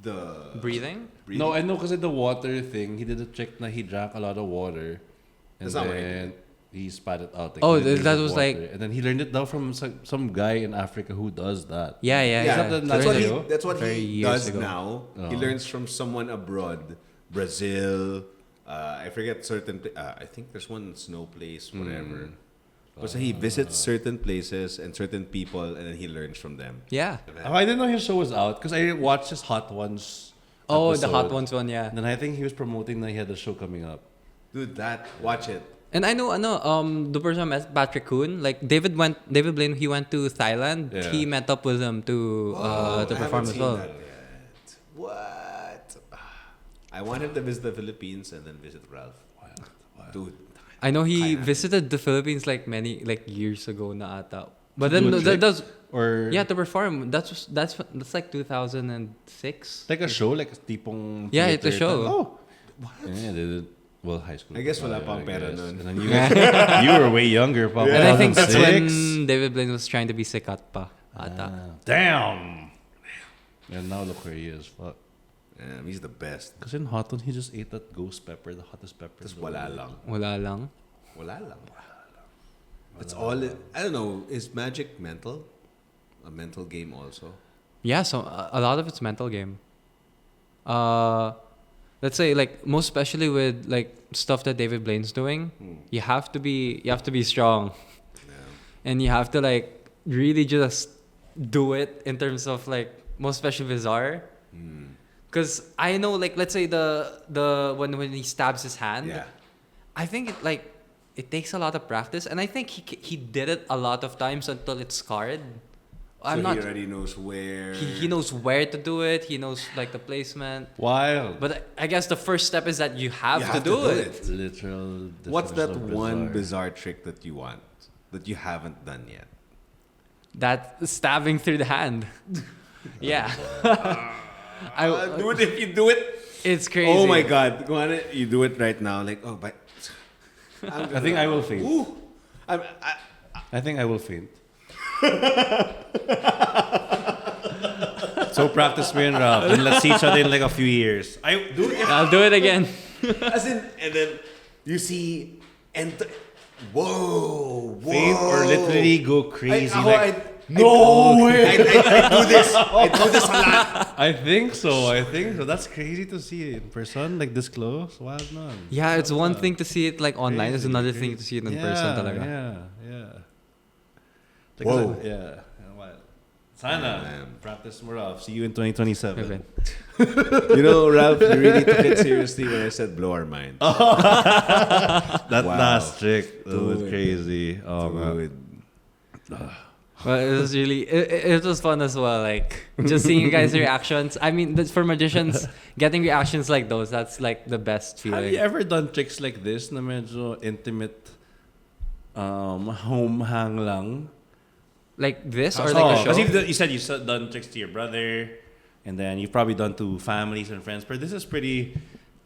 The breathing. breathing. No, I know because the water thing, he did a trick na he drank a lot of water. And That's not what I then he spat it out. Like, Oh, liters that of was water. like- And then he learned it down from some guy in Africa who does that. Yeah. That's what Very he years does ago. now. He learns from someone abroad, Brazil. I forget certain. I think there's one snow place, whatever. So he visits certain places and certain people, and then he learns from them. Yeah. Oh, I didn't know his show was out because I watched his Hot Ones. Oh, the Hot episode. Ones one, yeah. And then I think he was promoting that he had a show coming up. Dude, watch it. And I know, the person I met, Patrick Kuhn, like David Blaine, he went to Thailand. Yeah. He met up with him to I perform haven't as seen well. that yet. What? I want him to visit the Philippines and then visit Ralph. Dude, I know he visited the Philippines like years ago na ata. But then that does Or to perform. That's like 2006. like a show, like tipong Yeah, it's a theater show. type. Oh, yeah, they did. Well, high school. I guess wala I pang pera guess. nun. And then you guys, you were way younger, pa. And I think that's 2006. when David Blaine was trying to be sikat pa ata. Damn. And now look where he is. Fuck. he's the best. Because in Hot One, he just ate that ghost pepper, the hottest pepper. Just wala lang. Wala lang. Wala lang. It's all. I don't know. Is magic mental? A mental game also. Yeah, so a lot of it's mental game. Let's say like most especially with like stuff that David Blaine's doing, you have to be strong, and you have to like really just do it in terms of like most especially bizarre. Because I know like let's say the when he stabs his hand, Yeah. I think it takes a lot of practice, and I think he did it a lot of times until it's scarred. So he already knows where. He knows where to do it. He knows like the placement. Wild. But I guess the first step is that you have to do it. Literal. What's that definition of one bizarre trick that you want that you haven't done yet? That stabbing through the hand. Yeah. Dude, if you do it, It's crazy. oh my God, go on it. You do it right now, like but I think I will faint. Ooh. I think I will faint. So practice me and Ralph, and let's see each other in like a few years. I'll do it again. As in, and then you see, whoa, Faint or literally go crazy. No way! I do this. I do this a lot. I think so. That's crazy to see it in person, like this close. Wild man. Yeah, it's one thing to see it like online. It's another thing to see it in person talaga. Yeah. Whoa. Yeah. Wild. Sana, practice more of. See you in 2027. Okay. You know, Ralph, you really took it seriously when I said blow our minds. That Wow. last trick, that was Dude. crazy. Oh man. Well, it was really it was fun as well. Like just seeing you guys' reactions. I mean, for magicians, getting reactions like those, that's like the best feeling. Have you ever done tricks like this na medyo intimate home hang lang? Like this or like a show? Because you said you've done tricks to your brother, and then you've probably done to families and friends. But this is pretty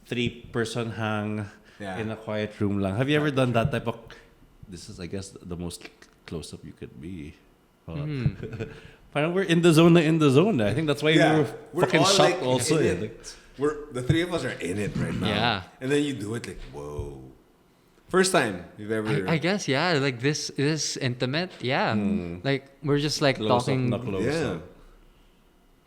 3-person hang in a quiet room lang. Have you ever done that type of... This is, I guess, the most close-up you could be. Parang we're in the zone. I think that's why we were fucking all, shocked like, also. in it. The three of us are in it right now. Yeah. And then you do it like, whoa. First time you've ever... I guess, yeah. Like this is intimate. Yeah. Like we're just like Close talking. up, not close Yeah. up.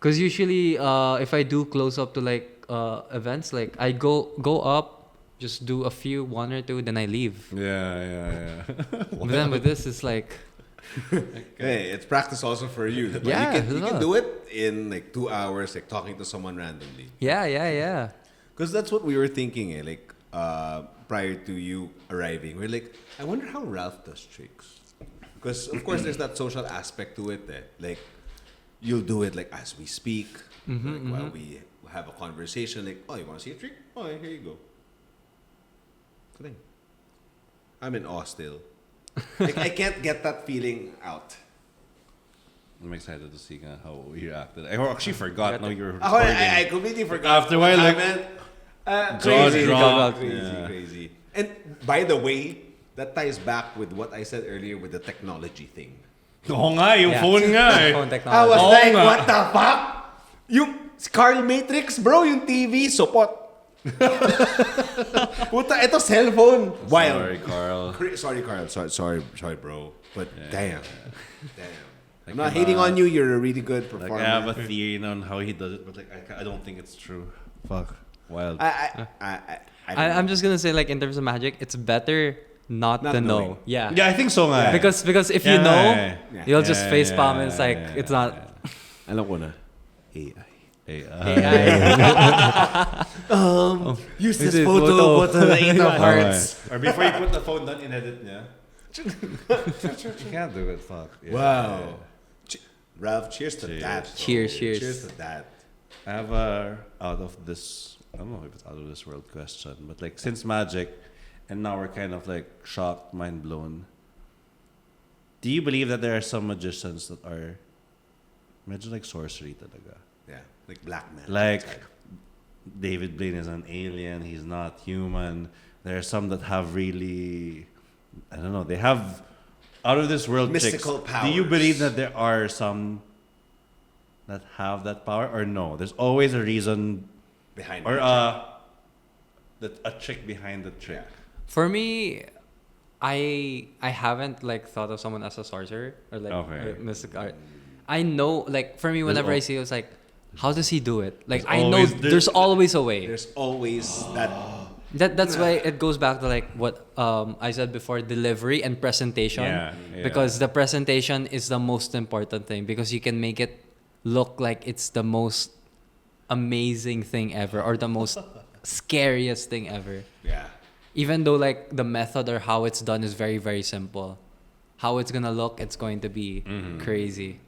Because usually, if I do close up to like events, like I go up, just do a few, 1 or 2, then I leave. Yeah. But then with this, it's like, Hey, it's practice also for you. But Yeah, you yeah. can do it in like 2 hours, like talking to someone randomly. yeah. Because that's what we were thinking, like prior to you arriving. We're like, I wonder how Ralph does tricks. Because of course there's that social aspect to it. Like you'll do it like as we speak, while we have a conversation. Like, oh, you want to see a trick? Oh, here you go. Thing. I'm in awe still. Like, I can't get that feeling out. I'm excited to see how you reacted. I actually forgot now you were Oh, recording. I completely forgot. After a while, like, crazy, drop. crazy. And by the way, that ties back with what I said earlier with the technology thing. Oo nga, yung Yeah. phone nga eh. Phone I technology. was Oo like, nga. what the fuck? Yung Carl Matrix, bro, yung TV, support. Puta, ito cellphone. Wild. Sorry, Carl. Sorry, Carl. Sorry, bro. But damn. I'm not hating on you. You're a really good Like, performer. I have a theory on how he does it, but like I don't think it's true. Fuck. Wild. I'm just gonna say, like in terms of magic, it's better not Not to knowing. know. Yeah. Yeah, I think so nga. Because if Yeah, you know, yeah. you'll just Yeah, face palm yeah, and it's like yeah, it's not. Alam ko na. AI. Use this This is photo, photo. go to the 8 of hearts. Or before you put the phone down, inedit niya. You can't do it. Fuck. Yeah. Wow. Ralph, cheers to Cheers. that. bro. Cheers. Cheers to that. I have a out of this. I don't know if it's out of this world question, but like since magic, and now we're kind of like shocked, mind blown. Do you believe that there are some magicians that are, medyo like sorcery talaga? Yeah, like black man. Like David Blaine is an alien. He's not human. There are some that have really, I don't know. They have out of this world Mystical tricks. Do you powers. believe that there are some that have that power, or no? There's always a reason, Behind or it. a trick behind the trick. For me, I haven't like thought of someone as a sorcerer or like Okay. a mystic art. I know, like for me, whenever I see it, it's like, how does he do it? Like There's I know always- there's always a way. There's always that. That's why it goes back to like what I said before, delivery and presentation. Yeah. Because the presentation is the most important thing, because you can make it look like it's the most amazing thing ever or the most scariest thing ever. Yeah. Even though like the method or how it's done is very, very simple. How it's gonna look, it's going to be crazy.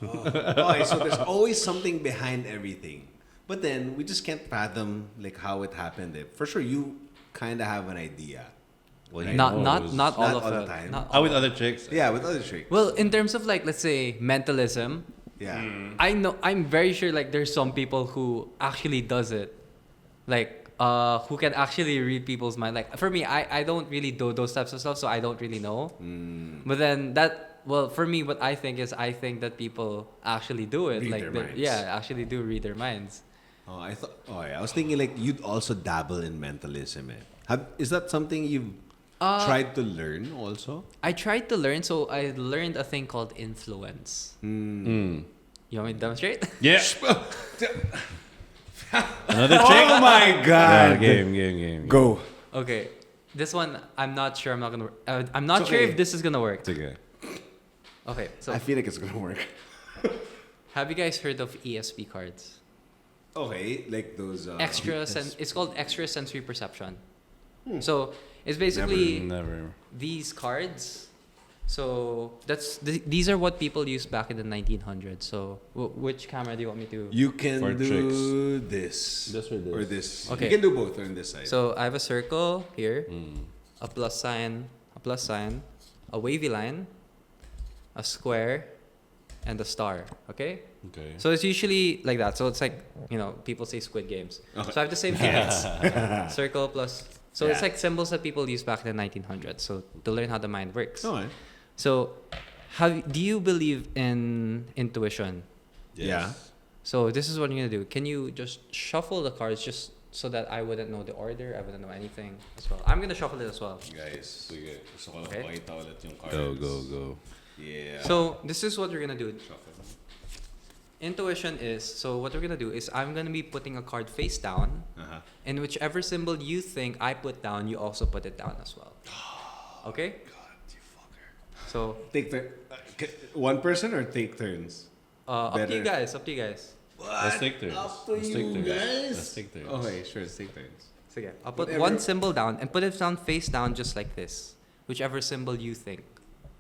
Okay, so there's always something behind everything. But then we just can't fathom like how it happened. For sure, you kind of have an idea. Well, Not all Not of all the it. time. Not How all with of other tricks? Yeah, with other tricks. Well, in terms of like, let's say mentalism, yeah. I know, I'm very sure like there's some people who actually does it. Like who can actually read people's mind. Like for me, I don't really do those types of stuff, so I don't really know. But then for me, what I think that people actually do it. Read like their minds. yeah, actually do read their minds. Oh, I was thinking like you'd also dabble in mentalism. Is that something you've tried to learn also? I tried to learn, so I learned a thing called influence. You want me to demonstrate? Yeah. Another trick? Oh my god! Game. Go. Okay, this one I'm not sure. I'm not It's sure okay. if this is gonna work. Okay. Okay, so I feel like it's gonna work. have you guys heard of ESP cards? Okay, like those It's called extra sensory perception. So it's basically Never. these cards. So these are what people used back in the 1900s. So which camera do you want me to? You can For do this. This or this? Or this. Okay. You can do both on this side. So I have a circle here, a plus sign, a wavy line, a square, and a star. Okay. Okay. So it's usually like that. So it's like, people say Squid Games. Okay. So I have the same thing. Circle plus. So it's like symbols that people used back in the 1900s. So to learn how the mind works. Okay. So do you believe in intuition? Yes. Yeah. So this is what you're going to do. Can you just shuffle the cards just so that I wouldn't know the order? I wouldn't know anything as well. I'm going to shuffle it as well. Guys, sige. Gusto ko lang Okay. pakita ulit yung cards. Go. Yeah. So this is what we're going to do. Intuition so what we're going to do is I'm going to be putting a card face down. Uh-huh. And whichever symbol you think I put down, you also put it down as well. Okay? God, you fucker. So, Take one person or take turns? up to you Better. guys. Let's take turns. Up to Let's you take turns. guys. Let's take turns. Okay, sure, let's take turns. So yeah, I'll put Whatever. one symbol down and put it down face down just like this. Whichever symbol you think.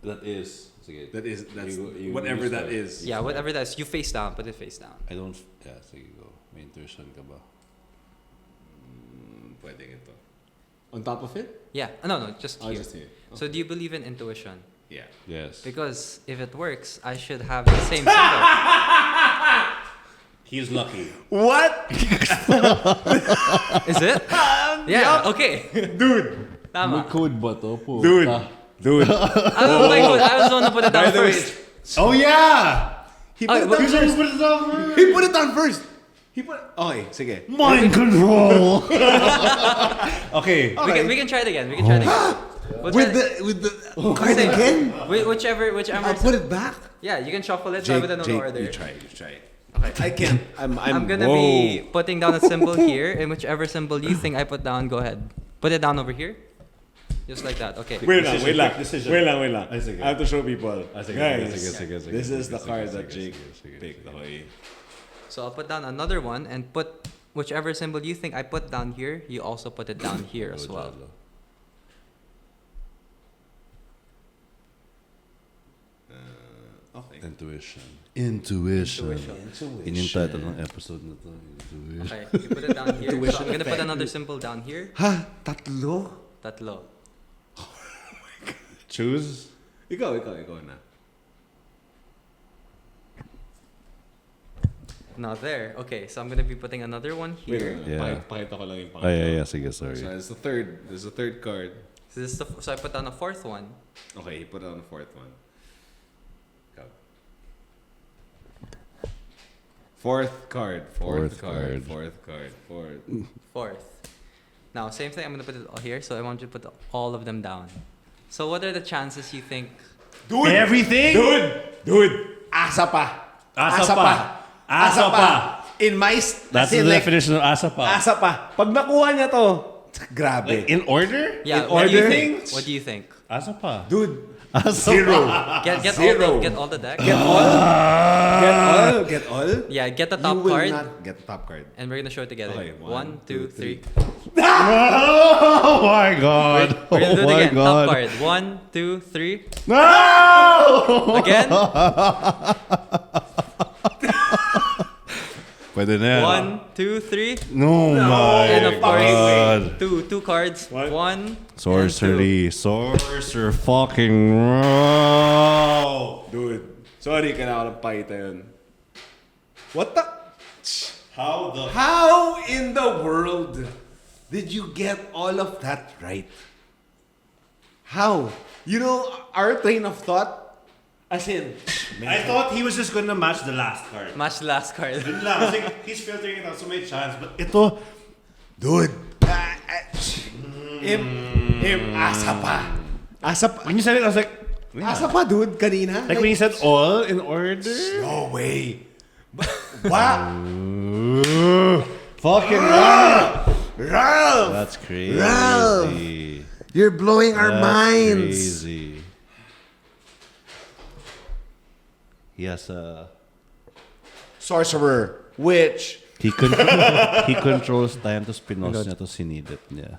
That is. Sige. That's You whatever that start. is. Yeah, whatever that is. You face down, put it face down. I don't. Yeah, sige go. May intuition ka ba? Pwede ito. On top of it? Yeah. No, just Oh, here. just here. So do you believe in intuition? Yeah. Yes. Because if it works, I should have the same symbol. He's lucky. What? Is it? Yeah, okay. Dude! Tama. code ba to po? Dude! Dude! I was the one who put it down By the way- first. Oh yeah! He put Oh, it but down you first. He put it down first. Okay, sige. Mind control. Okay. We can try it again. We'll try it- With the card Same. again? Whichever. I'll put it back. Yeah, you can shuffle it. So I wouldn't know the order. you try. I can't. I'm gonna be putting down a symbol here, and whichever symbol you think I put down, go ahead. Put it down over here. Just like that. Okay. Wait lang. decision. Wait lang. Ay, sige. I have to show people. Sige, Guys, sige, this is the sige, card sige, that Jake sige, picked. sige. Okay. So I'll put down another one and put whichever symbol you think I put down here, you also put it down here as well. Okay. Intuition. Intuition. Yun yung title ng episode na to. Intuition. Okay, you put it down here. So I'm gonna put another symbol down here. Ha? Tatlo? Tatlo. Choose. Ikaw na. Not there. Okay, so I'm gonna be putting another one here. Yeah. Pakita ko lang yung Ay, sige, sorry. So there's the third card. So I put down a fourth one. Okay, he put on the fourth one. Go. Fourth card. Fourth. Now, same thing. I'm gonna put it all here. So I want you to put all of them down. So what are the chances you think? Dude! Everything? Dude! Asa pa! In my... That's the definition of asa pa. Asa pa. Pag nakuha niya to, grabe. Like, in order? Yeah. In What do you order? think? What do you think? Asa pa. Dude, Asa zero. Get all the deck. Get all? Yeah. Get the You top will card. not get the top card. And we're gonna show it together. Okay, 1, 2, 3. Oh my god. We're gonna do Oh it my again. god. Top card. 1, 2, 3. No! Again. Pwede na yan. 1, 2, 3. No, my And of course, god. two cards. What? 1. Sorcery. Sorcerer fucking row. Dude, sorry, kailangan ko ng pakita yun. What the... How the... How in the world did you get all of that right? How? You know, our train of thought, as in, I thought he was just gonna match the last card. Match the last card. Yun lang. I was like, he's filtering it out so many chance. But ito, dude, asa pa. Asa pa. when you said it, I was like, Asa pa, dude, kanina. like when you said all in order. No way. Wow. Fucking Ralph. Ralph! That's crazy. Ralph! You're blowing our That's minds. Crazy. He has a. Sorcerer, witch. He controls time to spinos niya to sinidip niya.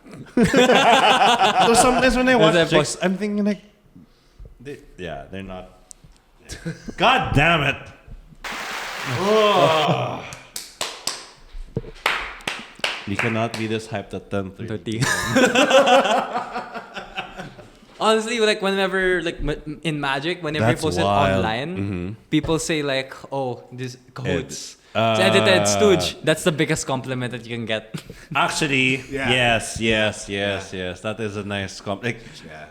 So sometimes when I watch That's chicks, I'm thinking like, they're not. God damn it! Oh. You cannot be this hyped at 10:30. Honestly, like whenever, like in Magic, whenever That's you post it wild. online, people say like, "Oh, this cahoots, Ed- it's edited stooge." That's the biggest compliment that you can get. Actually, Yeah. yes. That is a nice Like,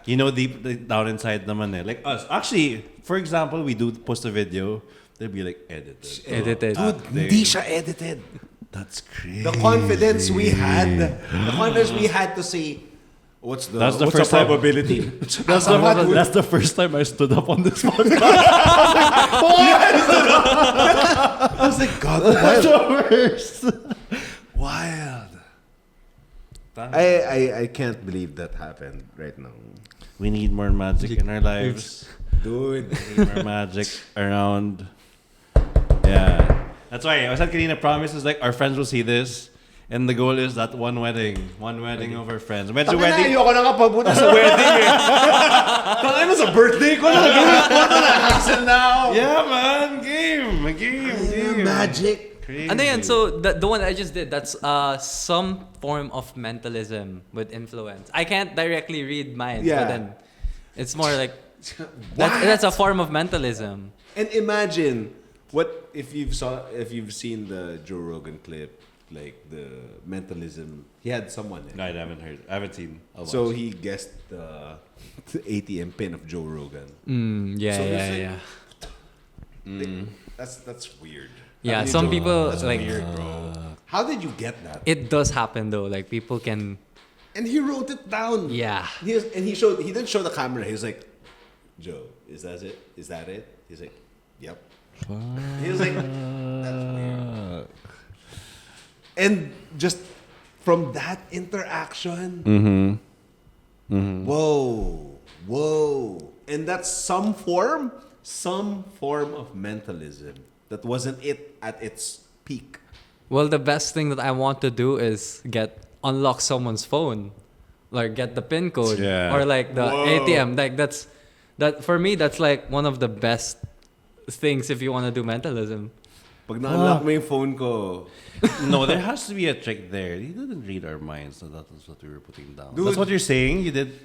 you know, deep down inside naman eh. Like us. Actually, for example, we do post a video. They'll be like, edited. Edited. Dude, hindi siya edited. That's crazy. The confidence we had to say, what's the first time- probability? That's the first time I stood up on this podcast. I was like, God, That's the worst. wild. I can't believe that happened right now. We need more magic in our lives. Dude. We need more magic around. Yeah. That's why I said kanina, promise is like our friends will see this. And the goal is that one wedding of our friends. Medyo wedding. Ayoko na nga papunta sa wedding eh. Tangina sa birthday ko na. Hassle now. Yeah, man. Game. Magic. Crazy. And then, so the one that I just did, that's some form of mentalism with influence. I can't directly read minds, Yeah. but then it's more like that's a form of mentalism. And imagine what if you've seen the Joe Rogan clip, like the mentalism. He had someone. No, I haven't heard. I haven't seen. So he guessed the ATM pin of Joe Rogan. Yeah, So yeah, it's yeah. That's weird. Yeah, How did some you- people that's like weird, bro. How did you get that? it does happen though. Like people can, And he wrote it down. yeah. He didn't show the camera. He was like, Joe, is that it? Is that it? He's like, yep. He was like, that's weird. And just from that interaction, whoa. And that's some form of mentalism that wasn't it at its peak. Well, the best thing that I want to do is unlock someone's phone, like get the PIN code, Yeah. or like the ATM. Like that for me. That's like one of the best things if you want to do mentalism. Pag na-unlock mo yung phone ko, No, there has to be a trick there. He didn't read our minds, so that was what we were putting down. Dude. That's what you're saying? You did?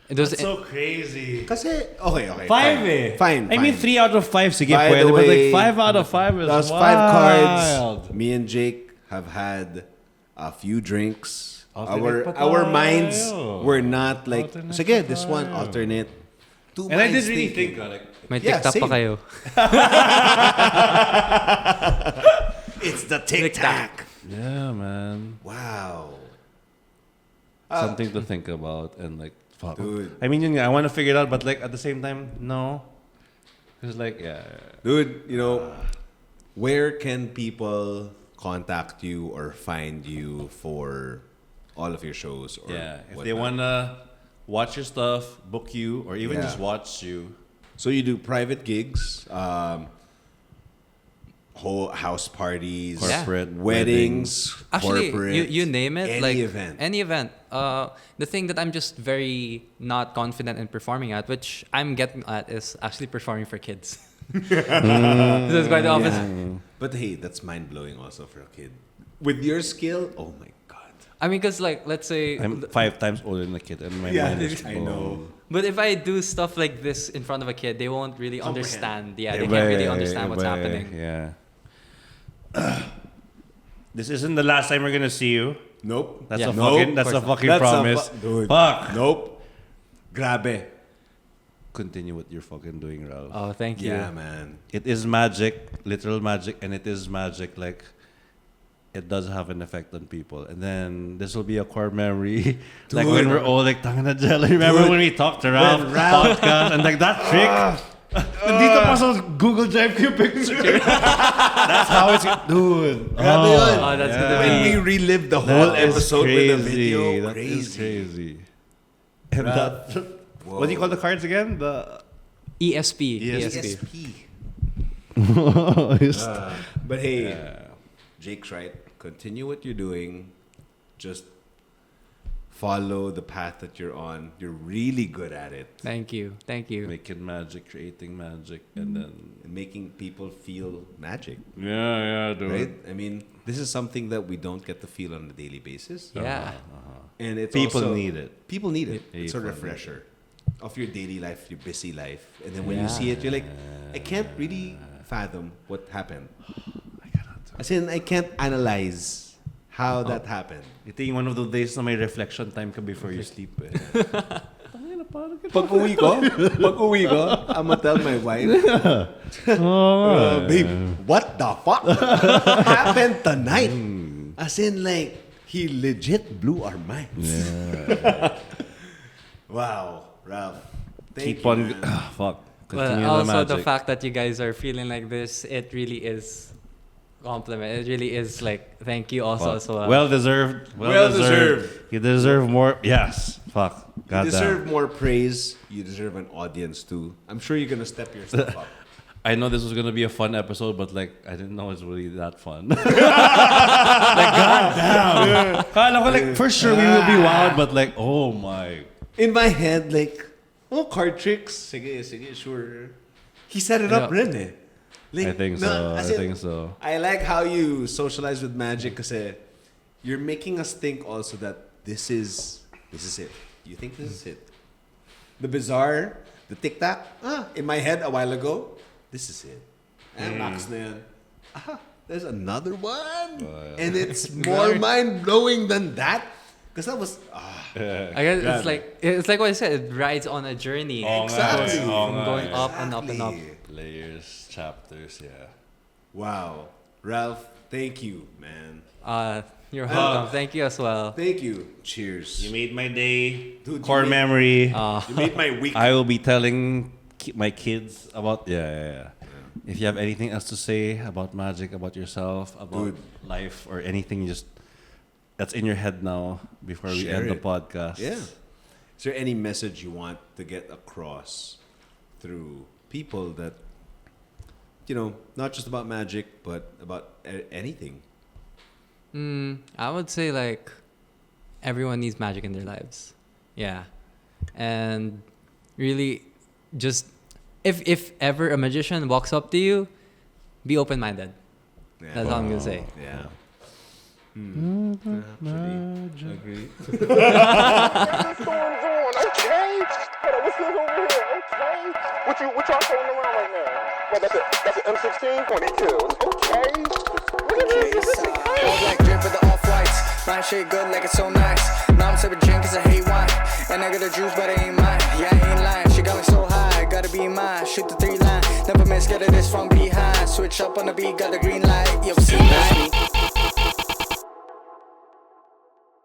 It was That's so crazy. kasi, okay. Five Fine. I mean, 3 out of 5, sige, By pwede. the But way, like 5 out of 5 is That's wild. 5 cards. Me and Jake have had a few drinks. Alternate pa Our tayo. minds were not like, Alternate sige, pa this one, tayo. alternate. Two And I minds did really thinking. think, like, may Yeah, TikTok pa same. kayo. It's the tic-tac. yeah, man. Wow. Something to think about and like, fuck. Dude. I mean, yun nga, I want to figure it out, but like at the same time, no. It's like, yeah. Dude, where can people contact you or find you for all of your shows? Or Yeah, if whatnot? they want to watch your stuff, book you, or even Yeah. just watch you. So you do private gigs, whole house parties, Corporate weddings, Actually, corporate, you name it, any like event. any event. The thing that I'm just very not confident in performing at, which I'm getting at, is actually performing for kids. This is quite the opposite. But hey, that's mind blowing also for a kid. With your skill, oh my god. I mean, because like let's say, I'm 5 times older than a kid, and my mind is I know. but if I do stuff like this in front of a kid, they won't really understand. Yeah, they Iba can't really eh, understand what's iba eh, happening. Yeah. This isn't the last time we're gonna see you. Nope. That's Yeah. a Nope. fucking that's a fucking That's promise. dude. Fuck. Nope. Grabe. Continue what you're fucking doing, Ralph. Oh, thank you. Yeah, man. It is magic, literal magic, and it is magic. Like, it does have an effect on people. And then this will be a core memory. Like when we're all like, Tangina Jello. Remember when we talked to Ralph podcast and like that trick? Nandito pa sa Google Drive ko yung picture. That's how it's... Dude. Grabe yun. Oh, that's gonna When be... we relived the whole That is episode with a video, That is crazy. And Bruh. that... What do you call the cards again? The... ESP. ESP. But hey, Jake's right. Continue what you're doing. Just follow the path that you're on. You're really good at it. Thank you. Thank you. Making magic, creating magic, and then... And making people feel magic. Yeah, dude. Right? I mean, this is something that we don't get to feel on a daily basis. Yeah. And it's People also- need it. People need it. It's a People need refresher of your daily life, your busy life. And then when you see it, you're like, I can't really fathom what happened. As in, I can't analyze how that happened. Ito yung one of those days na may reflection time ka before you sleep. Eh. Pag uwi ko, I'ma tell my wife, babe, what the fuck happened tonight? As in, like, he legit blew our minds. Wow, Ralph. Keep on... fuck. Continue But also the the fact that you guys are feeling like this, it really is compliment. It really is like thank you also as well. Well deserved. Well deserved. You deserve more. Yes. Fuck. You God deserve damn. more praise. You deserve an audience too. I'm sure you're gonna step your stuff up. I know this was gonna be a fun episode, but like I didn't know it's really that fun. Like God damn. Kala ko like for sure we will be wild, but like oh my. In my head, like, oh, card tricks. Sige, sure. He set it up, rin eh. Like, I think no, so. I as in, think so. I like how you socialize with magic kasi you're making us think also that this is it. You think this is it? The bizarre, the tic-tac, in my head a while ago, this is it. And knocks na yan. There's another one. And it's more mind-blowing than that. Because that was... I guess it's like what I said. It rides on a journey. Exactly. From going up and up and up. Layers, chapters, yeah. Wow. Ralph, thank you, man. You're welcome. Thank you as well. Thank you. Cheers. You made my day. Dude, Core you made- memory. You made my week. I will be telling my kids about yeah. If you have anything else to say about magic, about yourself, about Dude. life, or anything, just that's in your head now before we Share end the it. podcast. Yeah. Is there any message you want to get across through people that, you know, not just about magic, but about anything? I would say like everyone needs magic in their lives. Yeah. And really just if ever a magician walks up to you, be open-minded. Yeah. That's all I'm going to say. Yeah. Agree. Storms on, okay? Hold on, what's this over here? Okay. What y'all throwing around right now? Well, that's an M16 22. Okay. Look at this. All black drip with the off-whites. Mine shit good like it's so nice. Now I'm sipping gin cause I hate wine. And I got the juice but it ain't mine. Yeah, I ain't lying. She got me so high. Gotta be mine. Shoot the 3 line. Never miss, get it this from behind. Switch up on the beat, got the green light. Yo, see me.